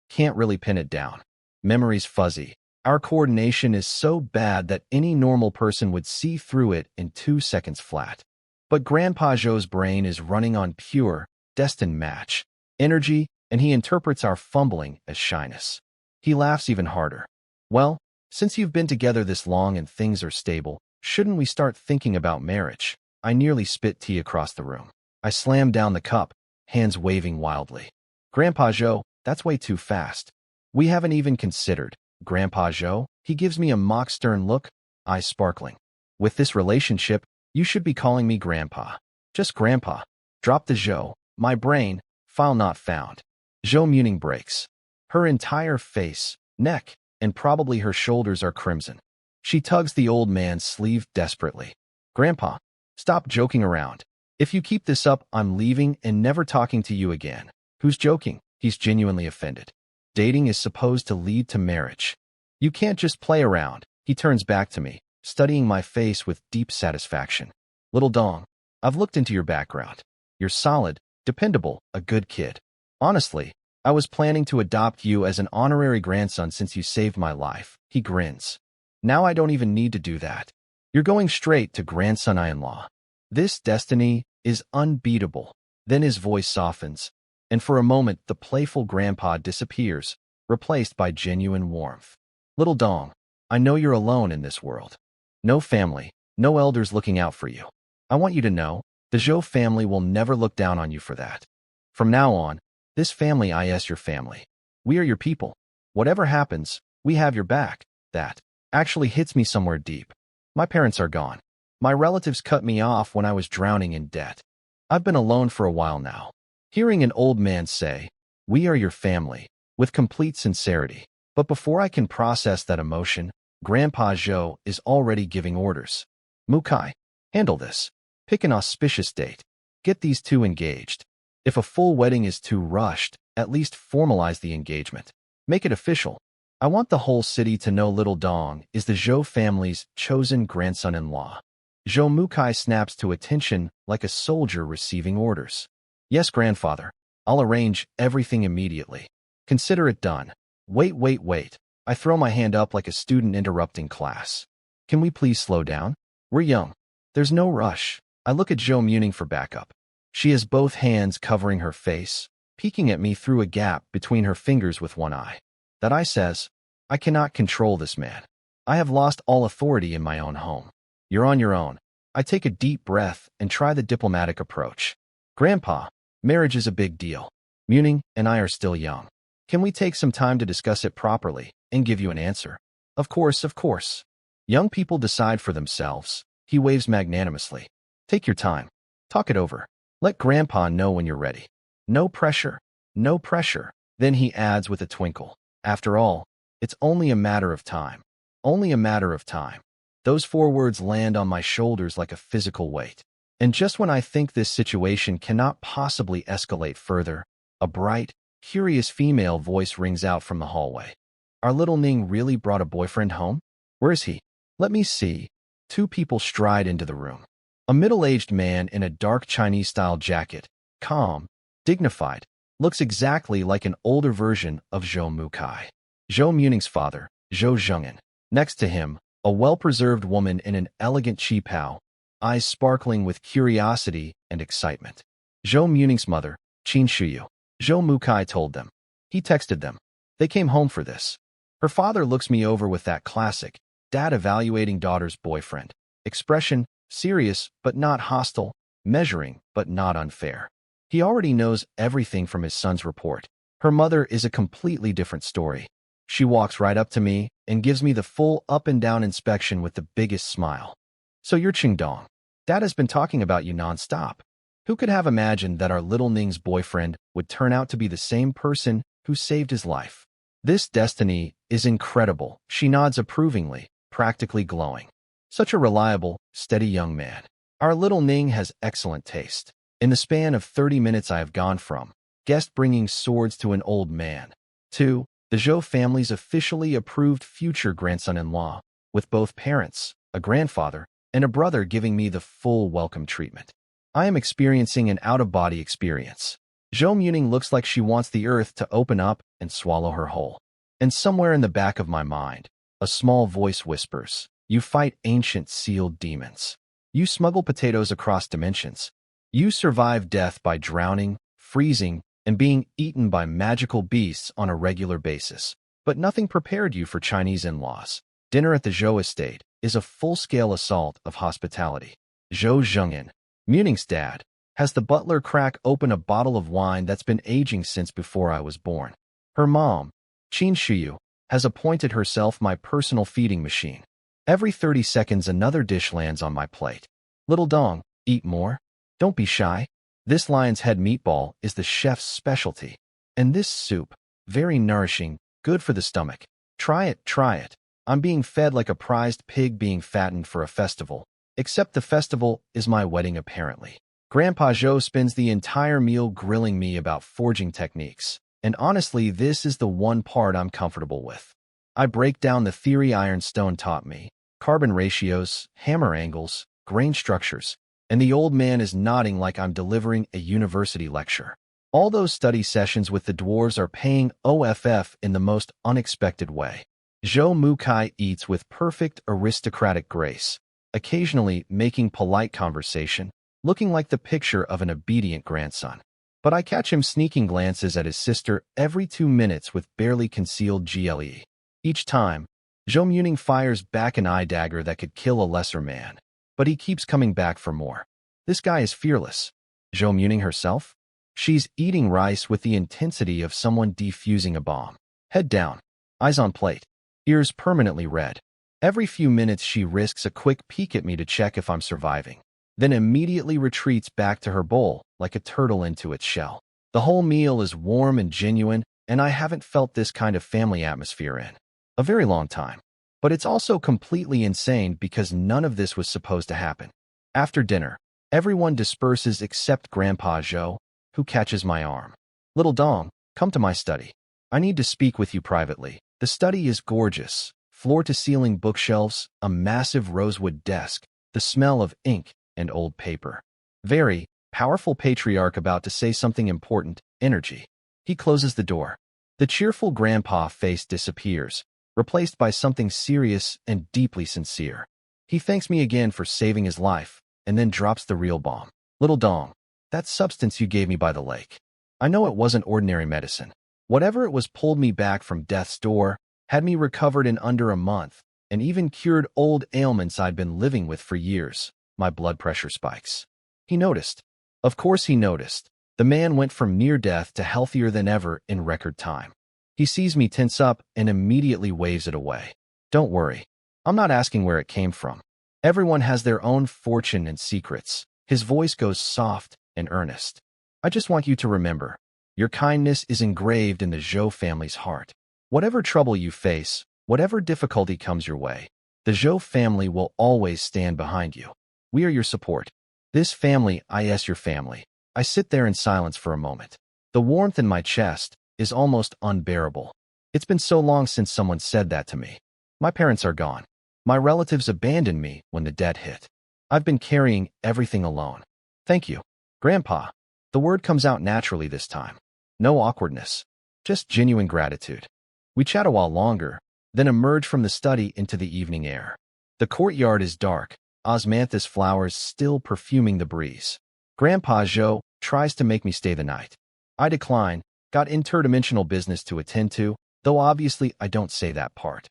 Can't really pin it down. Memory's fuzzy. Our coordination is so bad that any normal person would see through it in 2 seconds flat. But Grandpa Zhou's brain is running on pure, destined match energy, and he interprets our fumbling as shyness. He laughs even harder. Well, since you've been together this long and things are stable, shouldn't we start thinking about marriage? I nearly spit tea across the room. I slam down the cup, hands waving wildly. Grandpa Zhou, that's way too fast. We haven't even considered. Grandpa Zhou, he gives me a mock stern look, eyes sparkling. With this relationship, you should be calling me Grandpa. Just Grandpa. Drop the Zhou. My brain, file not found. Zhou Muning breaks. Her entire face, neck, and probably her shoulders are crimson. She tugs the old man's sleeve desperately. Grandpa, stop joking around. If you keep this up, I'm leaving and never talking to you again. Who's joking? He's genuinely offended. Dating is supposed to lead to marriage. You can't just play around. He turns back to me, studying my face with deep satisfaction. Little Dong, I've looked into your background. You're solid, dependable, a good kid. Honestly, I was planning to adopt you as an honorary grandson since you saved my life. He grins. Now I don't even need to do that. You're going straight to grandson-in-law. This destiny is unbeatable. Then his voice softens, and for a moment the playful grandpa disappears, replaced by genuine warmth. Little Dong, I know you're alone in this world. No family, no elders looking out for you. I want you to know, the Zhou family will never look down on you for that. From now on, this family is your family. We are your people. Whatever happens, we have your back. That actually hits me somewhere deep. My parents are gone. My relatives cut me off when I was drowning in debt. I've been alone for a while now. Hearing an old man say, "We are your family," with complete sincerity. But before I can process that emotion, Grandpa Zhou is already giving orders. Mukai, handle this. Pick an auspicious date. Get these two engaged. If a full wedding is too rushed, at least formalize the engagement. Make it official. I want the whole city to know Little Dong is the Zhou family's chosen grandson-in-law. Zhou Mukai snaps to attention like a soldier receiving orders. Yes, grandfather. I'll arrange everything immediately. Consider it done. Wait. I throw my hand up like a student interrupting class. Can we please slow down? We're young. There's no rush. I look at Zhou Muning for backup. She has both hands covering her face, peeking at me through a gap between her fingers with one eye. That eye says, I cannot control this man. I have lost all authority in my own home. You're on your own. I take a deep breath and try the diplomatic approach. Grandpa, marriage is a big deal. Muning and I are still young. Can we take some time to discuss it properly and give you an answer? Of course. Young people decide for themselves. He waves magnanimously. Take your time. Talk it over. Let Grandpa know when you're ready. No pressure. Then he adds with a twinkle. After all, it's only a matter of time. Only a matter of time. Those 4 words land on my shoulders like a physical weight. And just when I think this situation cannot possibly escalate further, a bright, curious female voice rings out from the hallway. Our little Ning really brought a boyfriend home? Where is he? Let me see. 2 people stride into the room. A middle-aged man in a dark Chinese-style jacket, calm, dignified, looks exactly like an older version of Zhou Mukai. Zhou Muning's father, Zhou Zhengyan. Next to him, a well-preserved woman in an elegant qipao, eyes sparkling with curiosity and excitement. Zhou Muning's mother, Qin Shuyu. Zhou Mukai told them. He texted them. They came home for this. Her father looks me over with that classic, dad evaluating daughter's boyfriend. Expression, serious but not hostile, measuring but not unfair. He already knows everything from his son's report. Her mother is a completely different story. She walks right up to me and gives me the full up-and-down inspection with the biggest smile. So you're Qingdong. Dad has been talking about you non-stop. Who could have imagined that our little Ning's boyfriend would turn out to be the same person who saved his life? This destiny is incredible. She nods approvingly, practically glowing. Such a reliable, steady young man. Our little Ning has excellent taste. In the span of 30 minutes I have gone from guest bringing swords to an old man, to the Zhou family's officially approved future grandson-in-law, with both parents, a grandfather, and a brother giving me the full welcome treatment. I am experiencing an out-of-body experience. Zhou Muning looks like she wants the earth to open up and swallow her whole. And somewhere in the back of my mind, a small voice whispers, you fight ancient sealed demons. You smuggle potatoes across dimensions. You survive death by drowning, freezing, and being eaten by magical beasts on a regular basis. But nothing prepared you for Chinese in-laws. Dinner at the Zhou estate is a full-scale assault of hospitality. Zhou Zhengyan, Muning's dad, has the butler crack open a bottle of wine that's been aging since before I was born. Her mom, Qin Shuyu, has appointed herself my personal feeding machine. Every 30 seconds another dish lands on my plate. Little Dong, eat more. Don't be shy. This lion's head meatball is the chef's specialty. And this soup, very nourishing, good for the stomach. Try it. I'm being fed like a prized pig being fattened for a festival. Except the festival is my wedding apparently. Grandpa Zhou spends the entire meal grilling me about forging techniques. And honestly, this is the one part I'm comfortable with. I break down the theory Ironstone taught me. Carbon ratios, hammer angles, grain structures. And the old man is nodding like I'm delivering a university lecture. All those study sessions with the dwarves are paying off in the most unexpected way. Zhou Mukai eats with perfect aristocratic grace, occasionally making polite conversation, looking like the picture of an obedient grandson. But I catch him sneaking glances at his sister every 2 minutes with barely concealed GLE. Each time, Zhou Muning fires back an eye dagger that could kill a lesser man. But he keeps coming back for more. This guy is fearless. Zhou Muning herself? She's eating rice with the intensity of someone defusing a bomb. Head down, eyes on plate, ears permanently red. Every few minutes she risks a quick peek at me to check if I'm surviving, then immediately retreats back to her bowl like a turtle into its shell. The whole meal is warm and genuine, and I haven't felt this kind of family atmosphere in a very long time. But it's also completely insane because none of this was supposed to happen. After dinner, everyone disperses except Grandpa Zhou, who catches my arm. Little Dong, come to my study. I need to speak with you privately. The study is gorgeous. Floor-to-ceiling bookshelves, a massive rosewood desk, the smell of ink and old paper. Very powerful patriarch about to say something important, energy. He closes the door. The cheerful grandpa face disappears, replaced by something serious and deeply sincere. He thanks me again for saving his life, and then drops the real bomb. Little Dong, that substance you gave me by the lake. I know it wasn't ordinary medicine. Whatever it was pulled me back from death's door, had me recovered in under a month, and even cured old ailments I'd been living with for years. My blood pressure spikes. He noticed. Of course he noticed. The man went from near death to healthier than ever in record time. He sees me tense up and immediately waves it away. Don't worry. I'm not asking where it came from. Everyone has their own fortune and secrets. His voice goes soft and earnest. I just want you to remember, your kindness is engraved in the Zhou family's heart. Whatever trouble you face, whatever difficulty comes your way, the Zhou family will always stand behind you. We are your support. This family is your family. I sit there in silence for a moment. The warmth in my chest is almost unbearable. It's been so long since someone said that to me. My parents are gone. My relatives abandoned me when the debt hit. I've been carrying everything alone. Thank you, Grandpa. The word comes out naturally this time. No awkwardness, just genuine gratitude. We chat a while longer, then emerge from the study into the evening air. The courtyard is dark, osmanthus flowers still perfuming the breeze. Grandpa Zhou tries to make me stay the night. I decline, got interdimensional business to attend to, though obviously I don't say that part.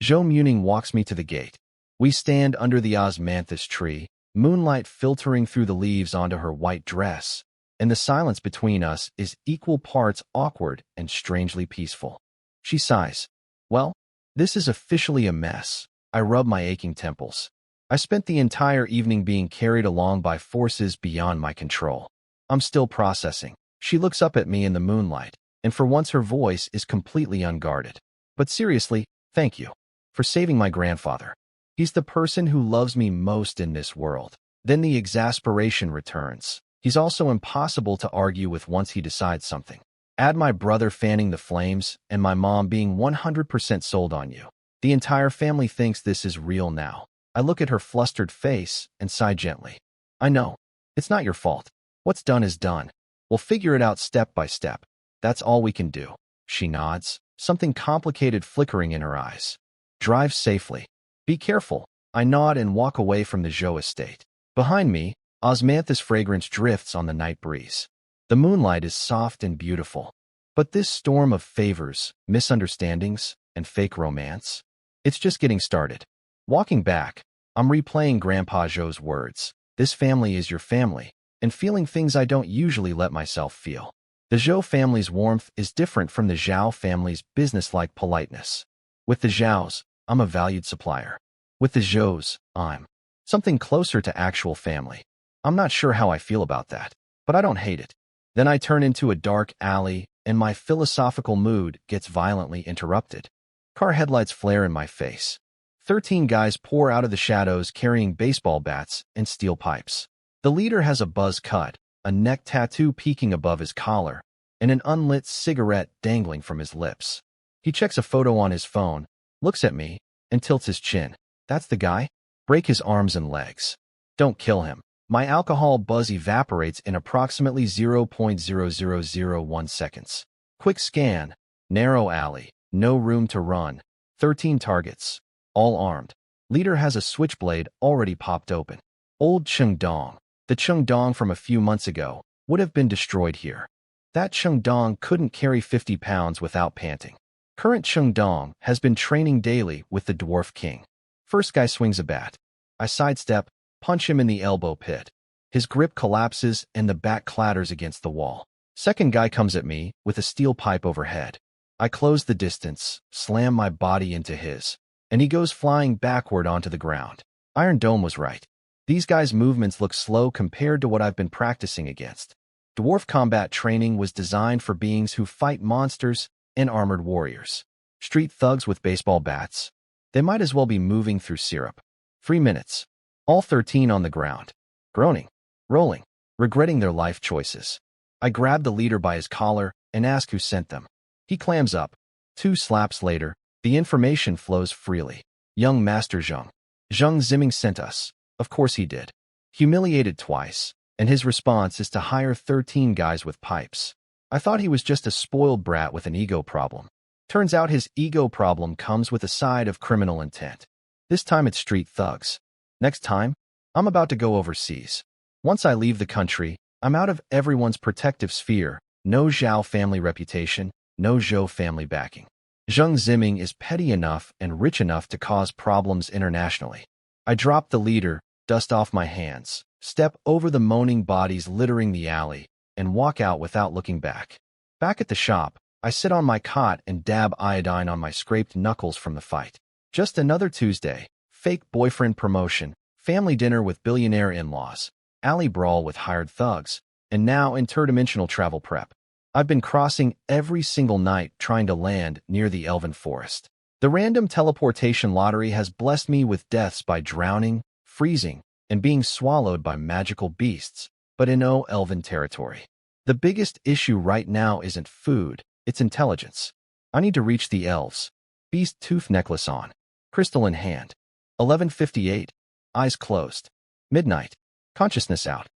Zhou Muning walks me to the gate. We stand under the osmanthus tree, moonlight filtering through the leaves onto her white dress, and the silence between us is equal parts awkward and strangely peaceful. She sighs. Well, this is officially a mess. I rub my aching temples. I spent the entire evening being carried along by forces beyond my control. I'm still processing. She looks up at me in the moonlight, and for once her voice is completely unguarded. But seriously, thank you for saving my grandfather. He's the person who loves me most in this world. Then the exasperation returns. He's also impossible to argue with once he decides something. Add my brother fanning the flames and my mom being 100% sold on you. The entire family thinks this is real now. I look at her flustered face and sigh gently. I know. It's not your fault. What's done is done. We'll figure it out step by step. That's all we can do. She nods, something complicated flickering in her eyes. Drive safely. Be careful. I nod and walk away from the Zhou estate. Behind me, osmanthus fragrance drifts on the night breeze. The moonlight is soft and beautiful. But this storm of favors, misunderstandings, and fake romance? It's just getting started. Walking back, I'm replaying Grandpa Zhou's words. This family is your family, and feeling things I don't usually let myself feel. The Zhou family's warmth is different from the Zhao family's businesslike politeness. With the Zhaos, I'm a valued supplier. With the Zhous, I'm something closer to actual family. I'm not sure how I feel about that, but I don't hate it. Then I turn into a dark alley, and my philosophical mood gets violently interrupted. Car headlights flare in my face. 13 guys pour out of the shadows carrying baseball bats and steel pipes. The leader has a buzz cut, a neck tattoo peeking above his collar, and an unlit cigarette dangling from his lips. He checks a photo on his phone, looks at me, and tilts his chin. That's the guy? Break his arms and legs. Don't kill him. My alcohol buzz evaporates in approximately 0.0001 seconds. Quick scan. Narrow alley. No room to run. 13 targets. All armed. Leader has a switchblade already popped open. Old Chengdong. The Chengdong from a few months ago would have been destroyed here. That Chengdong couldn't carry 50 pounds without panting. Current Chengdong has been training daily with the Dwarf King. First guy swings a bat. I sidestep, punch him in the elbow pit. His grip collapses and the bat clatters against the wall. Second guy comes at me with a steel pipe overhead. I close the distance, slam my body into his, and he goes flying backward onto the ground. Iron Dome was right. These guys' movements look slow compared to what I've been practicing against. Dwarf combat training was designed for beings who fight monsters and armored warriors. Street thugs with baseball bats. They might as well be moving through syrup. 3 minutes. All 13 on the ground. Groaning. Rolling. Regretting their life choices. I grab the leader by his collar and ask who sent them. He clams up. 2 slaps later, the information flows freely. Young Master Zheng. Zheng Ziming sent us. Of course he did. Humiliated twice, and his response is to hire 13 guys with pipes. I thought he was just a spoiled brat with an ego problem. Turns out his ego problem comes with a side of criminal intent. This time it's street thugs. Next time, I'm about to go overseas. Once I leave the country, I'm out of everyone's protective sphere. No Zhao family reputation, no Zhou family backing. Zheng Ziming is petty enough and rich enough to cause problems internationally. I drop the leader, dust off my hands, step over the moaning bodies littering the alley, and walk out without looking back. Back at the shop, I sit on my cot and dab iodine on my scraped knuckles from the fight. Just another Tuesday, fake boyfriend promotion, family dinner with billionaire in-laws, alley brawl with hired thugs, and now interdimensional travel prep. I've been crossing every single night trying to land near the Elven Forest. The random teleportation lottery has blessed me with deaths by drowning, freezing, and being swallowed by magical beasts, but in Elven territory. The biggest issue right now isn't food, it's intelligence. I need to reach the elves. Beast tooth necklace on. Crystal in hand. 11:58. Eyes closed. Midnight. Consciousness out.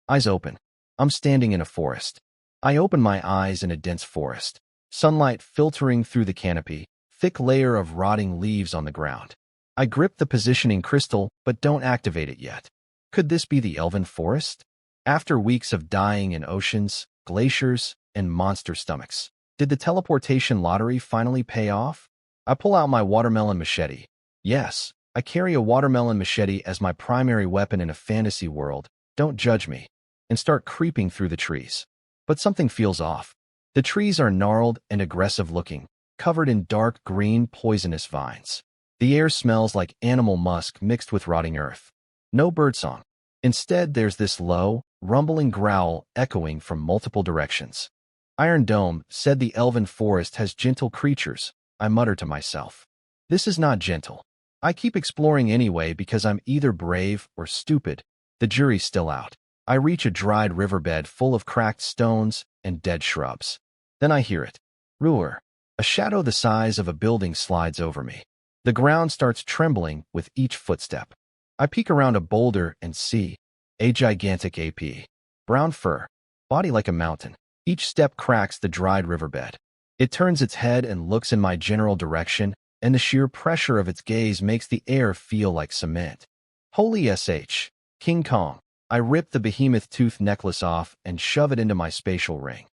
Eyes open. I'm standing in a forest. I open my eyes in a dense forest. Sunlight filtering through the canopy, thick layer of rotting leaves on the ground. I grip the positioning crystal, but don't activate it yet. Could this be the Elven Forest? After weeks of dying in oceans, glaciers, and monster stomachs, did the teleportation lottery finally pay off? I pull out my watermelon machete. Yes, I carry a watermelon machete as my primary weapon in a fantasy world, don't judge me, and start creeping through the trees. But something feels off. The trees are gnarled and aggressive looking, covered in dark green poisonous vines. The air smells like animal musk mixed with rotting earth. No birdsong. Instead, there's this low, rumbling growl echoing from multiple directions. Iron Dome said the Elven Forest has gentle creatures, I mutter to myself. This is not gentle. I keep exploring anyway because I'm either brave or stupid. The jury's still out. I reach a dried riverbed full of cracked stones and dead shrubs. Then I hear it. Roar. A shadow the size of a building slides over me. The ground starts trembling with each footstep. I peek around a boulder and see a gigantic AP. Brown fur. Body like a mountain. Each step cracks the dried riverbed. It turns its head and looks in my general direction, and the sheer pressure of its gaze makes the air feel like cement. Holy SH. King Kong. I rip the behemoth tooth necklace off and shove it into my spatial ring.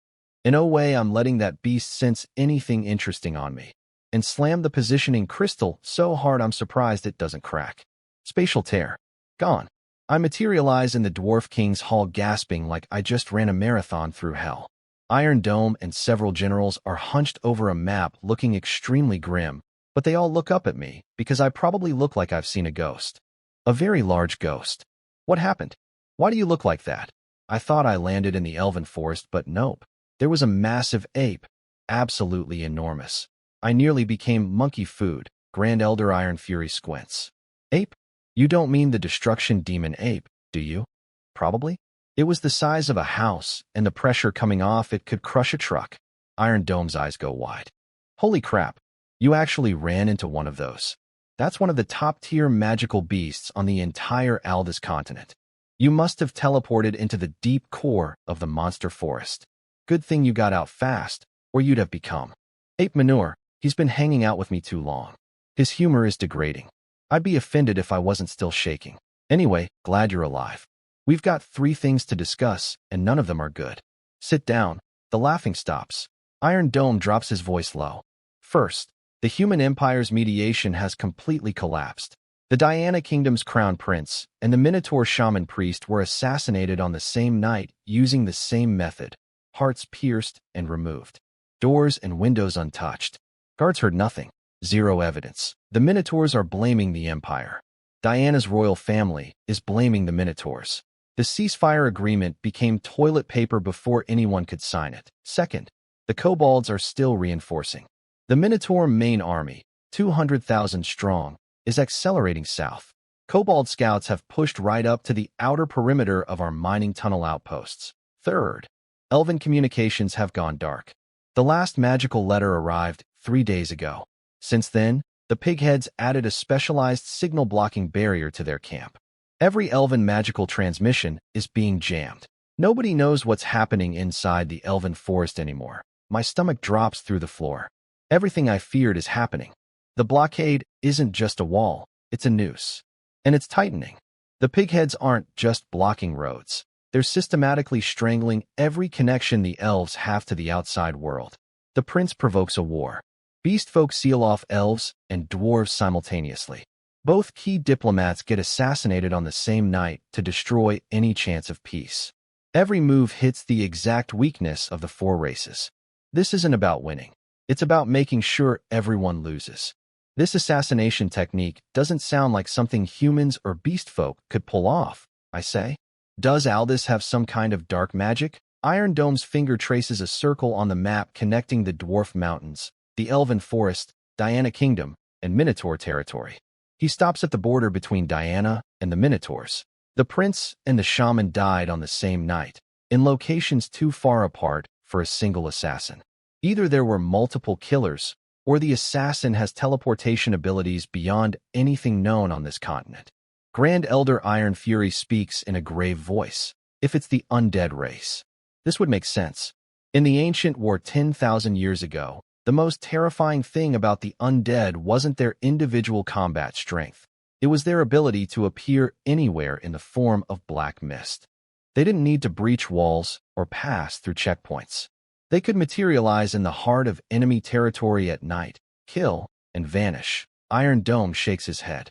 In a way, I'm letting that beast sense anything interesting on me, and slam the positioning crystal so hard I'm surprised it doesn't crack. Spatial tear. Gone. I materialize in the Dwarf King's hall gasping like I just ran a marathon through hell. Iron Dome and several generals are hunched over a map looking extremely grim, but they all look up at me because I probably look like I've seen a ghost. A very large ghost. What happened? Why do you look like that? I thought I landed in the Elven Forest, but nope. There was a massive ape. Absolutely enormous. I nearly became monkey food. Grand Elder Iron Fury squints. Ape? You don't mean the destruction demon ape, do you? Probably. It was the size of a house, and the pressure coming off it could crush a truck. Iron Dome's eyes go wide. Holy crap. You actually ran into one of those. That's one of the top-tier magical beasts on the entire Aldous continent. You must have teleported into the deep core of the monster forest. Good thing you got out fast, or you'd have become ape manure. He's been hanging out with me too long. His humor is degrading. I'd be offended if I wasn't still shaking. Anyway, glad you're alive. We've got 3 things to discuss, and none of them are good. Sit down. The laughing stops. Iron Dome drops his voice low. First, the human empire's mediation has completely collapsed. The Diana Kingdom's crown prince and the Minotaur shaman priest were assassinated on the same night using the same method. Hearts pierced and removed. Doors and windows untouched. Guards heard nothing. 0 evidence. The Minotaurs are blaming the Empire. Diana's royal family is blaming the Minotaurs. The ceasefire agreement became toilet paper before anyone could sign it. Second, the kobolds are still reinforcing. The Minotaur main army, 200,000 strong, is accelerating south. Kobold scouts have pushed right up to the outer perimeter of our mining tunnel outposts. Third, Elven communications have gone dark. The last magical letter arrived 3 days ago. Since then, the pigheads added a specialized signal-blocking barrier to their camp. Every elven magical transmission is being jammed. Nobody knows what's happening inside the elven forest anymore. My stomach drops through the floor. Everything I feared is happening. The blockade isn't just a wall, it's a noose. And it's tightening. The pigheads aren't just blocking roads. They're systematically strangling every connection the elves have to the outside world. The prince provokes a war. Beastfolk seal off elves and dwarves simultaneously. Both key diplomats get assassinated on the same night to destroy any chance of peace. Every move hits the exact weakness of the four races. This isn't about winning. It's about making sure everyone loses. This assassination technique doesn't sound like something humans or beastfolk could pull off, I say. Does Aldous have some kind of dark magic? Iron Dome's finger traces a circle on the map connecting the Dwarf Mountains, the Elven Forest, Diana Kingdom, and Minotaur territory. He stops at the border between Diana and the Minotaurs. The prince and the shaman died on the same night, in locations too far apart for a single assassin. Either there were multiple killers, or the assassin has teleportation abilities beyond anything known on this continent. Grand Elder Iron Fury speaks in a grave voice. If it's the undead race, this would make sense. In the ancient war 10,000 years ago, the most terrifying thing about the undead wasn't their individual combat strength. It was their ability to appear anywhere in the form of black mist. They didn't need to breach walls or pass through checkpoints. They could materialize in the heart of enemy territory at night, kill, and vanish. Iron Dome shakes his head.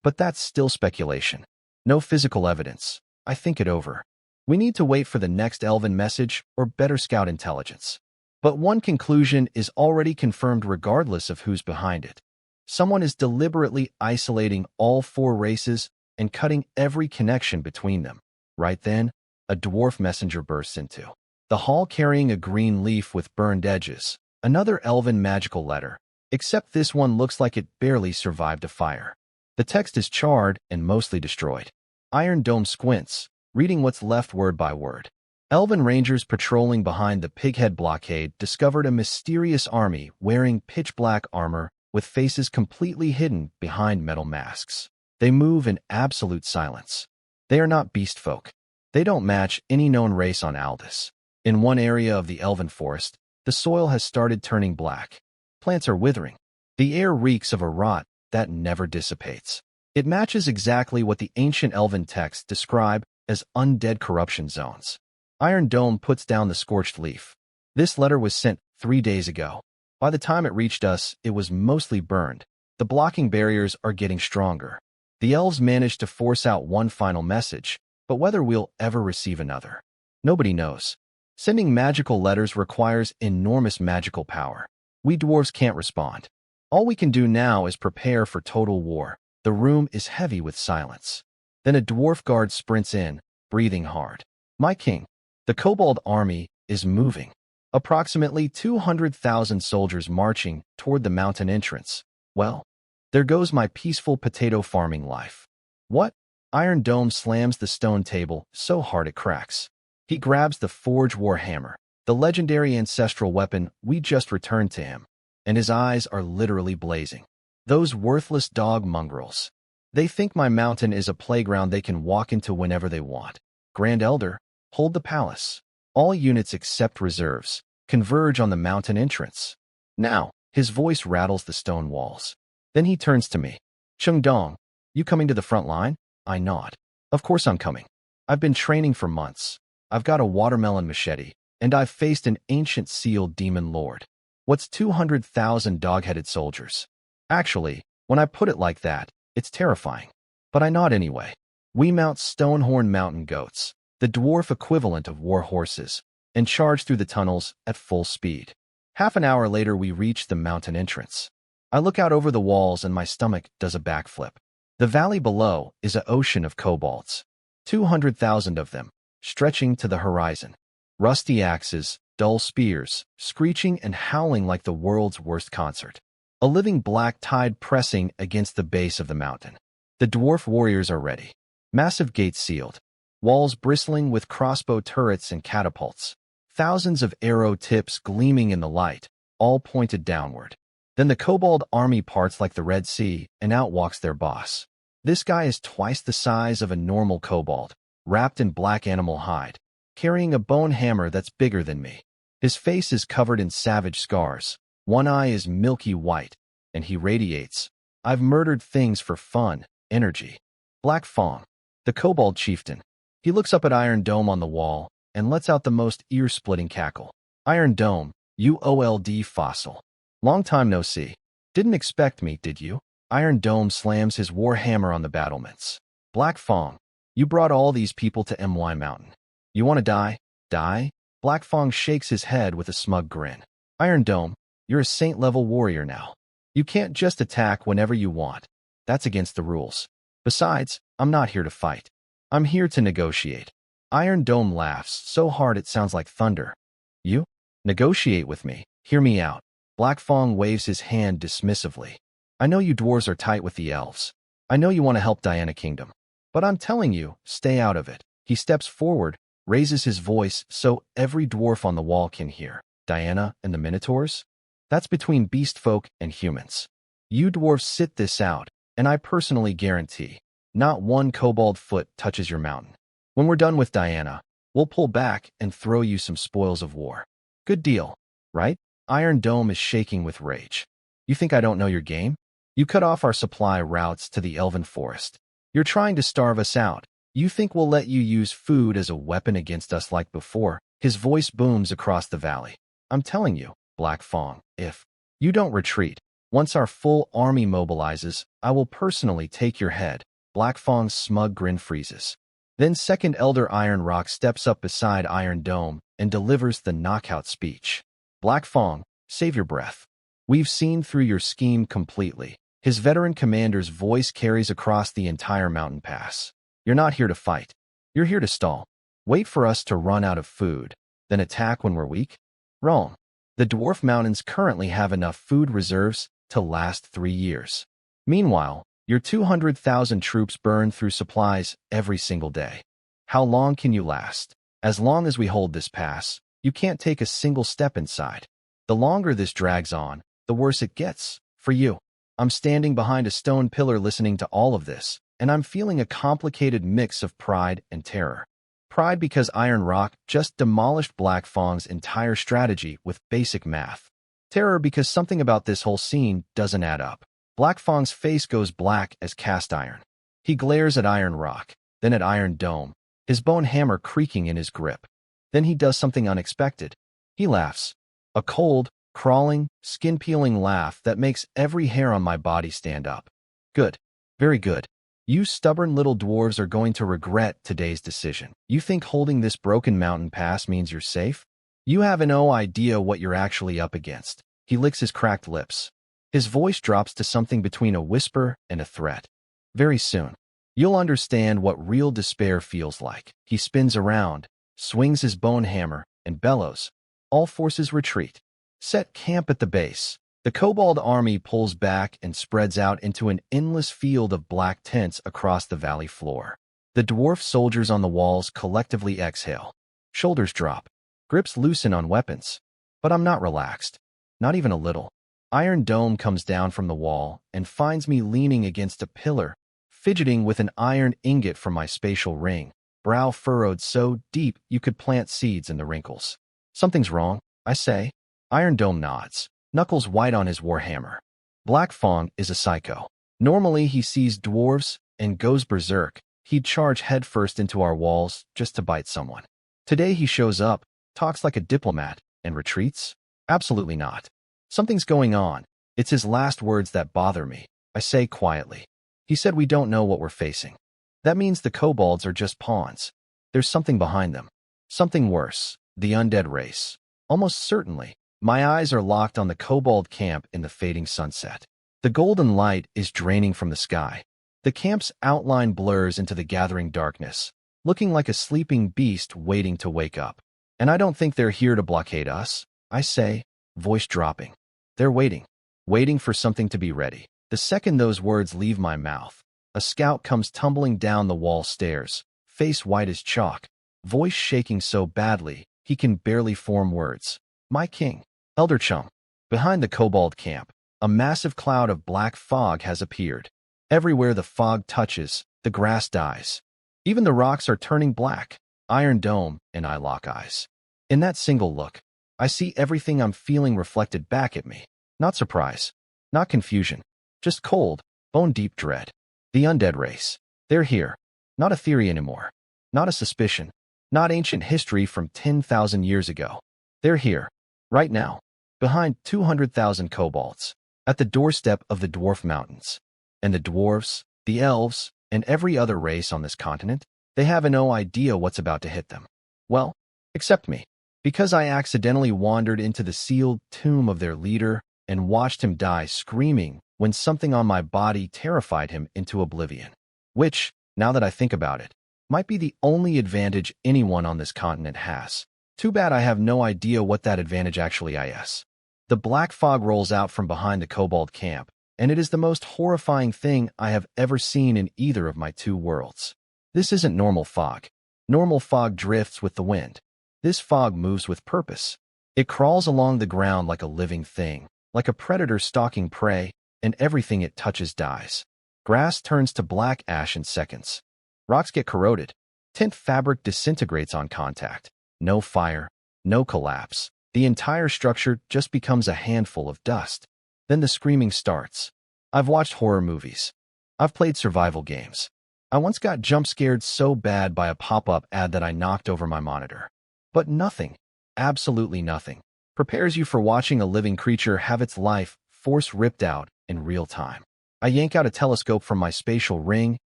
But that's still speculation. No physical evidence. I think it over. We need to wait for the next elven message or better scout intelligence. But one conclusion is already confirmed regardless of who's behind it. Someone is deliberately isolating all four races and cutting every connection between them. Right then, a dwarf messenger bursts into the hall carrying a green leaf with burned edges, another elven magical letter, except this one looks like it barely survived a fire. The text is charred and mostly destroyed. Iron Dome squints, reading what's left word by word. Elven rangers patrolling behind the Pighead blockade discovered a mysterious army wearing pitch-black armor with faces completely hidden behind metal masks. They move in absolute silence. They are not beastfolk. They don't match any known race on Aldous. In one area of the elven forest, the soil has started turning black. Plants are withering. The air reeks of a rot that never dissipates. It matches exactly what the ancient elven texts describe as undead corruption zones. Iron Dome puts down the scorched leaf. This letter was sent 3 days ago. By the time it reached us, it was mostly burned. The blocking barriers are getting stronger. The elves managed to force out one final message, but whether we'll ever receive another, nobody knows. Sending magical letters requires enormous magical power. We dwarves can't respond. All we can do now is prepare for total war. The room is heavy with silence. Then a dwarf guard sprints in, breathing hard. My king, the kobold army is moving. Approximately 200,000 soldiers marching toward the mountain entrance. Well, there goes my peaceful potato farming life. What? Iron Dome slams the stone table so hard it cracks. He grabs the Forge War Hammer, the legendary ancestral weapon we just returned to him, and his eyes are literally blazing. Those worthless dog mongrels. They think my mountain is a playground they can walk into whenever they want. Grand Elder, hold the palace. All units except reserves converge on the mountain entrance. Now, his voice rattles the stone walls. Then he turns to me. Chung Dong, you coming to the front line? I nod. Of course I'm coming. I've been training for months. I've got a watermelon machete, and I've faced an ancient sealed demon lord. What's 200,000 dog-headed soldiers? Actually, when I put it like that, it's terrifying. But I nod anyway. We mount Stonehorn mountain goats, the dwarf equivalent of war horses, and charge through the tunnels at full speed. Half an hour later, we reach the mountain entrance. I look out over the walls and my stomach does a backflip. The valley below is an ocean of kobolds. 200,000 of them, stretching to the horizon. Rusty axes, dull spears, screeching and howling like the world's worst concert. A living black tide pressing against the base of the mountain. The dwarf warriors are ready. Massive gates sealed. Walls bristling with crossbow turrets and catapults. Thousands of arrow tips gleaming in the light, all pointed downward. Then the kobold army parts like the Red Sea, and out walks their boss. This guy is twice the size of a normal kobold, wrapped in black animal hide, carrying a bone hammer that's bigger than me. His face is covered in savage scars. One eye is milky white, and he radiates, "I've murdered things for fun," energy. Black Fong, the kobold chieftain. He looks up at Iron Dome on the wall and lets out the most ear-splitting cackle. "Iron Dome, you old fossil. Long time no see. Didn't expect me, did you?" Iron Dome slams his war hammer on the battlements. "Black Fong, you brought all these people to MY Mountain. You want to die? Die?" Black Fong shakes his head with a smug grin. "Iron Dome, you're a saint-level warrior now. You can't just attack whenever you want. That's against the rules. Besides, I'm not here to fight. I'm here to negotiate." Iron Dome laughs so hard it sounds like thunder. "You? Negotiate with me? Hear me out." Black Fong waves his hand dismissively. "I know you dwarves are tight with the elves. I know you want to help Diana Kingdom. But I'm telling you, stay out of it." He steps forward, raises his voice so every dwarf on the wall can hear. "Diana and the Minotaurs? That's between beast folk and humans. You dwarves sit this out, and I personally guarantee not one kobold foot touches your mountain. When we're done with Diana, we'll pull back and throw you some spoils of war. Good deal, right?" Iron Dome is shaking with rage. "You think I don't know your game? You cut off our supply routes to the Elven Forest. You're trying to starve us out. You think we'll let you use food as a weapon against us like before?" His voice booms across the valley. "I'm telling you, Black Fong, if you don't retreat, once our full army mobilizes, I will personally take your head." Black Fong's smug grin freezes. Then Second Elder Iron Rock steps up beside Iron Dome and delivers the knockout speech. "Black Fong, save your breath. We've seen through your scheme completely." His veteran commander's voice carries across the entire mountain pass. "You're not here to fight. You're here to stall. Wait for us to run out of food, then attack when we're weak? Wrong. The Dwarf Mountains currently have enough food reserves to last 3 years. Meanwhile, your 200,000 troops burn through supplies every single day. How long can you last? As long as we hold this pass, you can't take a single step inside. The longer this drags on, the worse it gets for you." I'm standing behind a stone pillar listening to all of this, and I'm feeling a complicated mix of pride and terror. Pride because Iron Rock just demolished Black Fong's entire strategy with basic math. Terror because something about this whole scene doesn't add up. Black Fong's face goes black as cast iron. He glares at Iron Rock, then at Iron Dome, his bone hammer creaking in his grip. Then he does something unexpected. He laughs. A cold, crawling, skin-peeling laugh that makes every hair on my body stand up. "Good. Very good. You stubborn little dwarves are going to regret today's decision. You think holding this broken mountain pass means you're safe? You have no idea what you're actually up against." He licks his cracked lips. His voice drops to something between a whisper and a threat. "Very soon, you'll understand what real despair feels like." He spins around, swings his bone hammer, and bellows. "All forces retreat. Set camp at the base." The kobold army pulls back and spreads out into an endless field of black tents across the valley floor. The dwarf soldiers on the walls collectively exhale. Shoulders drop. Grips loosen on weapons. But I'm not relaxed. Not even a little. Iron Dome comes down from the wall and finds me leaning against a pillar, fidgeting with an iron ingot from my spatial ring, brow furrowed so deep you could plant seeds in the wrinkles. "Something's wrong," I say. Iron Dome nods, knuckles white on his warhammer. Black Fong is a psycho. Normally he sees dwarves and goes berserk. He'd charge headfirst into our walls just to bite someone. Today he shows up, talks like a diplomat, and retreats? Absolutely not. Something's going on. It's his last words that bother me, I say quietly. He said we don't know what we're facing. That means the kobolds are just pawns. There's something behind them. Something worse. The undead race. Almost certainly. My eyes are locked on the kobold camp in the fading sunset. The golden light is draining from the sky. The camp's outline blurs into the gathering darkness, looking like a sleeping beast waiting to wake up. And I don't think they're here to blockade us, I say, voice dropping. They're waiting. Waiting for something to be ready. The second those words leave my mouth, a scout comes tumbling down the wall stairs, face white as chalk, voice shaking so badly he can barely form words. "My king." "Elder Chum." Behind the kobold camp, a massive cloud of black fog has appeared. Everywhere the fog touches, the grass dies. Even the rocks are turning black. Iron Dome and I lock eyes. In that single look, I see everything I'm feeling reflected back at me. Not surprise, not confusion, just cold, bone-deep dread. The undead race. They're here. Not a theory anymore. Not a suspicion. Not ancient history from 10,000 years ago. They're here. Right now. Behind 200,000 kobolds. At the doorstep of the Dwarf Mountains. And the dwarves, the elves, and every other race on this continent, they have no idea what's about to hit them. Well, except me. Because I accidentally wandered into the sealed tomb of their leader and watched him die screaming when something on my body terrified him into oblivion. Which, now that I think about it, might be the only advantage anyone on this continent has. Too bad I have no idea what that advantage actually is. The black fog rolls out from behind the kobold camp, and it is the most horrifying thing I have ever seen in either of my two worlds. This isn't normal fog. Normal fog drifts with the wind. This fog moves with purpose. It crawls along the ground like a living thing, like a predator stalking prey, and everything it touches dies. Grass turns to black ash in seconds. Rocks get corroded. Tent fabric disintegrates on contact. No fire, no collapse. The entire structure just becomes a handful of dust. Then the screaming starts. I've watched horror movies. I've played survival games. I once got jump-scared so bad by a pop-up ad that I knocked over my monitor. But nothing, absolutely nothing, prepares you for watching a living creature have its life force ripped out in real time. I yank out a telescope from my spatial ring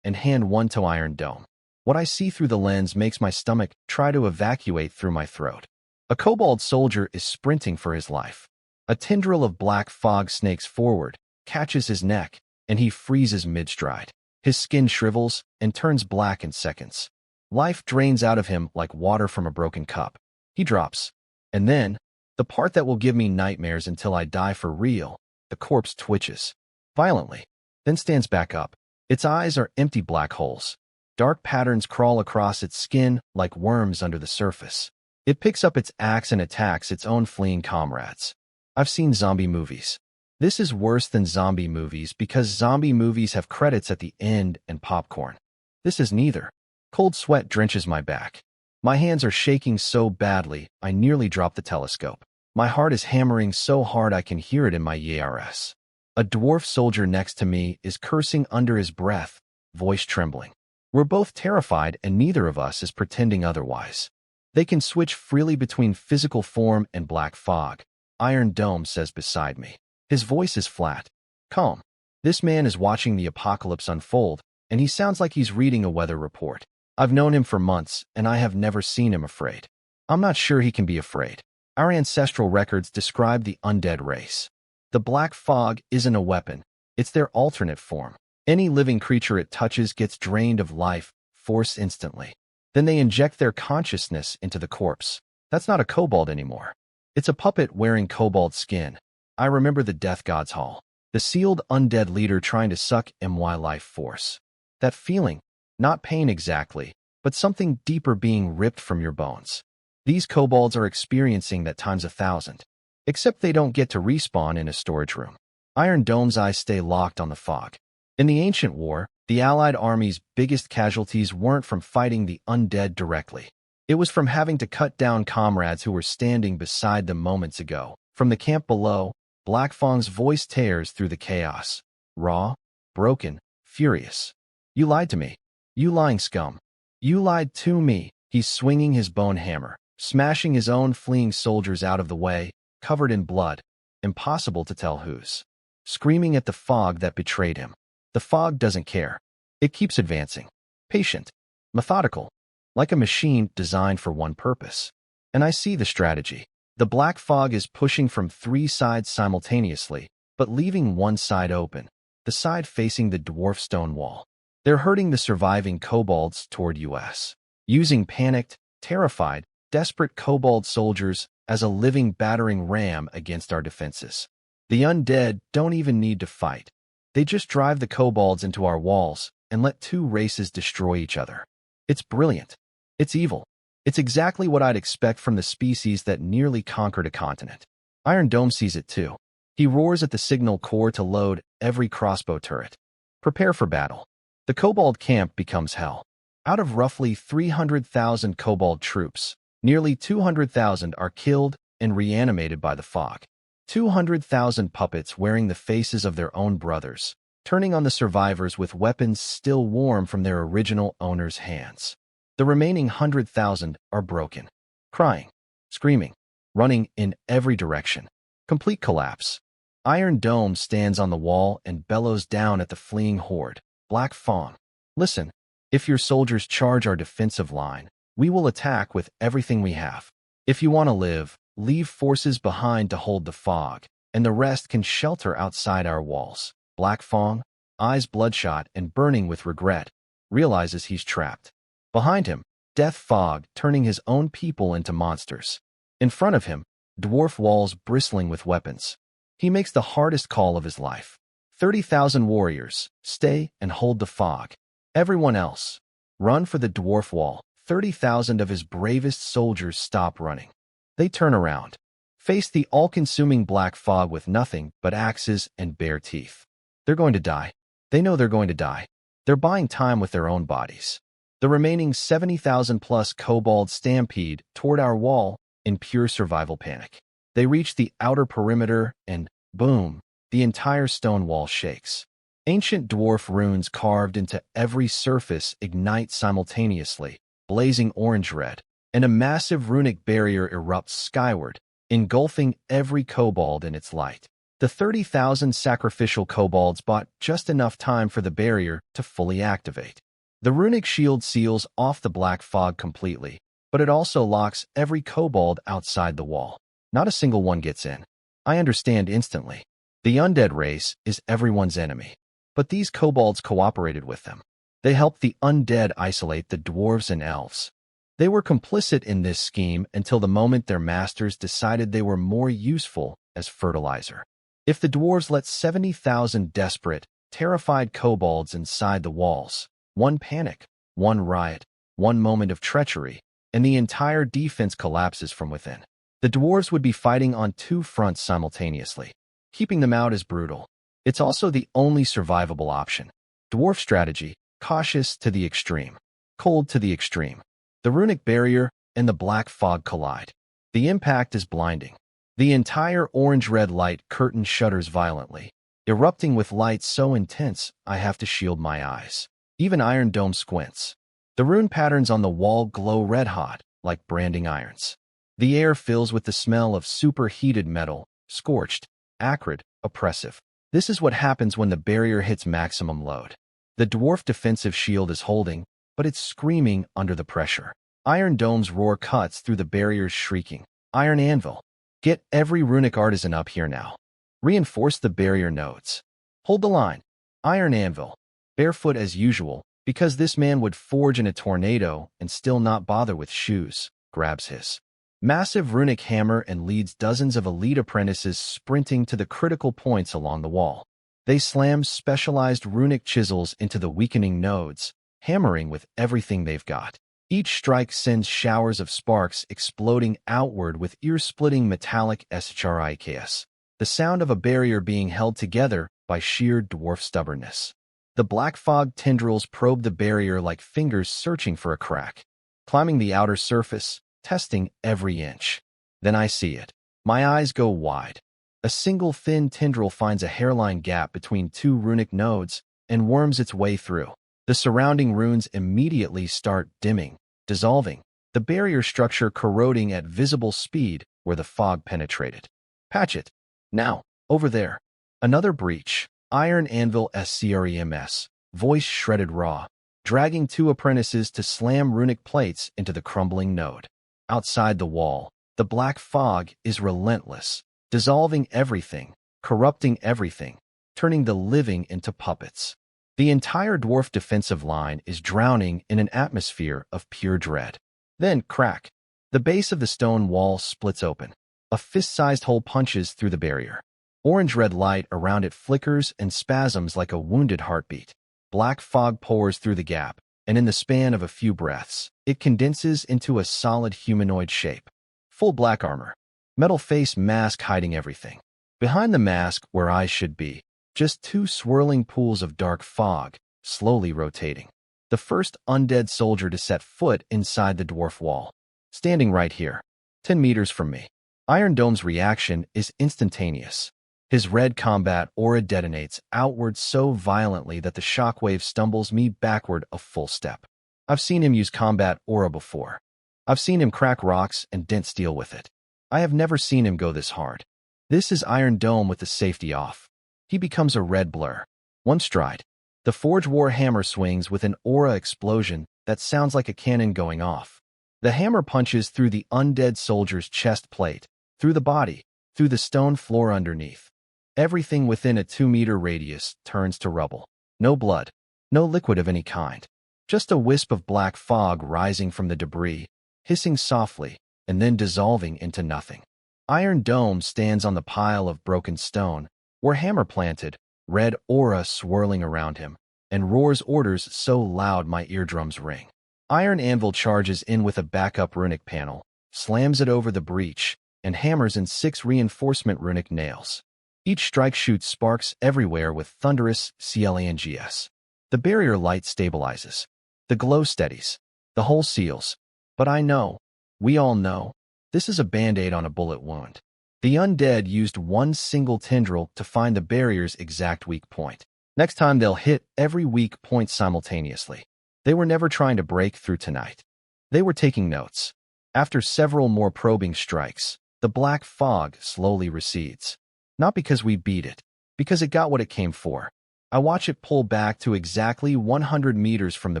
and hand one to Iron Dome. What I see through the lens makes my stomach try to evacuate through my throat. A kobold soldier is sprinting for his life. A tendril of black fog snakes forward, catches his neck, and he freezes mid-stride. His skin shrivels and turns black in seconds. Life drains out of him like water from a broken cup. He drops. And then, the part that will give me nightmares until I die for real, the corpse twitches. Violently. Then stands back up. Its eyes are empty black holes. Dark patterns crawl across its skin like worms under the surface. It picks up its axe and attacks its own fleeing comrades. I've seen zombie movies. This is worse than zombie movies because zombie movies have credits at the end and popcorn. This is neither. Cold sweat drenches my back. My hands are shaking so badly, I nearly drop the telescope. My heart is hammering so hard I can hear it in my ears. A dwarf soldier next to me is cursing under his breath, voice trembling. We're both terrified and neither of us is pretending otherwise. They can switch freely between physical form and black fog. Iron Dome says beside me. His voice is flat, calm. This man is watching the apocalypse unfold, and he sounds like he's reading a weather report. I've known him for months, and I have never seen him afraid. I'm not sure he can be afraid. Our ancestral records describe the undead race. The black fog isn't a weapon. It's their alternate form. Any living creature it touches gets drained of life force instantly. Then they inject their consciousness into the corpse. That's not a kobold anymore. It's a puppet wearing kobold skin. I remember the Death God's Hall. The sealed undead leader trying to suck my life force. That feeling. Not pain exactly, but something deeper being ripped from your bones. These kobolds are experiencing that times 1,000. Except they don't get to respawn in a storage room. Iron Dome's eyes stay locked on the fog. In the ancient war, the Allied army's biggest casualties weren't from fighting the undead directly. It was from having to cut down comrades who were standing beside them moments ago. From the camp below, Black Fang's voice tears through the chaos. Raw, broken, furious. You lied to me. You lying scum. You lied to me. He's swinging his bone hammer, smashing his own fleeing soldiers out of the way, covered in blood. Impossible to tell whose. Screaming at the fog that betrayed him. The fog doesn't care. It keeps advancing. Patient. Methodical. Like a machine designed for one purpose. And I see the strategy. The black fog is pushing from 3 sides simultaneously, but leaving one side open. The side facing the dwarf stone wall. They're herding the surviving kobolds toward us. Using panicked, terrified, desperate kobold soldiers as a living battering ram against our defenses. The undead don't even need to fight. They just drive the kobolds into our walls and let 2 races destroy each other. It's brilliant. It's evil. It's exactly what I'd expect from the species that nearly conquered a continent. Iron Dome sees it too. He roars at the signal corps to load every crossbow turret. Prepare for battle. The Kobold camp becomes hell. Out of roughly 300,000 Kobold troops, nearly 200,000 are killed and reanimated by the fog. 200,000 puppets wearing the faces of their own brothers, turning on the survivors with weapons still warm from their original owner's hands. The remaining 100,000 are broken, crying, screaming, running in every direction. Complete collapse. Iron Dome stands on the wall and bellows down at the fleeing horde. Black Fang, listen, if your soldiers charge our defensive line, we will attack with everything we have. If you want to live, leave forces behind to hold the fog, and the rest can shelter outside our walls. Black Fang, eyes bloodshot and burning with regret, realizes he's trapped. Behind him, Death Fog turning his own people into monsters. In front of him, dwarf walls bristling with weapons. He makes the hardest call of his life. 30,000 warriors, stay and hold the fog. Everyone else, run for the dwarf wall. 30,000 of his bravest soldiers stop running. They turn around, face the all-consuming black fog with nothing but axes and bare teeth. They're going to die. They know they're going to die. They're buying time with their own bodies. The remaining 70,000-plus kobold stampede toward our wall in pure survival panic. They reach the outer perimeter and, boom, the entire stone wall shakes. Ancient dwarf runes carved into every surface ignite simultaneously, blazing orange-red, and a massive runic barrier erupts skyward, engulfing every kobold in its light. The 30,000 sacrificial kobolds bought just enough time for the barrier to fully activate. The runic shield seals off the black fog completely, but it also locks every kobold outside the wall. Not a single one gets in. I understand instantly. The undead race is everyone's enemy. But these kobolds cooperated with them. They helped the undead isolate the dwarves and elves. They were complicit in this scheme until the moment their masters decided they were more useful as fertilizer. If the dwarves let 70,000 desperate, terrified kobolds inside the walls, one panic, one riot, one moment of treachery, and the entire defense collapses from within. The dwarves would be fighting on two fronts simultaneously. Keeping them out is brutal. It's also the only survivable option. Dwarf strategy, cautious to the extreme, cold to the extreme. The runic barrier and the black fog collide. The impact is blinding. The entire orange-red light curtain shudders violently, erupting with light so intense I have to shield my eyes. Even Iron Dome squints. The rune patterns on the wall glow red-hot, like branding irons. The air fills with the smell of superheated metal, scorched, acrid, oppressive. This is what happens when the barrier hits maximum load. The dwarf defensive shield is holding, but it's screaming under the pressure. Iron Dome's roar cuts through the barrier's shrieking. Iron Anvil. Get every runic artisan up here now. Reinforce the barrier nodes. Hold the line. Iron Anvil. Barefoot as usual, because this man would forge in a tornado and still not bother with shoes, grabs his massive runic hammer and leads dozens of elite apprentices sprinting to the critical points along the wall. They slam specialized runic chisels into the weakening nodes, hammering with everything they've got. Each strike sends showers of sparks exploding outward with ear-splitting metallic SHRIKS, the sound of a barrier being held together by sheer dwarf stubbornness. The black fog tendrils probe the barrier like fingers searching for a crack, climbing the outer surface, testing every inch. Then I see it. My eyes go wide. A single thin tendril finds a hairline gap between two runic nodes and worms its way through. The surrounding runes immediately start dimming, dissolving, the barrier structure corroding at visible speed where the fog penetrated. Patch it. Now, over there. Another breach. Iron Anvil SCREMS, voice shredded raw, dragging two apprentices to slam runic plates into the crumbling node. Outside the wall, the black fog is relentless, dissolving everything, corrupting everything, turning the living into puppets. The entire dwarf defensive line is drowning in an atmosphere of pure dread. Then, crack. The base of the stone wall splits open. A fist-sized hole punches through the barrier. Orange-red light around it flickers and spasms like a wounded heartbeat. Black fog pours through the gap, and in the span of a few breaths, it condenses into a solid humanoid shape. Full black armor. Metal face mask hiding everything. Behind the mask, where eyes should be, Just two swirling pools of dark fog, slowly rotating. The first undead soldier to set foot inside the dwarf wall. Standing right here, 10 meters from me. Iron Dome's reaction is instantaneous. His red combat aura detonates outward so violently that the shockwave stumbles me backward a full step. I've seen him use combat aura before. I've seen him crack rocks and dent steel with it. I have never seen him go this hard. This is Iron Dome with the safety off. He becomes a red blur. One stride. The Forge War hammer swings with an aura explosion that sounds like a cannon going off. The hammer punches through the undead soldier's chest plate, through the body, through the stone floor underneath. Everything within a 2-meter radius turns to rubble. No blood, no liquid of any kind. Just a wisp of black fog rising from the debris, hissing softly, and then dissolving into nothing. Iron Dome stands on the pile of broken stone, where hammer planted, red aura swirling around him, and roars orders so loud my eardrums ring. Iron Anvil charges in with a backup runic panel, slams it over the breach, and hammers in 6 reinforcement runic nails. Each strike shoots sparks everywhere with thunderous clangs. The barrier light stabilizes. The glow steadies. The hole seals. But I know, we all know, this is a band-aid on a bullet wound. The undead used one single tendril to find the barrier's exact weak point. Next time they'll hit every weak point simultaneously. They were never trying to break through tonight. They were taking notes. After several more probing strikes, the black fog slowly recedes. Not because we beat it, because it got what it came for. I watch it pull back to exactly 100 meters from the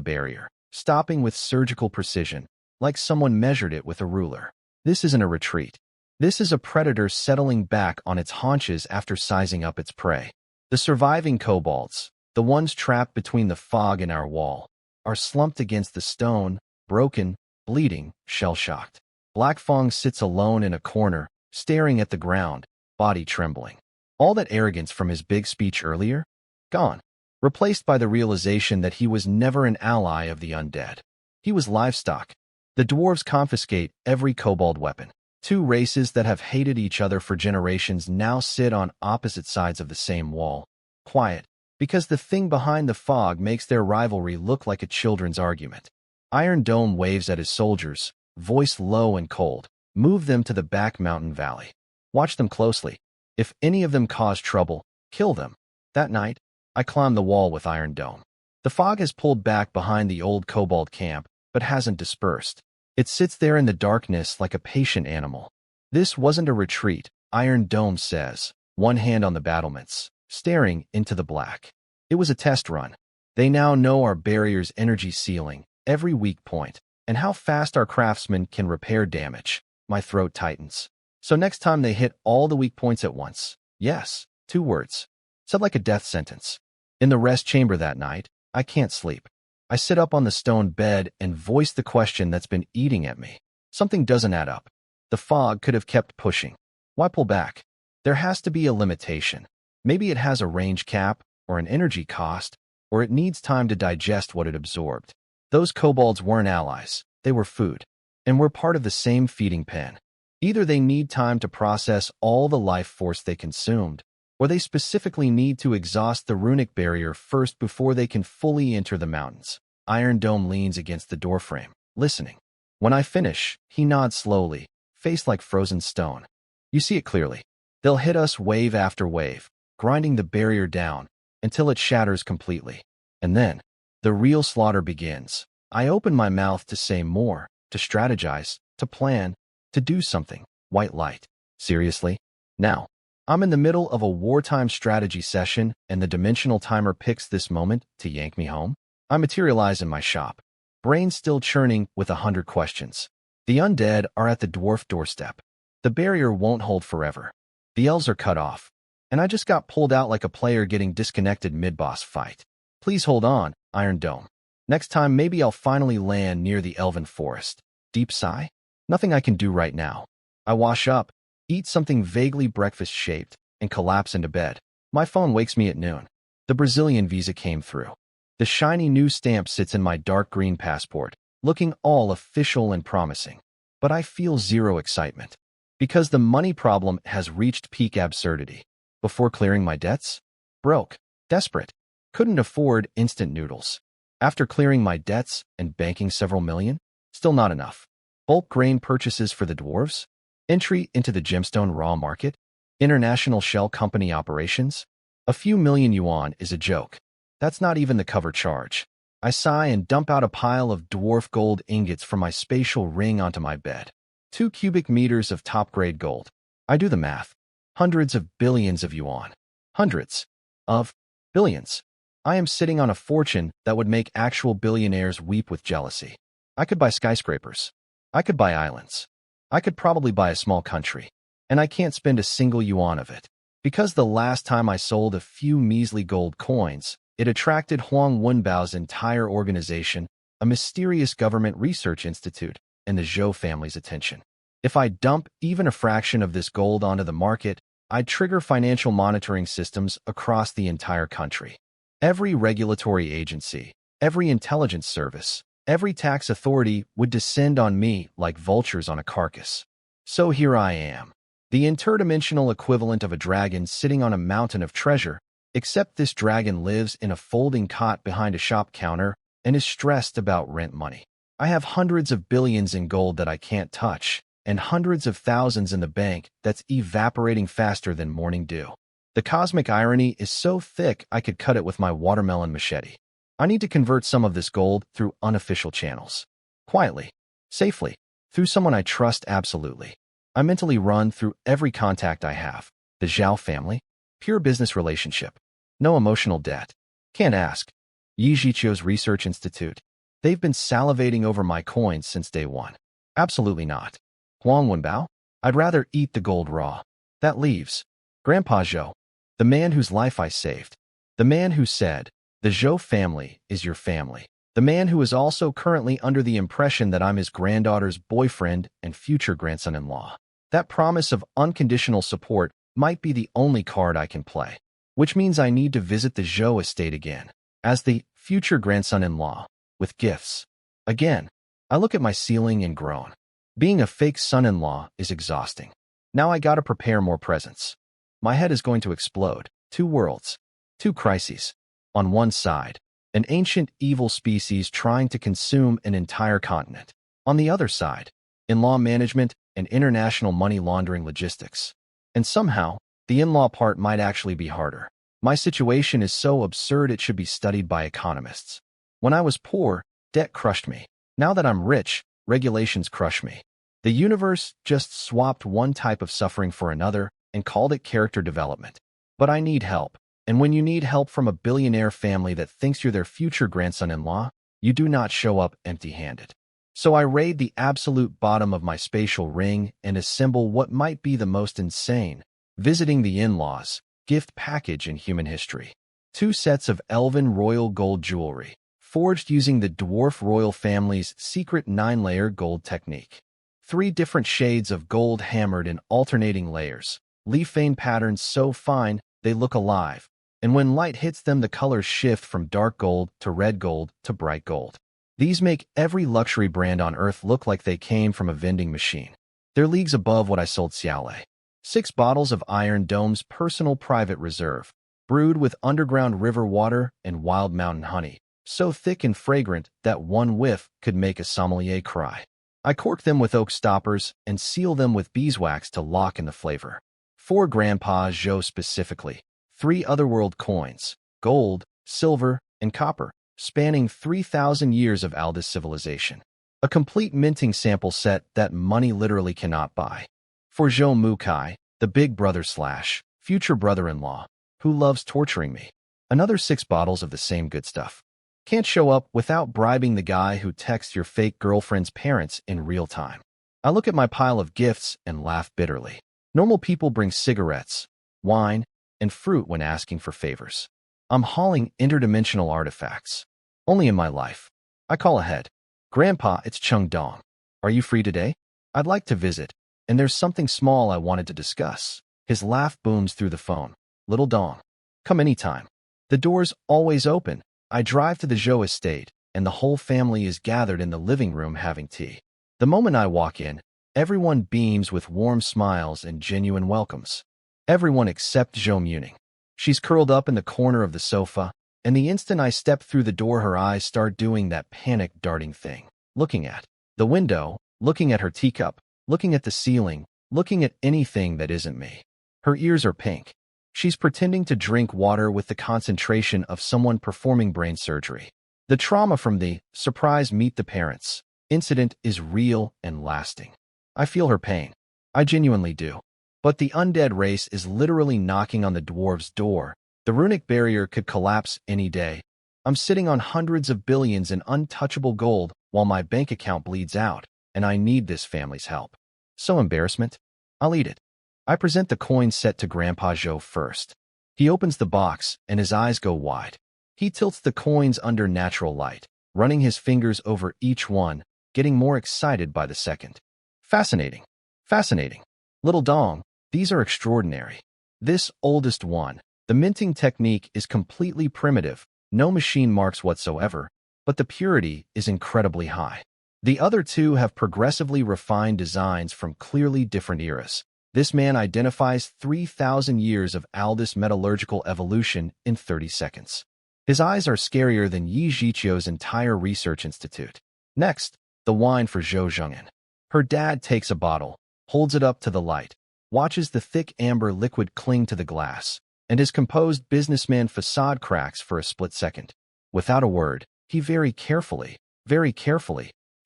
barrier, stopping with surgical precision, like someone measured it with a ruler. This isn't a retreat. This is a predator settling back on its haunches after sizing up its prey. The surviving kobolds, the ones trapped between the fog and our wall, are slumped against the stone, broken, bleeding, shell-shocked. Black Fong sits alone in a corner, staring at the ground, body trembling. All that arrogance from his big speech earlier? Gone. Replaced by the realization that he was never an ally of the undead. He was livestock. The dwarves confiscate every kobold weapon. 2 races that have hated each other for generations now sit on opposite sides of the same wall. Quiet, because the thing behind the fog makes their rivalry look like a children's argument. Iron Dome waves at his soldiers, voice low and cold. Move them to the back mountain valley. Watch them closely. If any of them cause trouble, kill them. That night, I climbed the wall with Iron Dome. The fog has pulled back behind the old kobold camp, but hasn't dispersed. It sits there in the darkness like a patient animal. This wasn't a retreat, Iron Dome says, one hand on the battlements, staring into the black. It was a test run. They now know our barrier's energy ceiling, every weak point, and how fast our craftsmen can repair damage. My throat tightens. So next time they hit all the weak points at once, yes, 2 words, said like a death sentence. In the rest chamber that night, I can't sleep. I sit up on the stone bed and voice the question that's been eating at me. Something doesn't add up. The fog could have kept pushing. Why pull back? There has to be a limitation. Maybe it has a range cap, or an energy cost, or it needs time to digest what it absorbed. Those kobolds weren't allies. They were food. And we're part of the same feeding pen. Either they need time to process all the life force they consumed, or they specifically need to exhaust the runic barrier first before they can fully enter the mountains. Iron Dome leans against the doorframe, listening. When I finish, he nods slowly, face like frozen stone. You see it clearly. They'll hit us wave after wave, grinding the barrier down until it shatters completely. And then, the real slaughter begins. I open my mouth to say more, to strategize, to plan, to do something. White light. Seriously? Now. I'm in the middle of a wartime strategy session, and the dimensional timer picks this moment to yank me home. I materialize in my shop, brain still churning with 100 questions. The undead are at the dwarf doorstep. The barrier won't hold forever. The elves are cut off, and I just got pulled out like a player getting disconnected mid-boss fight. Please hold on, Iron Dome. Next time maybe I'll finally land near the elven forest. Deep sigh? Nothing I can do right now. I wash up, eat something vaguely breakfast-shaped, and collapse into bed. My phone wakes me at noon. The Brazilian visa came through. The shiny new stamp sits in my dark green passport, looking all official and promising. But I feel zero excitement. Because the money problem has reached peak absurdity. Before clearing my debts? Broke. Desperate. Couldn't afford instant noodles. After clearing my debts and banking several million, still not enough. Bulk grain purchases for the dwarves? Entry into the gemstone raw market? International shell company operations? A few million yuan is a joke. That's not even the cover charge. I sigh and dump out a pile of dwarf gold ingots from my spatial ring onto my bed. 2 cubic meters of top-grade gold. I do the math. Hundreds of billions of yuan. Hundreds of billions. I am sitting on a fortune that would make actual billionaires weep with jealousy. I could buy skyscrapers. I could buy islands. I could probably buy a small country. And I can't spend a single yuan of it. Because the last time I sold a few measly gold coins, it attracted Huang Wenbao's entire organization, a mysterious government research institute, and the Zhou family's attention. If I dump even a fraction of this gold onto the market, I'd trigger financial monitoring systems across the entire country. Every regulatory agency, every intelligence service, every tax authority would descend on me like vultures on a carcass. So here I am, the interdimensional equivalent of a dragon sitting on a mountain of treasure, except this dragon lives in a folding cot behind a shop counter and is stressed about rent money. I have hundreds of billions in gold that I can't touch, and hundreds of thousands in the bank that's evaporating faster than morning dew. The cosmic irony is so thick I could cut it with my watermelon machete. I need to convert some of this gold through unofficial channels. Quietly, safely, through someone I trust absolutely. I mentally run through every contact I have. The Zhao family, pure business relationship. No emotional debt. Can't ask. Yi Zhiqiu's Research Institute. They've been salivating over my coins since day one. Absolutely not. Huang Wenbao? I'd rather eat the gold raw. That leaves Grandpa Zhou, the man whose life I saved. The man who said, the Zhou family is your family. The man who is also currently under the impression that I'm his granddaughter's boyfriend and future grandson-in-law. That promise of unconditional support might be the only card I can play, which means I need to visit the Zhou estate again, as the future grandson-in-law, with gifts. Again, I look at my ceiling and groan. Being a fake son-in-law is exhausting. Now I gotta prepare more presents. My head is going to explode. 2 worlds. 2 crises. On one side, an ancient evil species trying to consume an entire continent. On the other side, in-law management and international money laundering logistics. And somehow, the in-law part might actually be harder. My situation is so absurd it should be studied by economists. When I was poor, debt crushed me. Now that I'm rich, regulations crush me. The universe just swapped one type of suffering for another and called it character development. But I need help. And when you need help from a billionaire family that thinks you're their future grandson-in-law, you do not show up empty-handed. So I raid the absolute bottom of my spatial ring and assemble what might be the most insane, visiting the in-laws, gift package in human history. 2 sets of elven royal gold jewelry, forged using the dwarf royal family's secret 9-layer gold technique. 3 different shades of gold hammered in alternating layers, leaf vein patterns so fine they look alive, and when light hits them the colors shift from dark gold to red gold to bright gold. These make every luxury brand on earth look like they came from a vending machine. They're leagues above what I sold Xiaolei. 6 bottles of Iron Dome's personal private reserve, brewed with underground river water and wild mountain honey, so thick and fragrant that one whiff could make a sommelier cry. I cork them with oak stoppers and seal them with beeswax to lock in the flavor. For Grandpa Zhou specifically, 3 otherworld coins, gold, silver, and copper, spanning 3,000 years of Aldous civilization. A complete minting sample set that money literally cannot buy. For Zhou Mukai, the big brother/future brother-in-law, who loves torturing me. Another 6 bottles of the same good stuff. Can't show up without bribing the guy who texts your fake girlfriend's parents in real time. I look at my pile of gifts and laugh bitterly. Normal people bring cigarettes, wine, and fruit when asking for favors. I'm hauling interdimensional artifacts. Only in my life. I call ahead. Grandpa, it's Cheng Dong. Are you free today? I'd like to visit, and there's something small I wanted to discuss. His laugh booms through the phone. Little Dong. Come anytime. The door's always open. I drive to the Zhou estate, and the whole family is gathered in the living room having tea. The moment I walk in, everyone beams with warm smiles and genuine welcomes. Everyone except Zhou Muning. She's curled up in the corner of the sofa, and the instant I step through the door, her eyes start doing that panic-darting thing. Looking at the window, looking at her teacup, looking at the ceiling, looking at anything that isn't me. Her ears are pink. She's pretending to drink water with the concentration of someone performing brain surgery. The trauma from the surprise meet the parents incident is real and lasting. I feel her pain. I genuinely do. But the undead race is literally knocking on the dwarves' door. The runic barrier could collapse any day. I'm sitting on hundreds of billions in untouchable gold while my bank account bleeds out, and I need this family's help. So embarrassment? I'll eat it. I present the coin set to Grandpa Joe first. He opens the box, and his eyes go wide. He tilts the coins under natural light, running his fingers over each one, getting more excited by the second. Fascinating. Fascinating. Little Dong, these are extraordinary. This oldest one, the minting technique is completely primitive, no machine marks whatsoever, but the purity is incredibly high. The other two have progressively refined designs from clearly different eras. This man identifies 3,000 years of Aldous metallurgical evolution in 30 seconds. His eyes are scarier than Yi Zhiqiu's entire research institute. Next, the wine for Zhou Zhengyan. Her dad takes a bottle, holds it up to the light, watches the thick amber liquid cling to the glass, and his composed businessman facade cracks for a split second. Without a word, he very carefully,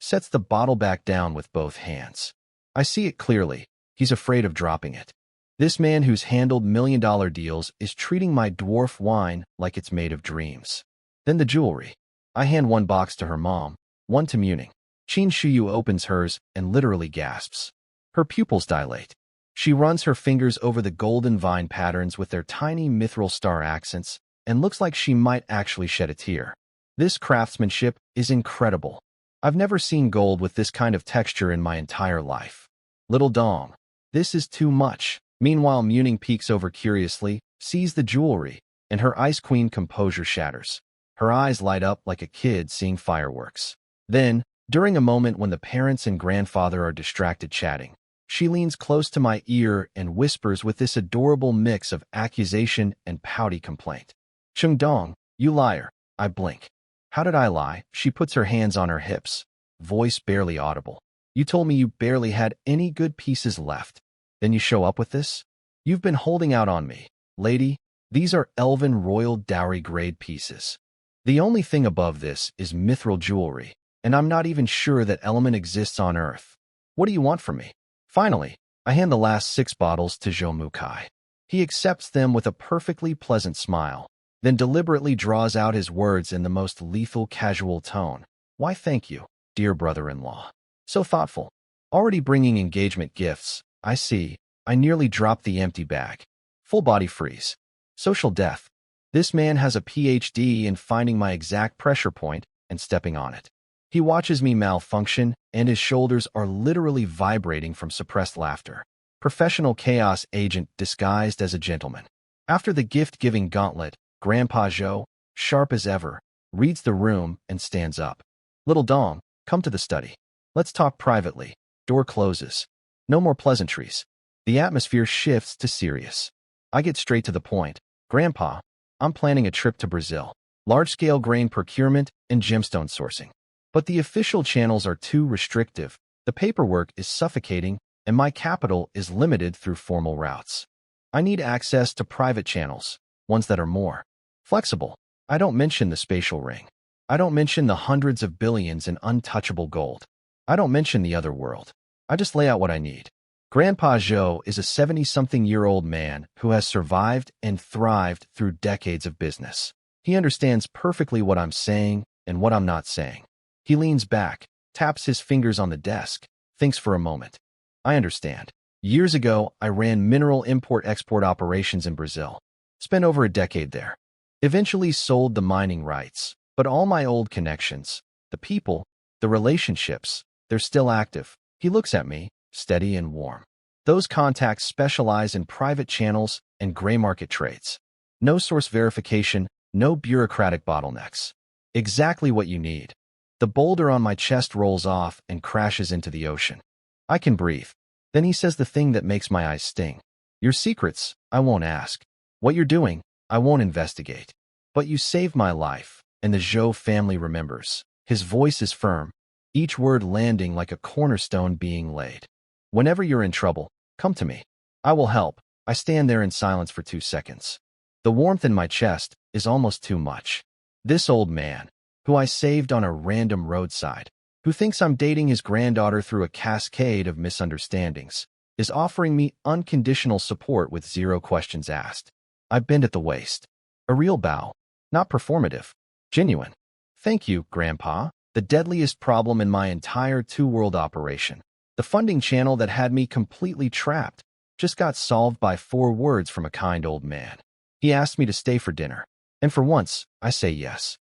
sets the bottle back down with both hands. I see it clearly. He's afraid of dropping it. This man who's handled million-dollar deals is treating my dwarf wine like it's made of dreams. Then the jewelry. I hand one box to her mom, one to Muning. Qin Shuyu opens hers and literally gasps. Her pupils dilate. She runs her fingers over the golden vine patterns with their tiny mithril star accents and looks like she might actually shed a tear. This craftsmanship is incredible. I've never seen gold with this kind of texture in my entire life. Little Dong, this is too much. Meanwhile, Muning peeks over curiously, sees the jewelry, and her Ice Queen composure shatters. Her eyes light up like a kid seeing fireworks. Then, during a moment when the parents and grandfather are distracted chatting, she leans close to my ear and whispers with this adorable mix of accusation and pouty complaint. Chung Dong, you liar. I blink. How did I lie? She puts her hands on her hips, voice barely audible. You told me you barely had any good pieces left. Then you show up with this? You've been holding out on me. Lady, these are elven royal dowry grade pieces. The only thing above this is mithril jewelry, and I'm not even sure that element exists on Earth. What do you want from me? Finally, I hand the last 6 bottles to Zhou Mukai. He accepts them with a perfectly pleasant smile, then deliberately draws out his words in the most lethal casual tone. Why thank you, dear brother-in-law. So thoughtful. Already bringing engagement gifts. I see. I nearly dropped the empty bag. Full body freeze. Social death. This man has a PhD in finding my exact pressure point and stepping on it. He watches me malfunction, and his shoulders are literally vibrating from suppressed laughter. Professional chaos agent disguised as a gentleman. After the gift-giving gauntlet, Grandpa Zhou, sharp as ever, reads the room and stands up. Little Dong, come to the study. Let's talk privately. Door closes. No more pleasantries. The atmosphere shifts to serious. I get straight to the point. Grandpa, I'm planning a trip to Brazil. Large-scale grain procurement and gemstone sourcing. But the official channels are too restrictive, the paperwork is suffocating, and my capital is limited through formal routes. I need access to private channels, ones that are more flexible. I don't mention the spatial ring. I don't mention the hundreds of billions in untouchable gold. I don't mention the other world. I just lay out what I need. Grandpa Zhou is a 70-something-year-old man who has survived and thrived through decades of business. He understands perfectly what I'm saying and what I'm not saying. He leans back, taps his fingers on the desk, thinks for a moment. I understand. Years ago, I ran mineral import-export operations in Brazil. Spent over a decade there. Eventually sold the mining rights, but all my old connections, the people, the relationships, they're still active. He looks at me, steady and warm. Those contacts specialize in private channels and gray market trades. No source verification, no bureaucratic bottlenecks. Exactly what you need. The boulder on my chest rolls off and crashes into the ocean. I can breathe. Then he says the thing that makes my eyes sting. Your secrets, I won't ask. What you're doing, I won't investigate. But you saved my life, and the Zhou family remembers. His voice is firm, each word landing like a cornerstone being laid. Whenever you're in trouble, come to me. I will help. I stand there in silence for 2 seconds. The warmth in my chest is almost too much. This old man, who I saved on a random roadside, who thinks I'm dating his granddaughter through a cascade of misunderstandings, is offering me unconditional support with zero questions asked. I bend at the waist. A real bow, not performative, genuine. Thank you, Grandpa. The deadliest problem in my entire two-world operation, the funding channel that had me completely trapped, just got solved by 4 words from a kind old man. He asked me to stay for dinner, and for once, I say yes.